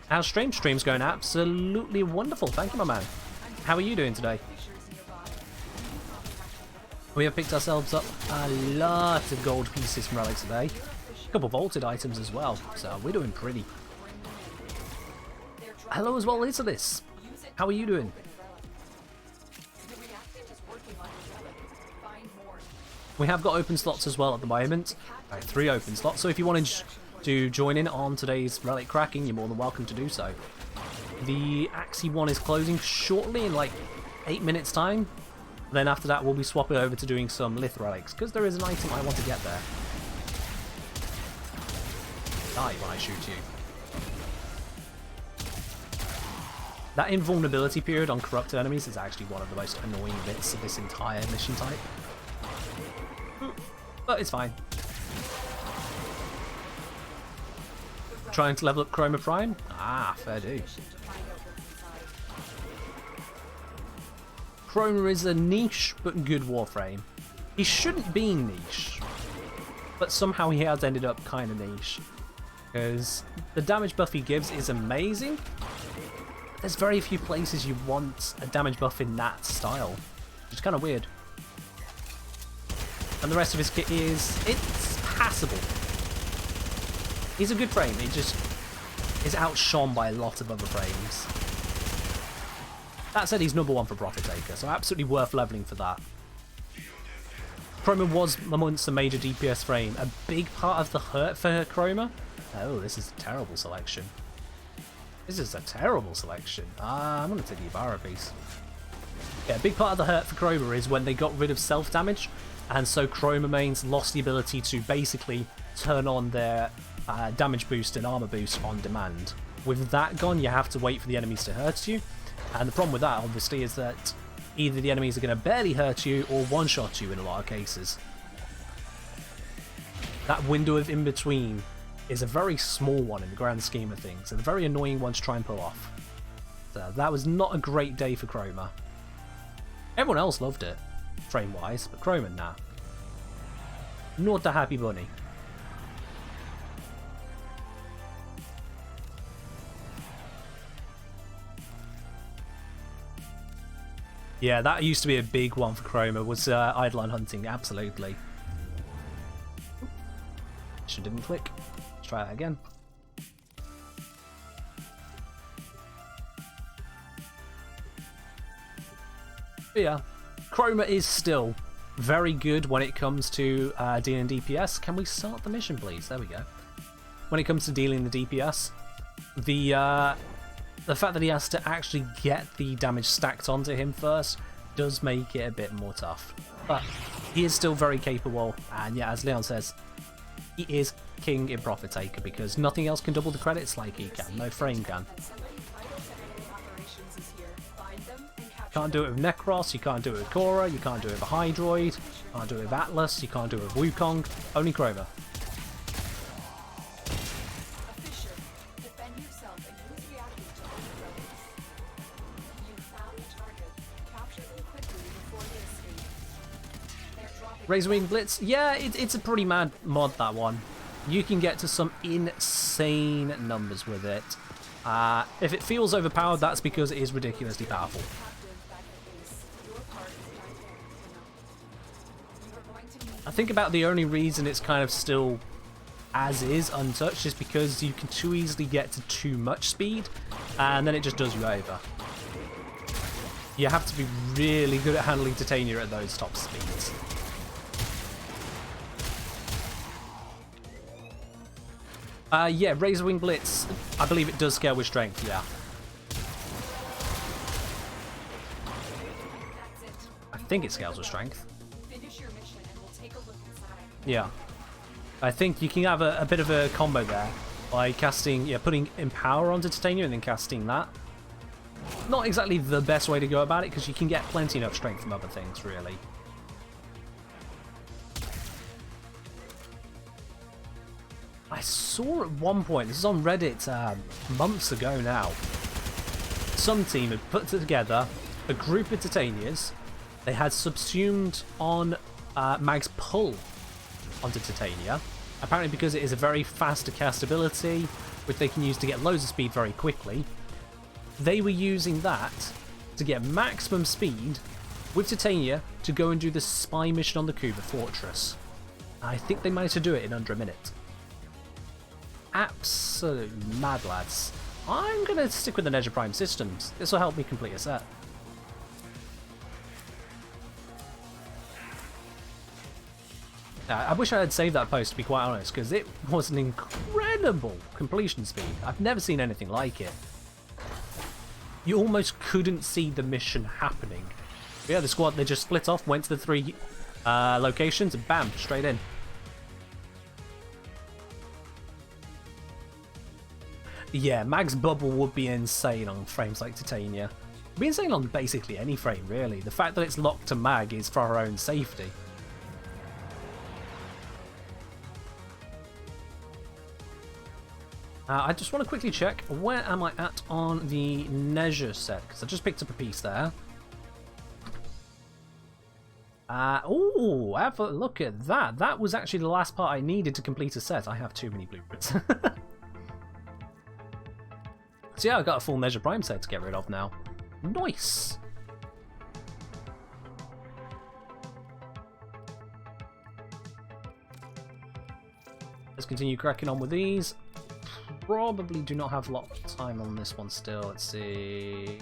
How's stream? Stream's going absolutely wonderful. Thank you, my man. How are you doing today? We have picked ourselves up a lot of gold pieces from relics today. A couple vaulted items as well, so we're doing pretty. Hello as well into this. How are you doing? We have got open slots as well at the moment. 3 open slots, so if you wanted to join in on today's relic cracking, you're more than welcome to do so. The Axi one is closing shortly in like 8 minutes time. Then after that we'll be swapping over to doing some Lith relics, because there is an item I want to get there. Die when I shoot you. That invulnerability period on corrupted enemies is actually one of the most annoying bits of this entire mission type. But it's fine. Trying to level up Chroma Prime? Ah, fair do. Mission to find out what's inside. Chroma is a niche but good Warframe. He shouldn't be niche, but somehow he has ended up kind of niche. Because the damage buff he gives is amazing. There's very few places you want a damage buff in that style, which is kind of weird. And the rest of his kit it's passable. He's a good frame, he just is outshone by a lot of other frames. That said, he's number 1 for Profit Taker, so absolutely worth leveling for that. Chroma was amongst the major DPS frame. A big part of the hurt for Chroma. Oh, this is a terrible selection. This is a terrible selection. I'm going to take the Ibarra piece. Yeah, a big part of the hurt for Chroma is when they got rid of self-damage, and so Chroma mains lost the ability to basically turn on their damage boost and armor boost on demand. With that gone, you have to wait for the enemies to hurt you, and the problem with that, obviously, is that either the enemies are going to barely hurt you or one-shot you in a lot of cases. That window of in-between is a very small one in the grand scheme of things, and a very annoying one to try and pull off. So that was not a great day for Chroma. Everyone else loved it, frame-wise, but Chroma, nah. Not a happy bunny. Yeah, that used to be a big one for Chroma, was Eidolon hunting, absolutely. Mission didn't click. Let's try that again. But yeah, Chroma is still very good when it comes to dealing DPS. Can we start the mission, please? There we go. When it comes to dealing the DPS, the fact that he has to actually get the damage stacked onto him first does make it a bit more tough. But he is still very capable, and yeah, as Leon says, he is king in Profit Taker because nothing else can double the credits like he can. No frame can. Can't do it with Necros, you can't do it with Korra, you can't do it with Hydroid, you can't do it with Atlas, you can't do it with Wukong, only Chroma. Razorwing Blitz, yeah, it's a pretty mad mod, that one. You can get to some insane numbers with it. If it feels overpowered, that's because it is ridiculously powerful. I think about the only reason it's kind of still as is, untouched, is because you can too easily get to too much speed, and then it just does you over. You have to be really good at handling Titania at those top speeds. Yeah, Razorwing Blitz, I believe it does scale with strength, yeah. I think it scales with strength. Yeah. I think you can have a bit of a combo there by casting, yeah, putting Empower onto Titania and then casting that. Not exactly the best way to go about it because you can get plenty enough strength from other things, really. I saw at one point, this is on Reddit months ago now, some team had put together a group of Titanias. They had subsumed on Mag's pull onto Titania, apparently because it is a very fast to cast ability, which they can use to get loads of speed very quickly. They were using that to get maximum speed with Titania to go and do the spy mission on the Kuba Fortress. I think they managed to do it in under a minute. Absolute mad, lads. I'm going to stick with the Neja Prime systems. This will help me complete a set. I wish I had saved that post, to be quite honest, because it was an incredible completion speed. I've never seen anything like it. You almost couldn't see the mission happening. But yeah, the squad, they just split off, went to the 3 locations, and bam, straight in. Yeah, Mag's bubble would be insane on frames like Titania. It'd be insane on basically any frame, really. The fact that it's locked to Mag is for our own safety. I just want to quickly check, where am I at on the Neige set? Because I just picked up a piece there. Oh, have a look at that. That was actually the last part I needed to complete a set. I have too many blueprints. So yeah, I've got a full Neige Prime set to get rid of now. Nice! Let's continue cracking on with these. Probably do not have a lot of time on this one still. Let's see.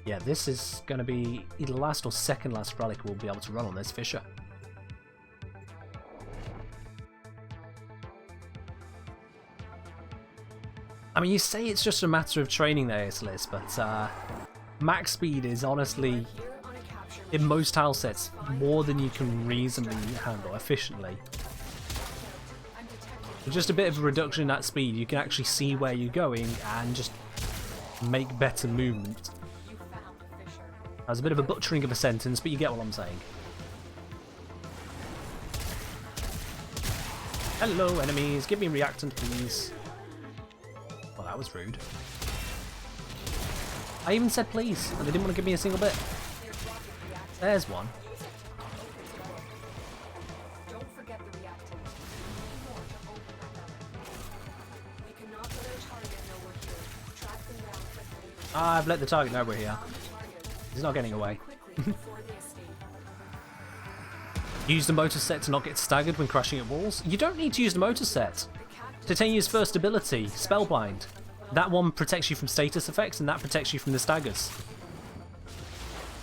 Yeah, this is going to be either last or second last relic we'll be able to run on this Fisher. I mean, you say it's just a matter of training there, Islis, but max speed is honestly, in most tile sets, more than you can reasonably handle efficiently. With just a bit of a reduction in that speed, you can actually see where you're going and just make better movement. That was a bit of a butchering of a sentence, but you get what I'm saying. Hello, enemies. Give me a reactant, please. Well, that was rude. I even said please, and they didn't want to give me a single bit. There's one. I've let the target know we're here. He's not getting away. Use the motor set to not get staggered when crashing at walls. You don't need to use the motor set. Titania's first ability, Spellbind. That one protects you from status effects and that protects you from the staggers.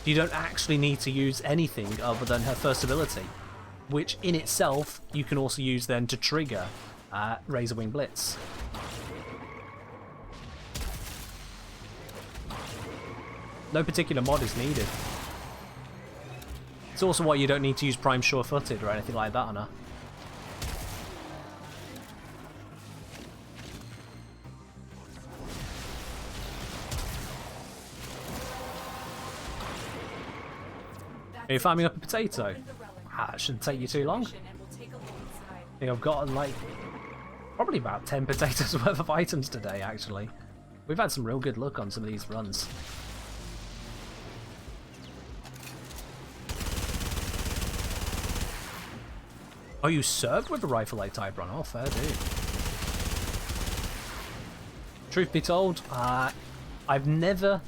You don't actually need to use anything other than her first ability, which in itself you can also use then to trigger Razor Wing Blitz. No particular mod is needed. It's also why you don't need to use Prime Sure-Footed or anything like that on her. Are you farming up a potato? That shouldn't take you too long. I think I've got like probably about 10 potatoes worth of items today actually. We've had some real good luck on some of these runs. Oh, you served with a rifle like type run? Oh, fair dude. Truth be told, I've never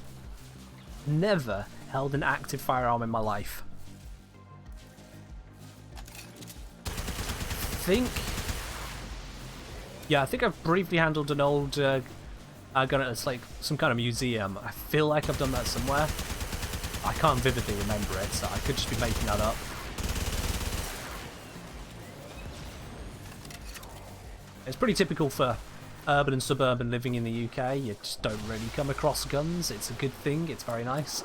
held an active firearm in my life. I think I've briefly handled an old gun at like some kind of museum. I feel like I've done that somewhere. I can't vividly remember it, so I could just be making that up. It's pretty typical for urban and suburban living in the UK. You just don't really come across guns. It's a good thing. It's very nice.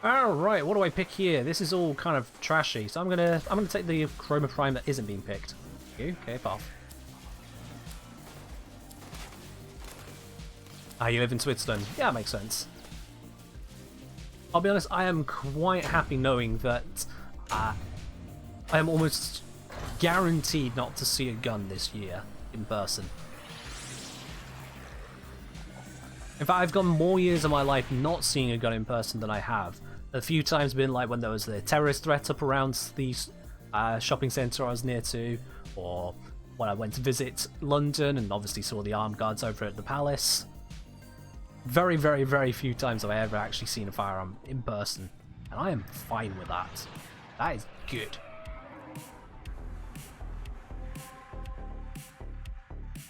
Alright, what do I pick here? This is all kind of trashy, so I'm gonna take the Chroma Prime that isn't being picked. Okay, off. You live in Switzerland. Yeah, that makes sense. I'll be honest, I am quite happy knowing that I am almost guaranteed not to see a gun this year in person. In fact, I've gone more years of my life not seeing a gun in person than I have. A few times been like when there was the terrorist threat up around the shopping centre I was near to, or when I went to visit London and obviously saw the armed guards over at the palace. Very, very, very few times have I ever actually seen a firearm in person, and I am fine with that. That is good.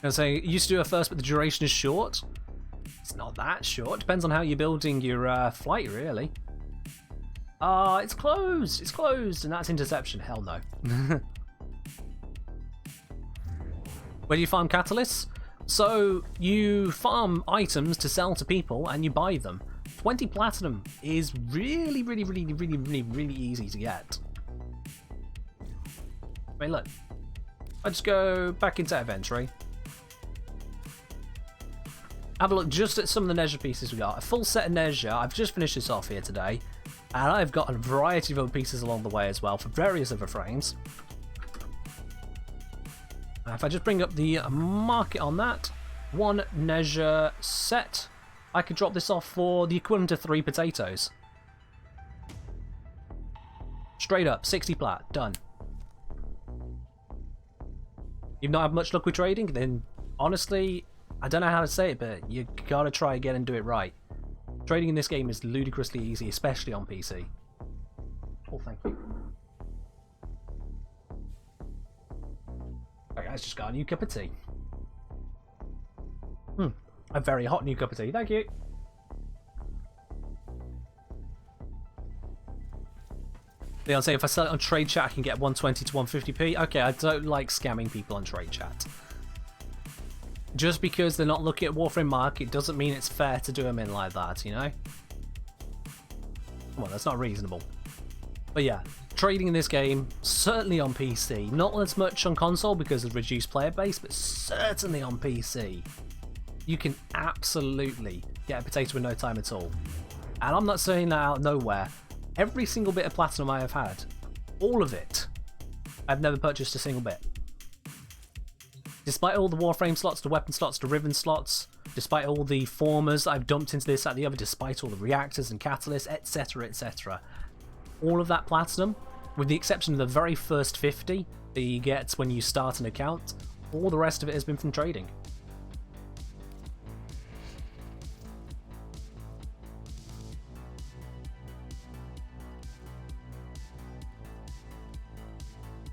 I was saying, used to do it first, but the duration is short. It's not that short. Depends on how you're building your flight, really. It's closed. It's closed, and that's interception. Hell no. Where do you farm catalysts? So you farm items to sell to people, and you buy them. 20 platinum is really, really, really, really, really, really easy to get. I mean, look. I just go back into inventory. Have a look just at some of the Neige pieces we got. A full set of Neige. I've just finished this off here today. And I've got a variety of other pieces along the way as well for various other frames. If I just bring up the market on that, one measure set, I could drop this off for the equivalent of 3 potatoes. Straight up, 60 plat, done. You've not had much luck with trading, then honestly, I don't know how to say it, but you gotta try again and do it right. Trading in this game is ludicrously easy, especially on PC. Oh, thank you. That guy's just got a new cup of tea. A very hot new cup of tea, thank you. Leon say if I sell it on trade chat I can get 120 to 150p. Okay, I don't like scamming people on trade chat. Just because they're not looking at Warframe market doesn't mean it's fair to do them in like that, you know? Well, that's not reasonable. But yeah, trading in this game, certainly on PC. Not as much on console because of reduced player base, but certainly on PC. You can absolutely get a potato in no time at all. And I'm not saying that out of nowhere. Every single bit of platinum I have had, all of it, I've never purchased a single bit. Despite all the Warframe slots, the weapon slots, the Riven slots, despite all the formers I've dumped into this, that, the other, despite all the reactors and catalysts, etc, etc. All of that platinum, with the exception of the very first 50 that you get when you start an account, all the rest of it has been from trading.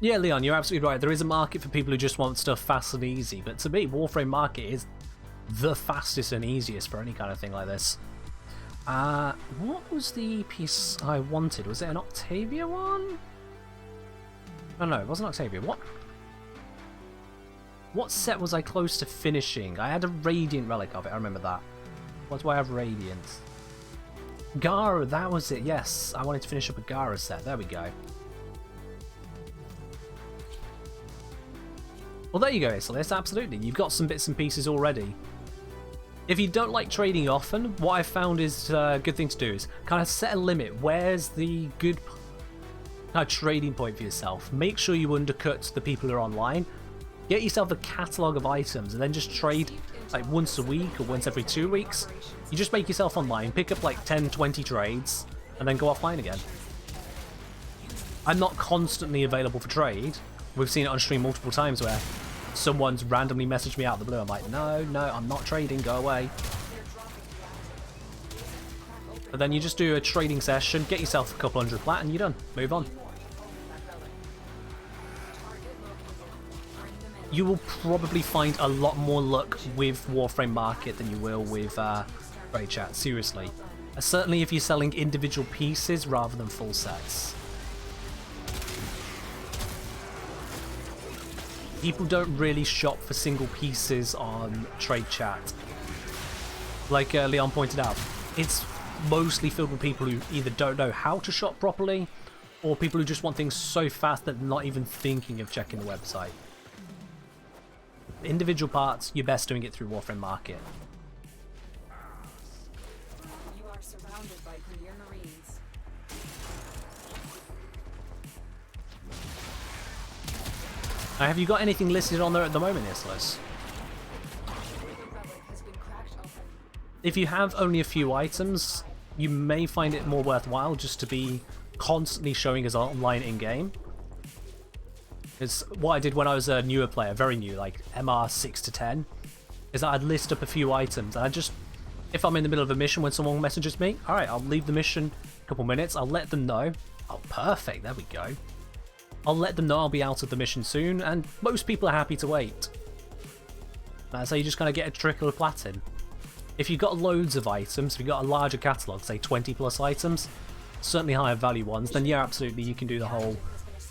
Yeah, Leon, you're absolutely right. There is a market for people who just want stuff fast and easy, but to me, Warframe market is the fastest and easiest for any kind of thing like this. What was the piece I wanted? Was it an Octavia one? Oh no, it wasn't Octavia. What set was I close to finishing? I had a Radiant relic of it, I remember that. What do I have Radiant? Gara, that was it, yes. I wanted to finish up a Gara set, there we go. Well, there you go, Islis, absolutely. You've got some bits and pieces already. If you don't like trading often, what I've found is a good thing to do is kind of set a limit. Where's the good trading point for yourself? Make sure you undercut the people who are online. Get yourself a catalogue of items and then just trade like once a week or once every 2 weeks. You just make yourself online, pick up like 10, 20 trades, and then go offline again. I'm not constantly available for trade. We've seen it on stream multiple times where someone's randomly messaged me out of the blue. I'm like, no, I'm not trading, go away. But then you just do a trading session, get yourself a couple hundred plat and you're done. Move on. You will probably find a lot more luck with Warframe Market than you will with trade chat, seriously. Certainly if you're selling individual pieces rather than full sets. People don't really shop for single pieces on trade chat. Like Leon pointed out, it's mostly filled with people who either don't know how to shop properly, or people who just want things so fast that they're not even thinking of checking the website. Individual parts, you're best doing it through Warframe Market. You are surrounded by Premier Marines. Now, have you got anything listed on there at the moment, Islis? If you have only a few items, you may find it more worthwhile just to be constantly showing as online in-game. Because what I did when I was a newer player, very new, like MR 6 to 10, is that I'd list up a few items and I just, if I'm in the middle of a mission when someone messages me, alright, I'll leave the mission a couple minutes, I'll let them know. Oh, perfect, there we go. I'll let them know I'll be out of the mission soon, and most people are happy to wait. That's how you just kind of get a trickle of platin. If you've got loads of items, if you've got a larger catalogue, say 20 plus items, certainly higher value ones, then yeah, absolutely, you can do the whole,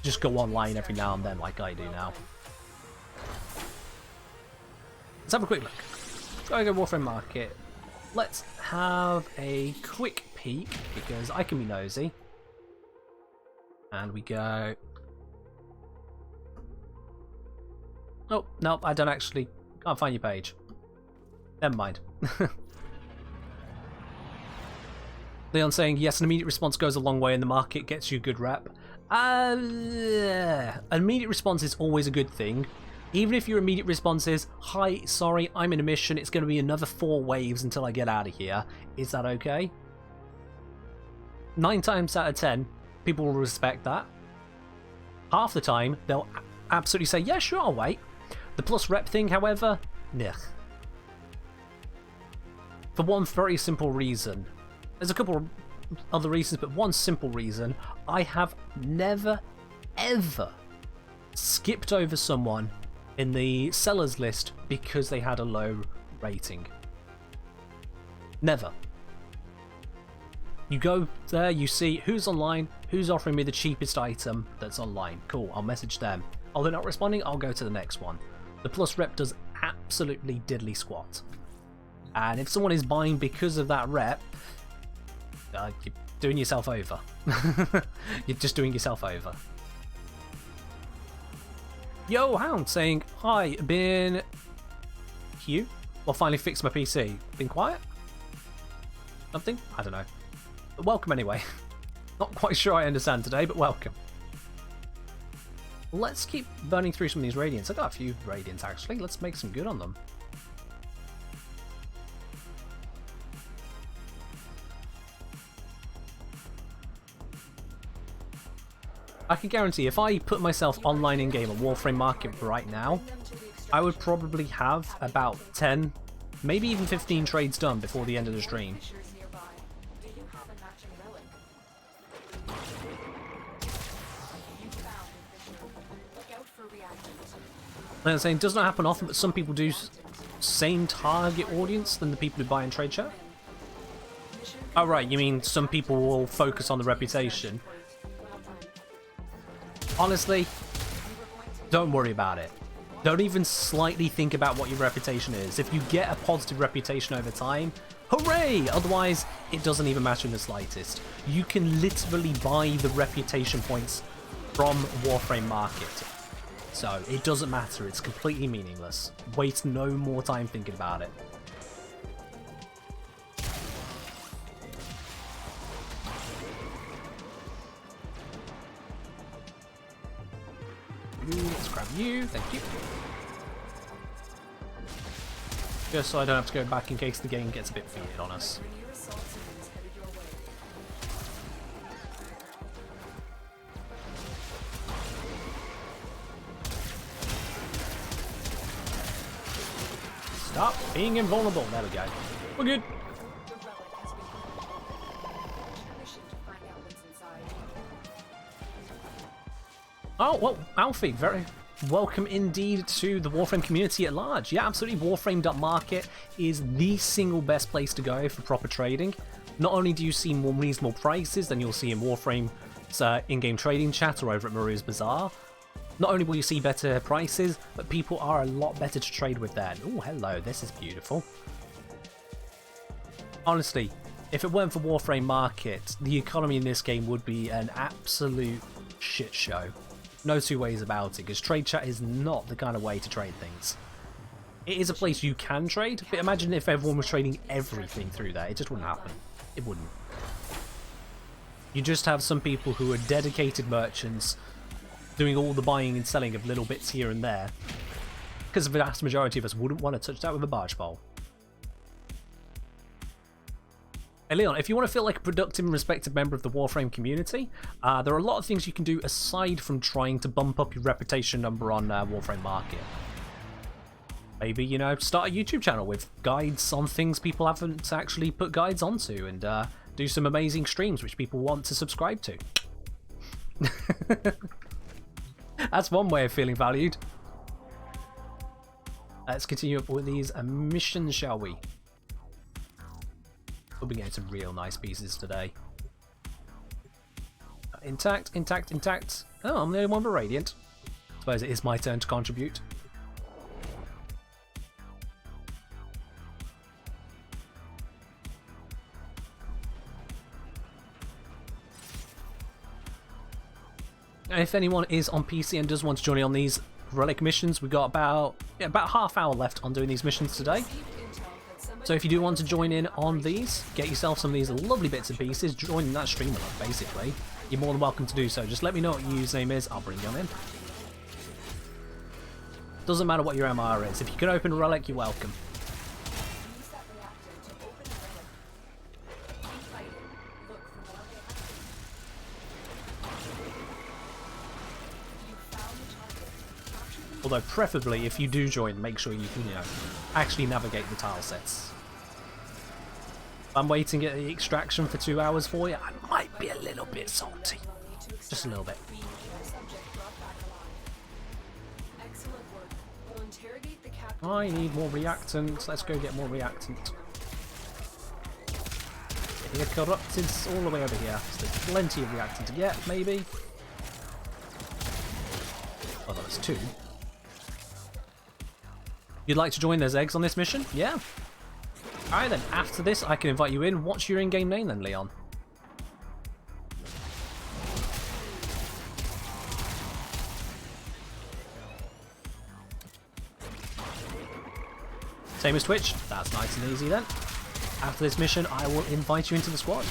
just go online every now and then like I do now. Let's have a quick look. Go Warframe Market. Let's have a quick peek, because I can be nosy. And we go... Oh, nope, I don't actually... Can't find your page. Never mind. Leon saying, yes, an immediate response goes a long way in the market, gets you a good rep. An immediate response is always a good thing Even if your immediate response is, hi, sorry, I'm in a mission, it's going to be another 4 waves until I get out of here, is that okay? 9 times out of 10, people will respect that. Half the time, they'll absolutely say, yeah, sure, I'll wait. The plus rep thing, however, nah. For one very simple reason. There's a couple of other reasons, but one simple reason. I have never, ever skipped over someone in the sellers list because they had a low rating. Never. You go there, you see who's online, who's offering me the cheapest item that's online. Cool, I'll message them. Oh, they're not responding? I'll go to the next one. The plus rep does absolutely diddly squat. And if someone is buying because of that rep, you're doing yourself over. You're just doing yourself over. Yo, Hound saying, hi, been... Hugh? Well, finally fixed my PC. Been quiet? Something? I don't know. But welcome anyway. Not quite sure I understand today, but welcome. Let's keep burning through some of these radiants. I got a few radiants actually. Let's make some good on them. I can guarantee if I put myself online in game on Warframe Market right now, I would probably have about 10, maybe even 15 trades done before the end of the stream. Like I'm saying, it does not happen often, but some people do same target audience than the people who buy in trade chat. Oh right, you mean some people will focus on the reputation. Honestly, don't worry about it. Don't even slightly think about what your reputation is. If you get a positive reputation over time, hooray! Otherwise, it doesn't even matter in the slightest. You can literally buy the reputation points from Warframe Market. So, it doesn't matter. It's completely meaningless. Waste no more time thinking about it. Let's grab you, thank you. Just so I don't have to go back in case the game gets a bit feared on us. Stop being invulnerable. There we go. We're good. Oh, well, Alfie, very welcome indeed to the Warframe community at large. Yeah, absolutely, Warframe.market is the single best place to go for proper trading. Not only do you see more reasonable prices than you'll see in Warframe's in-game trading chat or over at Maru's Bazaar, not only will you see better prices, but people are a lot better to trade with there. Oh, hello, this is beautiful. Honestly, if it weren't for Warframe Market, the economy in this game would be an absolute shit show. No two ways about it, because trade chat is not the kind of way to trade things. It is a place you can trade, but imagine if everyone was trading everything through there. It just wouldn't happen. It wouldn't. You just have some people who are dedicated merchants doing all the buying and selling of little bits here and there, because the vast majority of us wouldn't want to touch that with a barge pole. Hey Leon, if you want to feel like a productive and respected member of the Warframe community, there are a lot of things you can do aside from trying to bump up your reputation number on Warframe Market. Maybe, you know, start a YouTube channel with guides on things people haven't actually put guides onto, and do some amazing streams which people want to subscribe to. That's one way of feeling valued. Let's continue up with these missions, shall we? We'll be getting some real nice pieces today. Intact, intact, intact. Oh, I'm the only one for Radiant. Suppose it is my turn to contribute. And if anyone is on PC and does want to join in on these relic missions, we've got about half hour left on doing these missions today. So if you do want to join in on these, get yourself some of these lovely bits and pieces, join that stream with us basically, you're more than welcome to do so. Just let me know what your username is, I'll bring you on in. Doesn't matter what your MR is. If you can open a relic, you're welcome. Use that reactor to open a relic. Keep fighting. Look for more reactors. You found the target. Capture them. Although preferably, if you do join, make sure you can, actually navigate the tile sets. If I'm waiting at the extraction for 2 hours for you, I might be a little bit salty. Just a little bit. Subject brought back alive. Excellent work. We'll interrogate the captain. I need more reactant. Let's go get more reactant. Getting a corrupted's all the way over here. So there's plenty of reactant to get, maybe. Oh, that's 2. You'd like to join those eggs on this mission? Yeah. Alright then, after this I can invite you in. What's your in-game name then, Leon? Same as Twitch. That's nice and easy then. After this mission, I will invite you into the squad.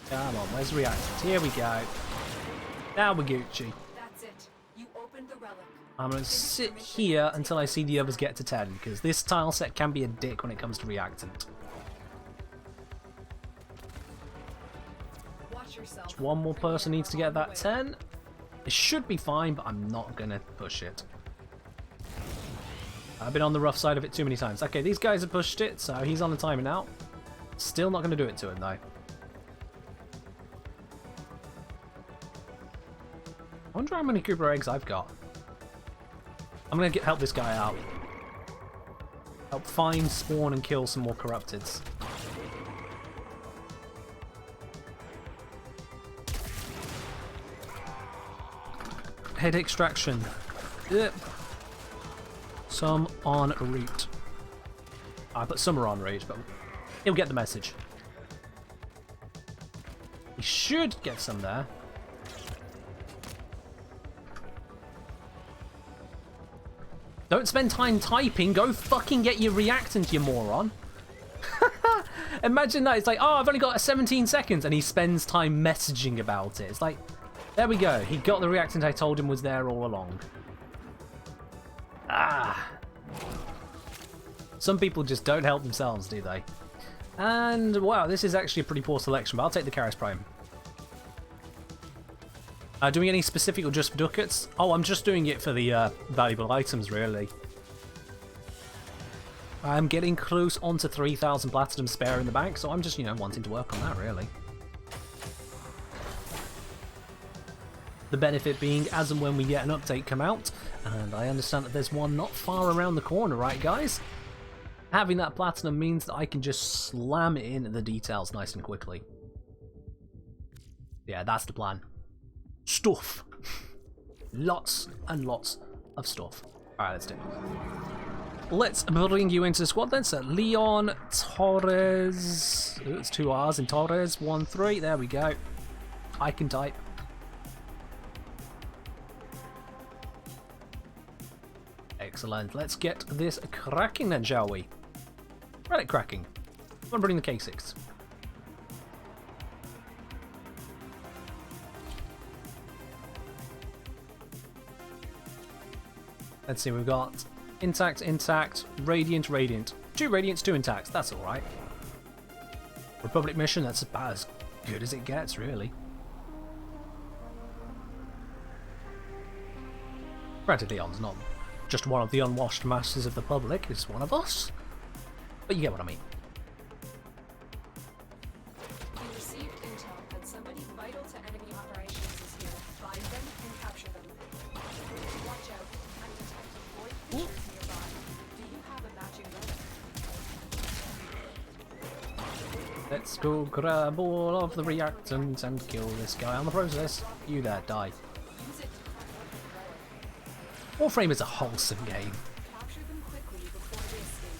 Come on, where's the reactant? Here we go. Now we're Gucci. That's it. You opened the relic. I'm going to sit here until I see the others get to 10, because this tile set can be a dick when it comes to reactant. Watch yourself. Just one more person needs to get that 10. It should be fine, but I'm not going to push it. I've been on the rough side of it too many times. Okay, these guys have pushed it, so he's on the timer now. Still not going to do it to him, though. I wonder how many Cooper eggs I've got. I'm going to help this guy out. Help find, spawn, and kill some more corrupteds. Head extraction. Yep. Some en route. I put some are en route, but he'll get the message. He should get some there. Don't spend time typing, go fucking get your reactant, you moron. Imagine that, it's like, oh, I've only got 17 seconds, and he spends time messaging about it. It's like, there we go, he got the reactant I told him was there all along. Ah. Some people just don't help themselves, do they? And, wow, this is actually a pretty poor selection, but I'll take the Karis Prime. Doing any specific or just for ducats? Oh, I'm just doing it for the valuable items, really. I'm getting close onto 3,000 platinum spare in the bank, so I'm just, wanting to work on that, really. The benefit being, as and when we get an update come out, and I understand that there's one not far around the corner, right, guys? Having that platinum means that I can just slam it in the details nice and quickly. Yeah, that's the plan. Stuff. Lots and lots of stuff. Alright, let's do it. Let's bring you into the squad then. So Leon Torres. Ooh, it's 2 R's in Torres. 1-3. There we go. I can type. Excellent. Let's get this cracking then, shall we? Relic cracking. I'm bring the K6. Let's see, we've got intact, intact, radiant, radiant. 2 radiants, 2 intacts, that's alright. Republic mission, that's about as good as it gets, really. Granted, Leon's not just one of the unwashed masters of the public, he's one of us. But you get what I mean. You received intel that somebody vital to enemy operations is here. Find them and capture them. Watch out. I detect a void creatures nearby. Do you have a matching relic? Let's go grab all of the reactants and kill this guy on the process. You there, die. Use it to crack open the relic. Warframe is a wholesome game. Capture them quickly before they escape.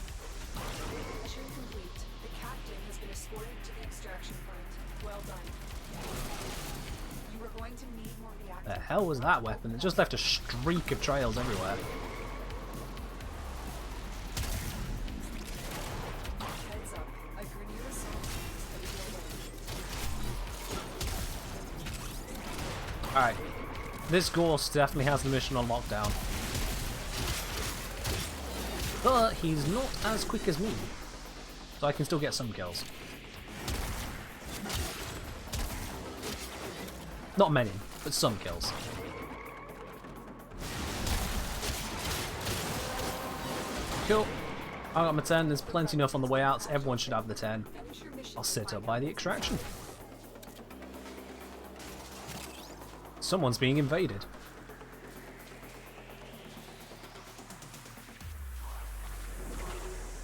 Mission complete. The captain has been escorted to the extraction point. Well done. You are going to need more reactors. The hell was that weapon? It just left a streak of trails everywhere. Heads up. A Grineer assault is headed your way. Alright. This Gorse definitely has the mission on lockdown. But he's not as quick as me. So I can still get some kills. Not many, but some kills. Cool. I got my 10. There's plenty enough on the way out, so everyone should have the 10. I'll sit up by the extraction. Someone's being invaded.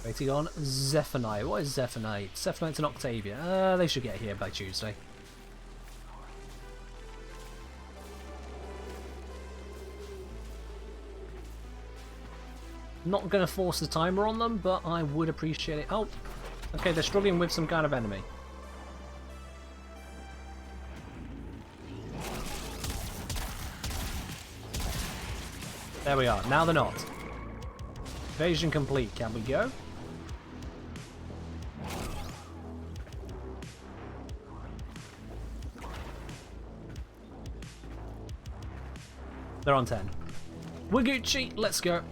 Waiting on Zephaniah. What is Zephaniah? Zephaniah's and Octavia. They should get here by Tuesday. Not going to force the timer on them, but I would appreciate it. Oh, okay, they're struggling with some kind of enemy. There we are. Now they're not. Invasion complete. Can we go? They're on 10. We're Gucci. Let's go.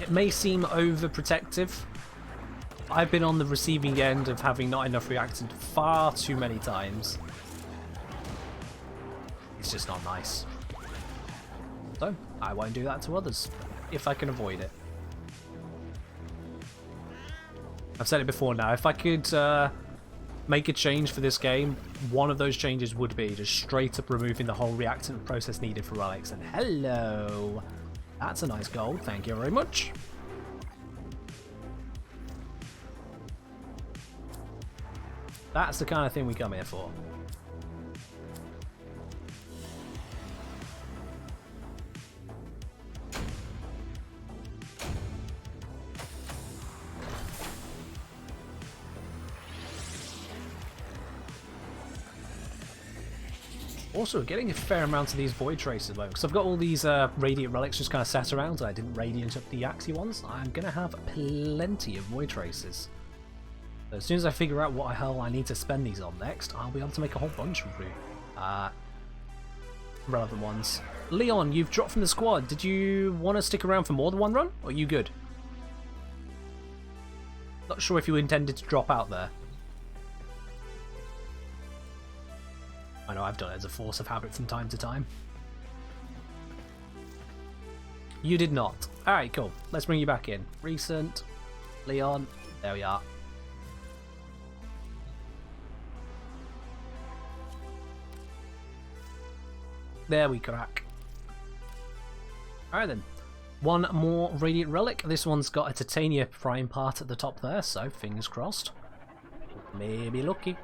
It may seem overprotective. I've been on the receiving end of having not enough reacted far too many times. It's just not nice. So, I won't do that to others, if I can avoid it. I've said it before now, if I could make a change for this game, one of those changes would be just straight up removing the whole reactant process needed for relics. And hello! That's a nice gold, thank you very much. That's the kind of thing we come here for. Also, getting a fair amount of these void traces though, because I've got all these radiant relics just kind of sat around and I didn't radiant up the Axi ones. I'm going to have plenty of void traces. So as soon as I figure out what the hell I need to spend these on next, I'll be able to make a whole bunch of relevant ones. Leon, you've dropped from the squad. Did you want to stick around for more than one run? Or are you good? Not sure if you intended to drop out there. I know I've done it as a force of habit from time to time. You did not. Alright, cool. Let's bring you back in. Recent. Leon. There we are. There we crack. Alright then. One more Radiant Relic. This one's got a Titania Prime part at the top there, so fingers crossed. Maybe lucky.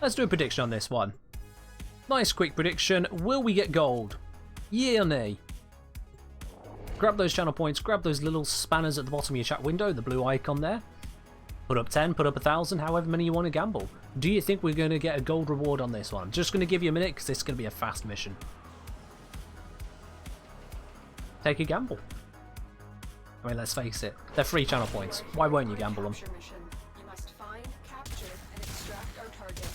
Let's do a prediction on this one. Nice quick prediction. Will we get gold? Yay or nay? Grab those channel points, grab those little spanners at the bottom of your chat window, the blue icon there. Put up 10, put up 1,000, however many you want to gamble. Do you think we're going to get a gold reward on this one? I'm just going to give you a minute because this is going to be a fast mission. Take a gamble. I mean, let's face it, they're free channel points. Why won't you gamble them? You must find, capture, and extract our target.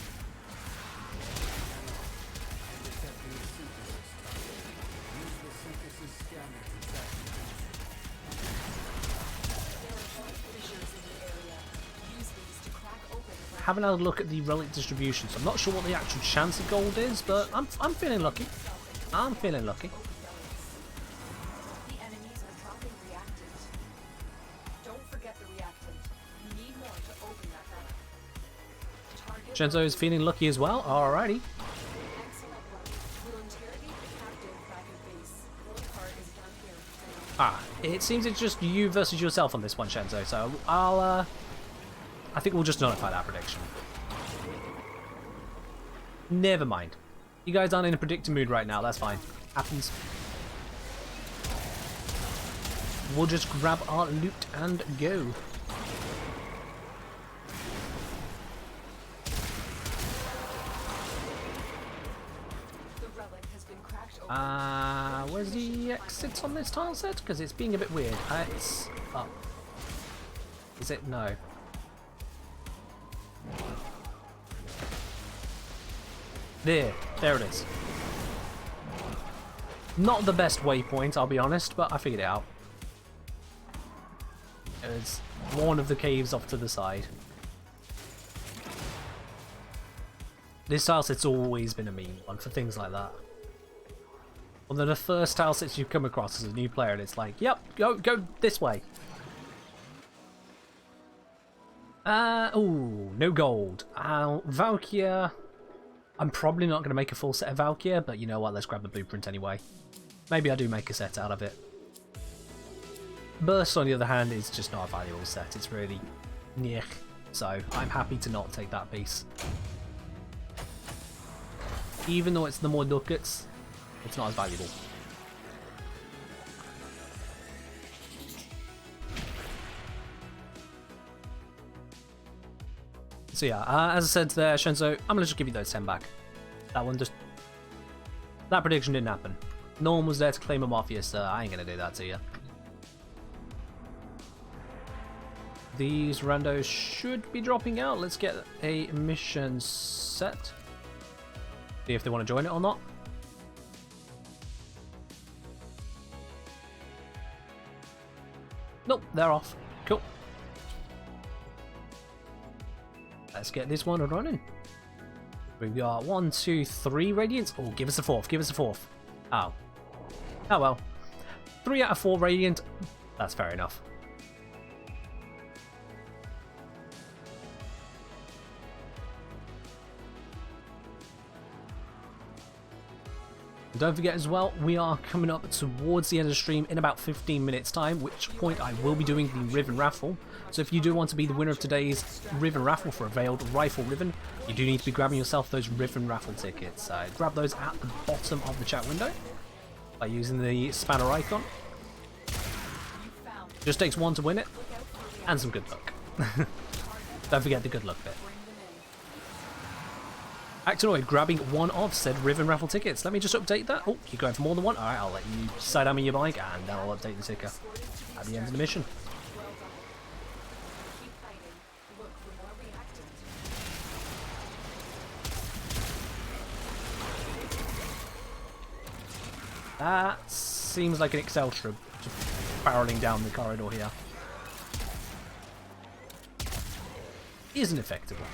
Haven't had a look at the relic distribution, so I'm not sure what the actual chance of gold is, but I'm feeling lucky. I'm feeling lucky. The enemies are dropping reactant. Don't forget the reactant. You need more to open that map. Shenzo is feeling lucky as well. Alrighty. Excellent work. We'll interrogate the captive back at base. Your part is done here. Ah, it seems it's just you versus yourself on this one, Shenzo, so I think we'll just nullify that prediction. Never mind. You guys aren't in a predicting mood right now, that's fine. Happens. We'll just grab our loot and go. The relic has been cracked open. Where's the exits on this tile set? Because it's being a bit weird. It's up. Is it? No. There it is. Not the best waypoint, I'll be honest, but I figured it out. It was one of the caves off to the side. This tileset's always been a mean one for things like that. One of the first tilesets you come across as a new player, and it's like, yep, go this way. Ooh, no gold. Valkyria. I'm probably not going to make a full set of Valkyria, but you know what, let's grab the blueprint anyway. Maybe I do make a set out of it. Burst, on the other hand, is just not a valuable set. It's really nyeh. So I'm happy to not take that piece. Even though it's the more ducats, it's not as valuable. So yeah, as I said there, Shenzo, I'm going to just give you those 10 back. That prediction didn't happen. No one was there to claim them off you, so I ain't going to do that to you. These randos should be dropping out. Let's get a mission set. See if they want to join it or not. Nope, they're off. Cool. Let's get this one running. We've got 1, 2, 3 radiants. Oh, give us a fourth. Give us a fourth. Oh. Oh well. 3 out of 4 radiant. That's fair enough. Don't forget as well, we are coming up towards the end of the stream in about 15 minutes time, which point I will be doing the Riven Raffle. So if you do want to be the winner of today's Riven Raffle for a Veiled Rifle Riven, you do need to be grabbing yourself those Riven Raffle tickets. Grab those at the bottom of the chat window by using the spanner icon. Just takes one to win it, and some good luck. Don't forget the good luck bit. Actinoid grabbing one of said Riven Raffle tickets. Let me just update that. Oh, you're going for more than one? Alright, I'll let you side on your bike and then I'll update the ticker at the end of the mission. That seems like an Excel shrub just barreling down the corridor here. Is an effective one.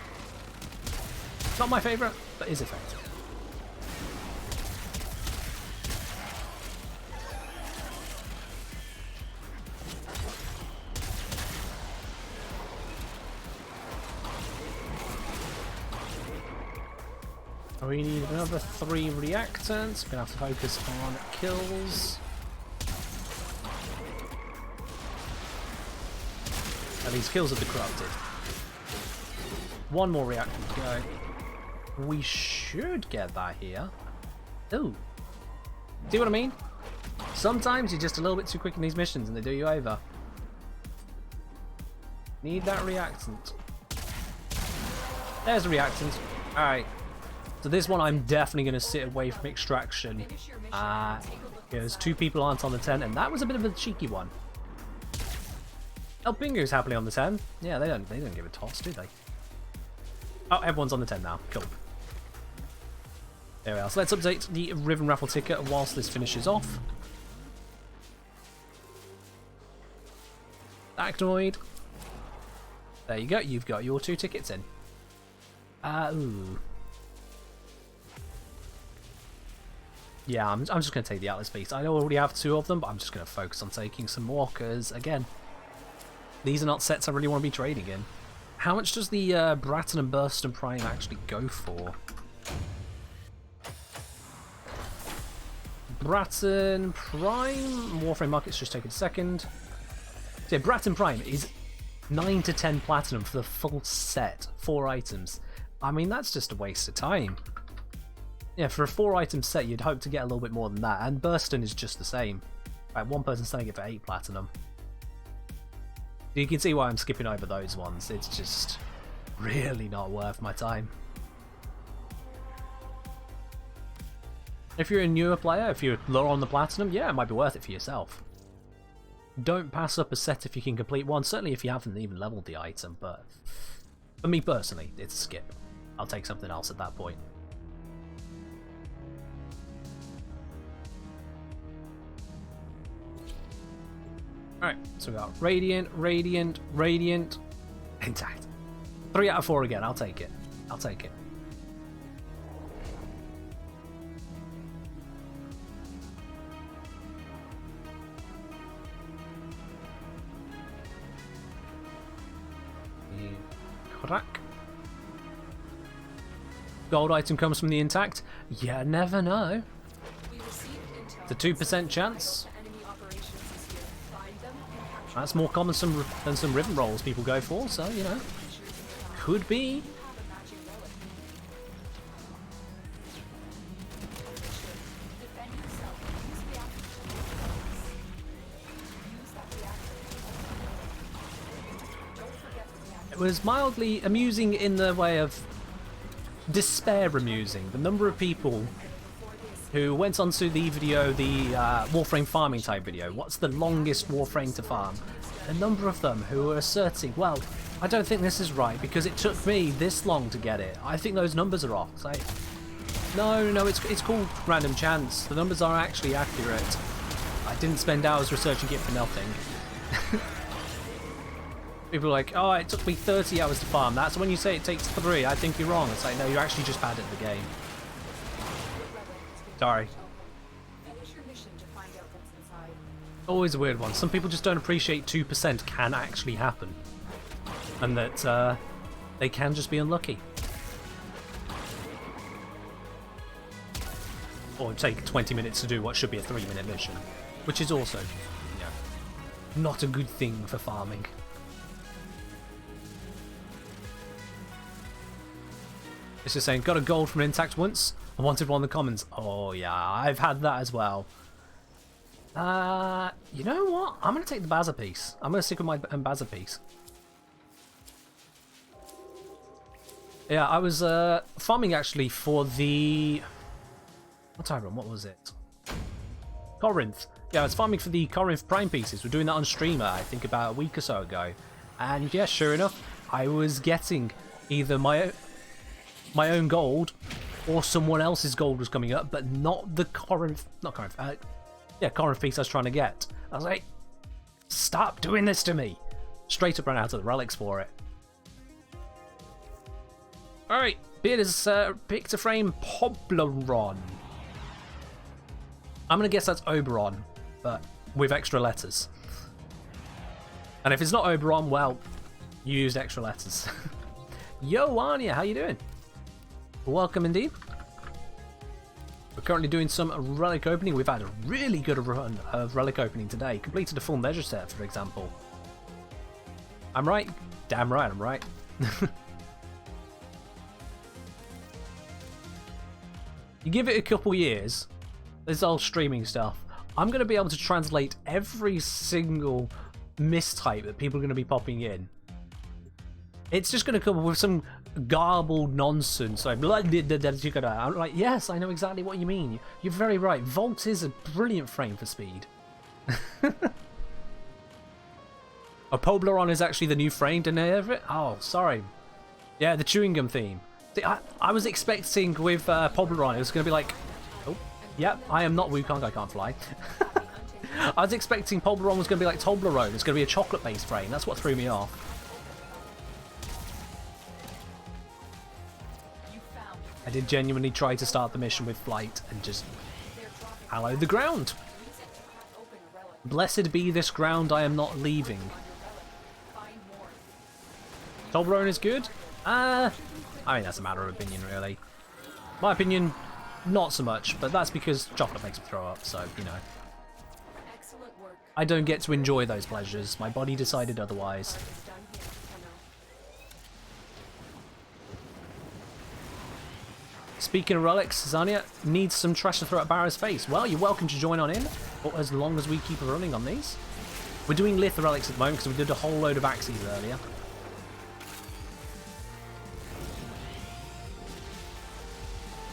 Not my favourite, but is effective. We need another 3 reactants. We're gonna have to focus on kills. And these kills are the corrupted. 1 more reactant to go. We should get that here. Ooh. See what I mean? Sometimes you're just a little bit too quick in these missions and they do you over. Need that reactant. There's a reactant. Alright. So this one I'm definitely going to sit away from extraction. Because 2 people aren't on the 10 and that was a bit of a cheeky one. El Pingu's happily on the 10. Yeah, they don't give a toss, do they? Oh, everyone's on the 10 now. Cool. There we are. So let's update the Riven Raffle ticket whilst this finishes off. Actinoid. There you go. You've got your 2 tickets in. Ooh. Yeah, I'm just going to take the Atlas Beast. I already have 2 of them, but I'm just going to focus on taking some more because, again, these are not sets I really want to be trading in. How much does the Bratton and Burston Prime actually go for? Bratton Prime, Warframe Market's just taken a second. So yeah, Bratton Prime is 9 to 10 platinum for the full set, 4 items. I mean, that's just a waste of time. Yeah, for a 4 item set, you'd hope to get a little bit more than that, and Burston is just the same. Right, one person's selling it for 8 platinum. You can see why I'm skipping over those ones. It's just really not worth my time. If you're a newer player, if you're low on the platinum, yeah, it might be worth it for yourself. Don't pass up a set if you can complete one, certainly if you haven't even leveled the item, but for me personally, it's a skip. I'll take something else at that point. Alright, so we got Radiant, Radiant, Radiant, intact. 3 out of 4 again, I'll take it. I'll take it. Crack. Gold item comes from the intact. You never know. We received intel. The 2% chance. Enemy operations is here. Find them and capture That's more common than some ribbon rolls people go for, so you know. Could be. have a matching relic. Defend yourself. Use reactor. Use that reactor. Don't forget the reactor. It was mildly amusing in the way of despair amusing. The number of people who went onto the video, the Warframe farming type video, what's the longest Warframe to farm? A number of them who were asserting, well, I don't think this is right because it took me this long to get it. I think those numbers are off. It's like, no, it's called random chance. The numbers are actually accurate. I didn't spend hours researching it for nothing. People are like, oh, it took me 30 hours to farm that, so when you say it takes 3, I think you're wrong. It's like, no, you're actually just bad at the game. Sorry. Finish your mission to find out what's inside. Always a weird one. Some people just don't appreciate 2% can actually happen. And that they can just be unlucky. Or take 20 minutes to do what should be a 3-minute mission. Which is also, you know, not a good thing for farming. It's just saying, got a gold from intact once. I wanted one in the commons. Oh yeah, I've had that as well. You know what? I'm going to take the Baza piece. I'm going to stick with my Baza piece. Yeah, I was farming actually for the... What time? What was it? Corinth. Yeah, I was farming for the Corinth Prime pieces. We're doing that on streamer, I think about a week or so ago. And yeah, sure enough, I was getting either my own gold or someone else's gold was coming up, but not the Corinth... Not Corinth. Yeah, Corinth piece I was trying to get. I was like, stop doing this to me. Straight up ran out of the relics for it. Alright, Beard has picked a frame Pobleron. I'm going to guess that's Oberon, but with extra letters. And if it's not Oberon, well, you used extra letters. Yo, Anya, how you doing? Welcome indeed. We're currently doing some relic opening. We've had a really good run of relic opening today. Completed a full measure set, for example. I'm right? Damn right, I'm right. You give it a couple years, this old streaming stuff, I'm going to be able to translate every single mistype that people are going to be popping in. It's just going to come up with some garbled nonsense. Like, I'm like, yes, I know exactly what you mean. You're very right. Volt is a brilliant frame for speed. Oh, Pobleron is actually the new frame, didn't I hear it? Oh, sorry. Yeah, the chewing gum theme. See, I was expecting with Pobleron, it was going to be like, oh, yep, I am not Wukong, I can't fly. I was expecting Pobleron was going to be like Toblerone. It's going to be a chocolate-based frame. That's what threw me off. I did genuinely try to start the mission with flight and just hallow the ground. Blessed be this ground I am not leaving. Toblerone is good? I mean, that's a matter of opinion, really. My opinion, not so much, but that's because chocolate makes me throw up, so, you know. I don't get to enjoy those pleasures. My body decided otherwise. Speaking of relics, Zania needs some trash to throw at Barrow's face. Well, you're welcome to join on in, for as long as we keep running on these. We're doing Lith relics at the moment because we did a whole load of Axis earlier.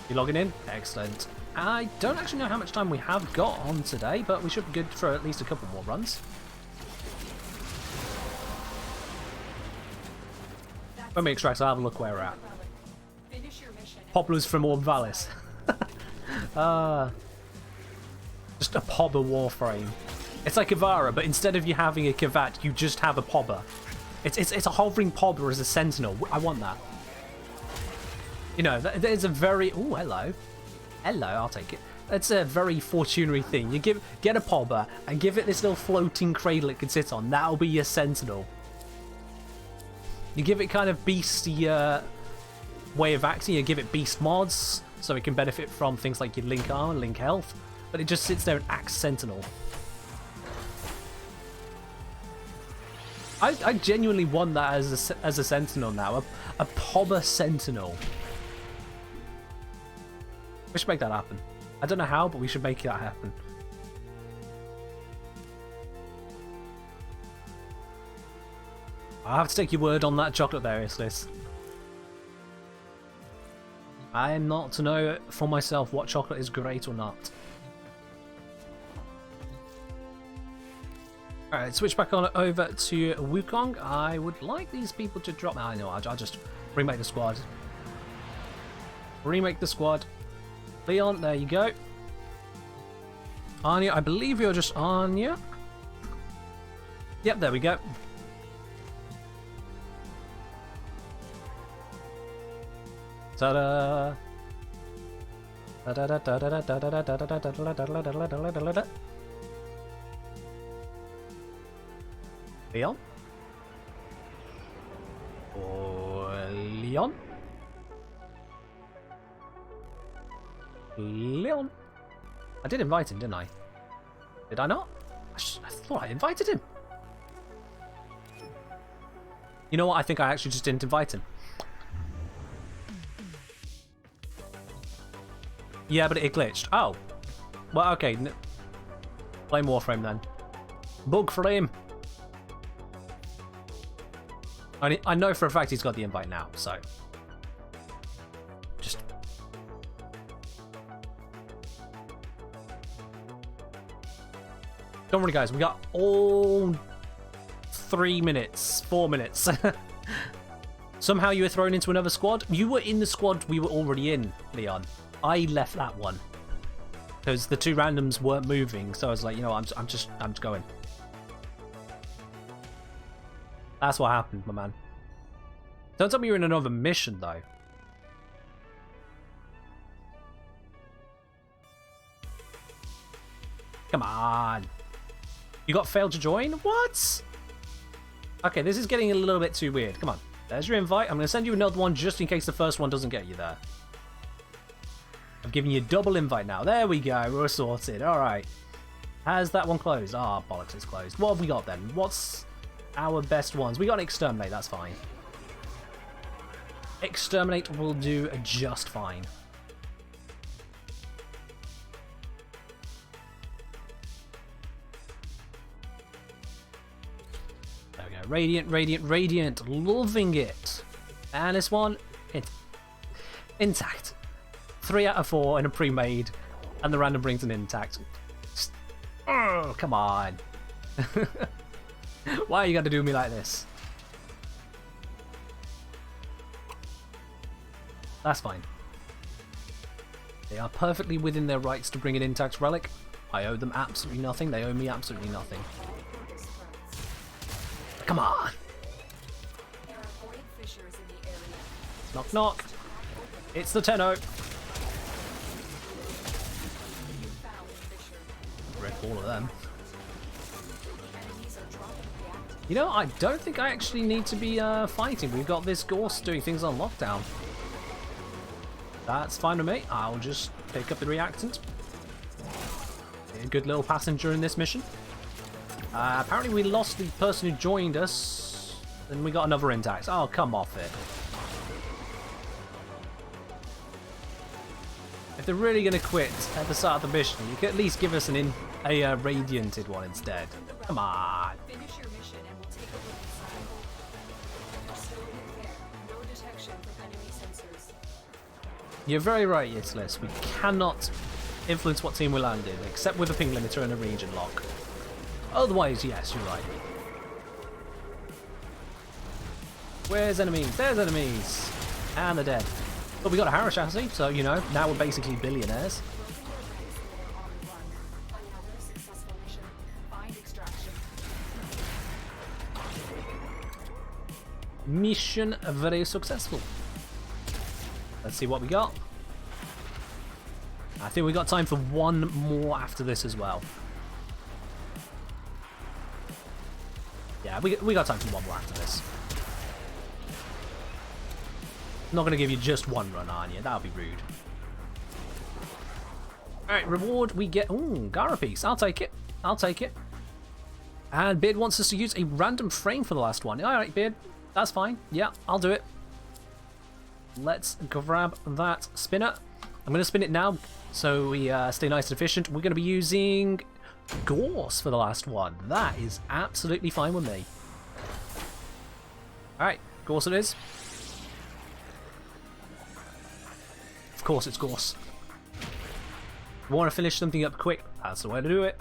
You logging in? Excellent. I don't actually know how much time we have got on today, but we should be good for at least a couple more runs. When we extract, I'll have a look where we're at. Poplars from Orvalis. Just a Pobber Warframe. It's like Ivara, but instead of you having a Kavat, you just have a Pobber. It's a hovering Pobber as a Sentinel. I want that. You know, there's a very... Oh, hello. Hello, I'll take it. It's a very Fortunary thing. You get a Pobber and give it this little floating cradle it can sit on. That'll be your Sentinel. You give it kind of beasty way of acting. You give it beast mods, so it can benefit from things like your Link Armor, Link Health. But it just sits there and acts Sentinel. I genuinely want that as a Sentinel now. A Pobber Sentinel. We should make that happen. I don't know how, but we should make that happen. I have to take your word on that chocolate there, Islis. I am not to know for myself what chocolate is great or not. Alright, switch back on over to Wukong. I would like these people to drop... I know, I'll just remake the squad. Remake the squad. Leon, there you go. Anya, I believe you're just Anya. Yep, there we go. Ta-da! Leon? Leon? Leon? I did invite him, didn't I? Did I not? I thought I invited him. You know what? I think I actually just didn't invite him. Yeah, but it glitched. Oh. Well, okay. Blame Warframe then. Bug frame. I know for a fact he's got the invite now, so... Just... Don't worry, guys. We got all 3 minutes, 4 minutes. Somehow you were thrown into another squad. You were in the squad we were already in, Leon. I left that one because the 2 randoms weren't moving, so I was like, you know, I'm just going. That's what happened, my man. Don't tell me you're in another mission, though. Come on. You got failed to join? What? Okay, this is getting a little bit too weird. Come on. There's your invite. I'm going to send you another one just in case the first one doesn't get you there. I've given you a double invite now. There we go. We're sorted. All right. Has that one closed? Ah, oh, bollocks, it's closed. What have we got then? What's our best ones? We got Exterminate. That's fine. Exterminate will do just fine. There we go. Radiant, Radiant, Radiant. Loving it. And this one, it's intact. 3 out of 4 in a pre-made, and the random brings an intact. Just, oh, come on. Why you got to do me like this? That's fine. They are perfectly within their rights to bring an intact relic. I owe them absolutely nothing. They owe me absolutely nothing. Come on. Knock, knock. It's the Tenno. Wreck all of them. You know, I don't think I actually need to be fighting. We've got this Gorse doing things on lockdown. That's fine with me. I'll just pick up the reactant. Be a good little passenger in this mission. Apparently we lost the person who joined us. Then we got another intact. Oh, come off it. If they're really going to quit at the start of the mission, you could at least give us a radianted one instead. Come on. Finish your mission and we'll take a look inside. You're still in there. No detection from enemy sensors. You're very right, Yitzlis. We cannot influence what team we land in, except with a ping limiter and a region lock. Otherwise, yes, you're right. Where's enemies? There's enemies! And they're dead. But we got a Harrow chassis, so, you know, now we're basically billionaires. Another successful mission. Find Mission very successful. Let's see what we got. I think we got time for one more after this as well. Yeah, we got time for one more after this. Not going to give you just one run, aren't you? That would be rude. Alright, reward we get... Ooh, Gara piece. I'll take it. I'll take it. And Beard wants us to use a random frame for the last one. Alright, Beard. That's fine. Yeah, I'll do it. Let's grab that spinner. I'm going to spin it now so we stay nice and efficient. We're going to be using Gorse for the last one. That is absolutely fine with me. Alright, Gorse it is. Of course it's Gorse. We want to finish something up quick. That's the way to do it.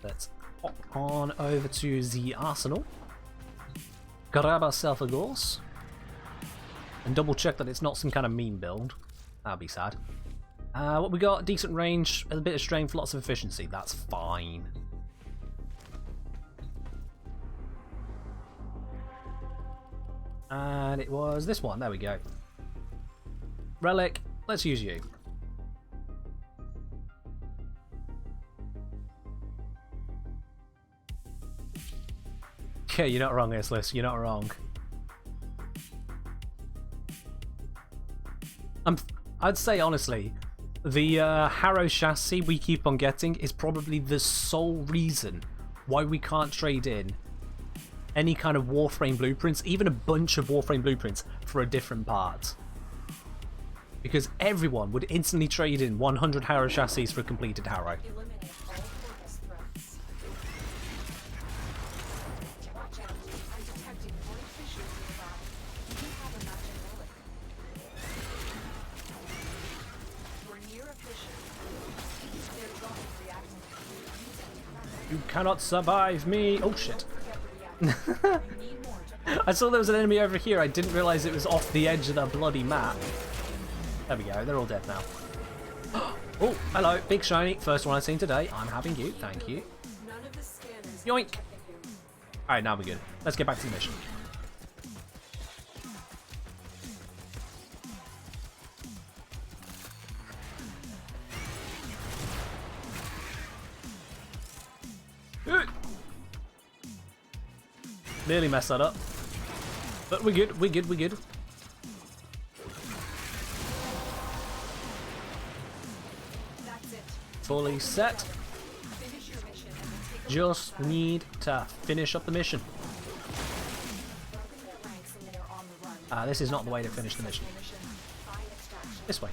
Let's hop on over to the arsenal. Grab ourselves a Gorse. And double check that it's not some kind of meme build. That'd be sad. What we got? Decent range, a bit of strength, lots of efficiency. That's fine. And it was this one. There we go. Relic. Let's use you. Okay, you're not wrong, Islis. You're not wrong. I'd say, honestly, the Harrow chassis we keep on getting is probably the sole reason why we can't trade in any kind of Warframe blueprints, even a bunch of Warframe blueprints, for a different part. Because everyone would instantly trade in 100 Harrow chassis for a completed Harrow. Eliminate all focus threats. Watch out. I'm detecting void fissures nearby. Do you have a magic relic? We're near a fissure. They're dropping reactant. You cannot survive me! Oh shit. We need more to I saw there was an enemy over here. I didn't realize it was off the edge of the bloody map. There we go. They're all dead now. Oh, hello. Big shiny. First one I've seen today. I'm having you. Thank you. none of the scanners. Yoink. Alright, now we're good. Let's get back to the mission. Nearly messed that up. But we're good, we're good, we're good. That's it. Fully set. Finish your mission and then take Just need to finish up the mission. broken their ranks and they're on the run. This is not the way to finish the mission. Mission. Find extraction. This way.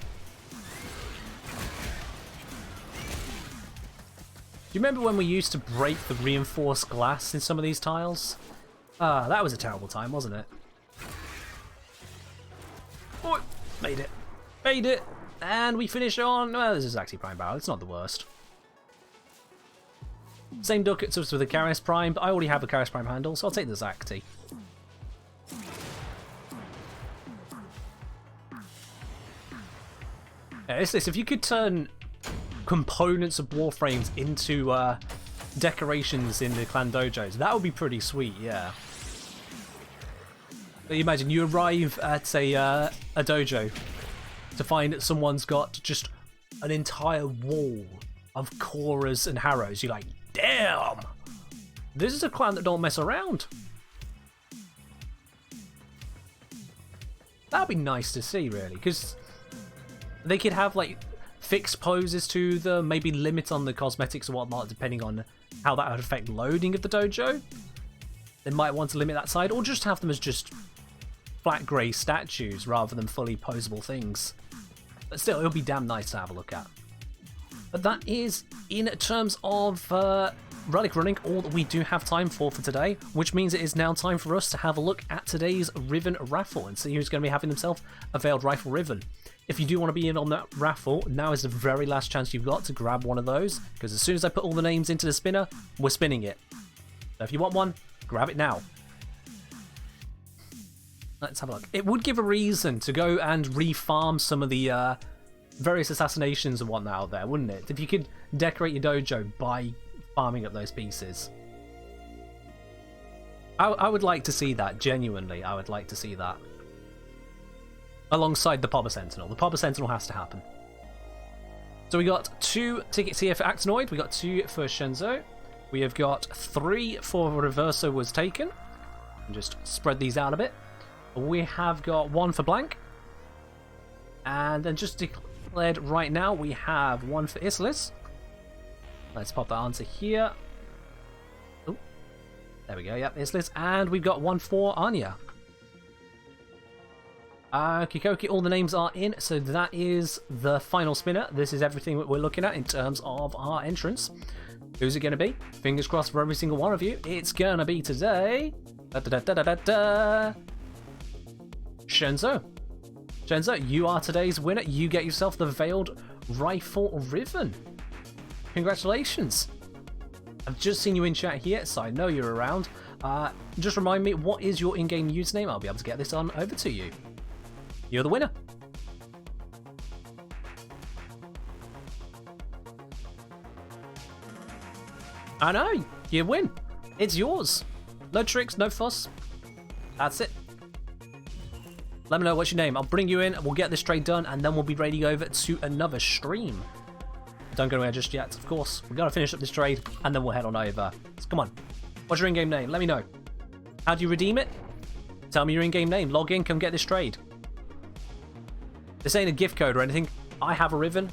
Do you remember when we used to break the reinforced glass in some of these tiles? That was a terrible time, wasn't it? Oh, made it. Made it! And we finish on... Well, this is actually Prime Barrel. It's not the worst. Same ducats as with the Karis Prime, but I already have a Karis Prime handle, so I'll take the Zacti. Yeah, it's this. If you could turn components of Warframes into decorations in the clan dojos, that would be pretty sweet, yeah. But you imagine you arrive at a dojo to find that someone's got just an entire wall of Koras and Harrows. You're like, damn! This is a clan that don't mess around. That'd be nice to see, really, because they could have like fixed poses to them, maybe limit on the cosmetics and whatnot, depending on how that would affect loading of the dojo. They might want to limit that side, or just have them as just flat grey statues rather than fully posable things. But still, it'll be damn nice to have a look at. But that is, in terms of relic running, all that we do have time for today, which means it is now time for us to have a look at today's Riven raffle and see who's going to be having himself a Veiled Rifle Riven. If you do want to be in on that raffle, now is the very last chance you've got to grab one of those, because as soon as I put all the names into the spinner, we're spinning it. So if you want one, grab it now. Let's have a look. It would give a reason to go and refarm some of the various assassinations and whatnot out there, wouldn't it? If you could decorate your dojo by farming up those pieces. I would like to see that, genuinely. I would like to see that. Alongside the Pobber Sentinel. The Pobber Sentinel has to happen. So we got 2 tickets here for Actinoid. We got 2 for Shenzo. We have got 3 for Reverso was taken. And just spread these out a bit. We have got 1 for Blank. And then just declared right now, we have 1 for Islis. Let's pop that onto here. Oh, there we go. Yep, Islis. And we've got 1 for Anya. Kikoki, all the names are in, so that is the final spinner. This is everything that we're looking at in terms of our entrance. Who's it going to be? Fingers crossed for every single one of you. It's going to be today. Shenzo. Shenzo, you are today's winner. You get yourself the Veiled Rifle Ribbon. Congratulations. I've just seen you in chat here, so I know you're around. Just remind me, what is your in-game username? I'll be able to get this on over to you. You're the winner. I know, you win. It's yours. No tricks, no fuss. That's it. Let me know what's your name. I'll bring you in, we'll get this trade done, and then we'll be ready over to another stream. Don't go anywhere just yet, of course. We've got to finish up this trade, and then we'll head on over. So come on. What's your in-game name? Let me know. How do you redeem it? Tell me your in-game name. Log in, come get this trade. This ain't a gift code or anything. I have a ribbon,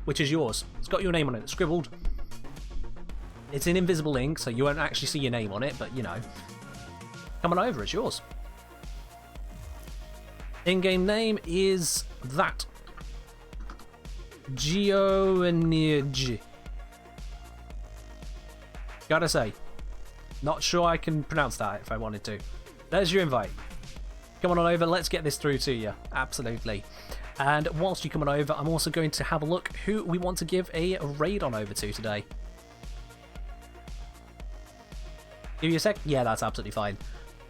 which is yours. It's got your name on it, scribbled. It's in invisible ink, so you won't actually see your name on it, but you know. Come on over, it's yours. In-game name is that. Geonij. Gotta say, not sure I can pronounce that if I wanted to. There's your invite. Come on over, let's get this through to you. Absolutely. And whilst you come on over, I'm also going to have a look who we want to give a raid on over to today. Give you a sec? Yeah, that's absolutely fine.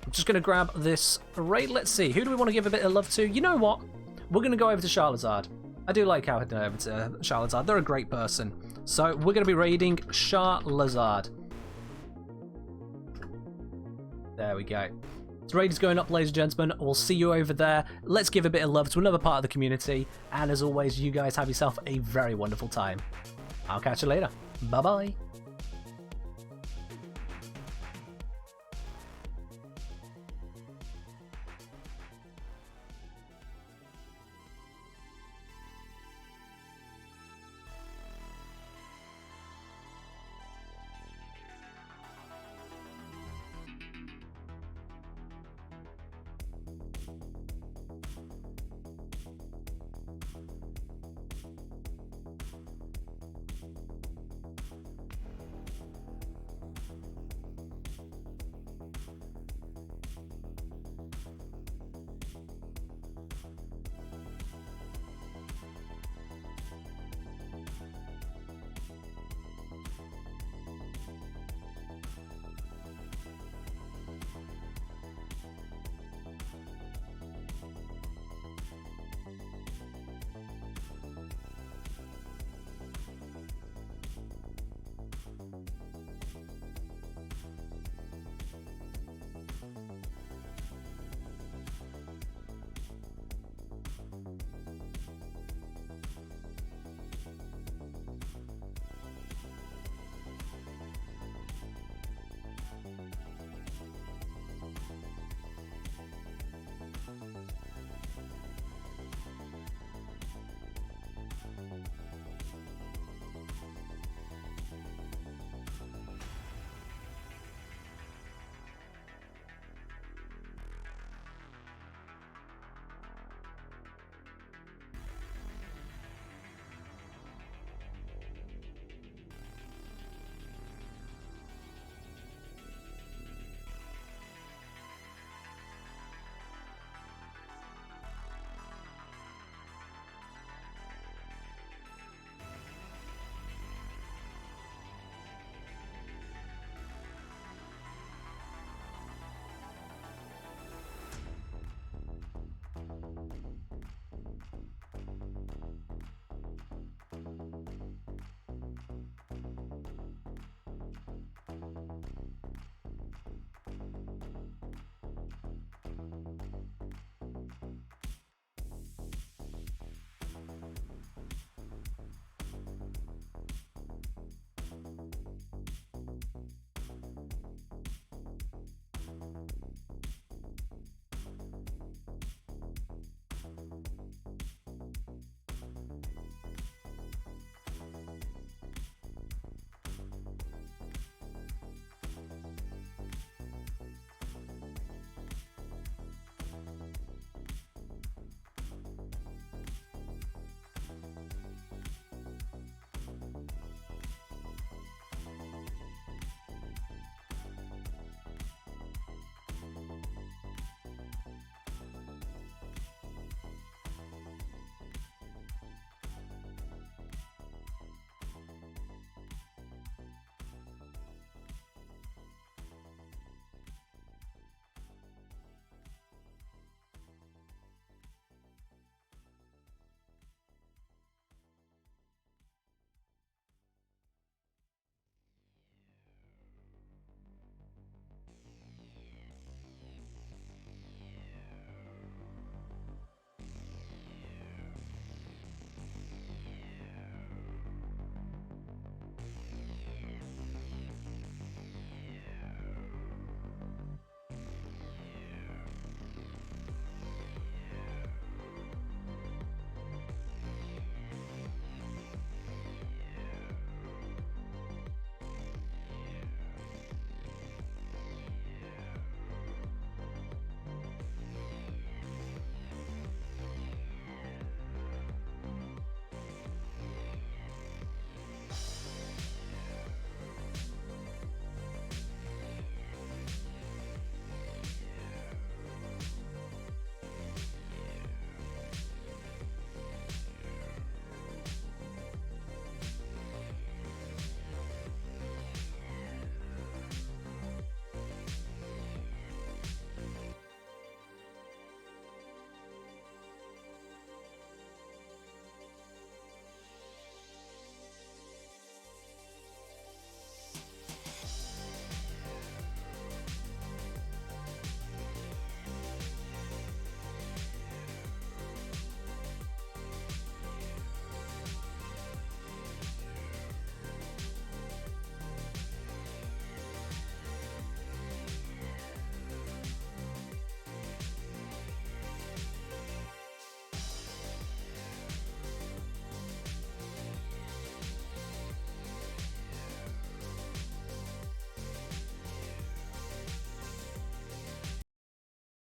I'm just going to grab this raid. Let's see, who do we want to give a bit of love to? You know what? We're going to go over to Charlazard. I do like how heading over to Charlazard. They're a great person. So we're going to be raiding Charlazard. There we go. So raid is going up, ladies and gentlemen. We'll see you over there. Let's give a bit of love to another part of the community. And as always, you guys have yourself a very wonderful time. I'll catch you later. Bye-bye.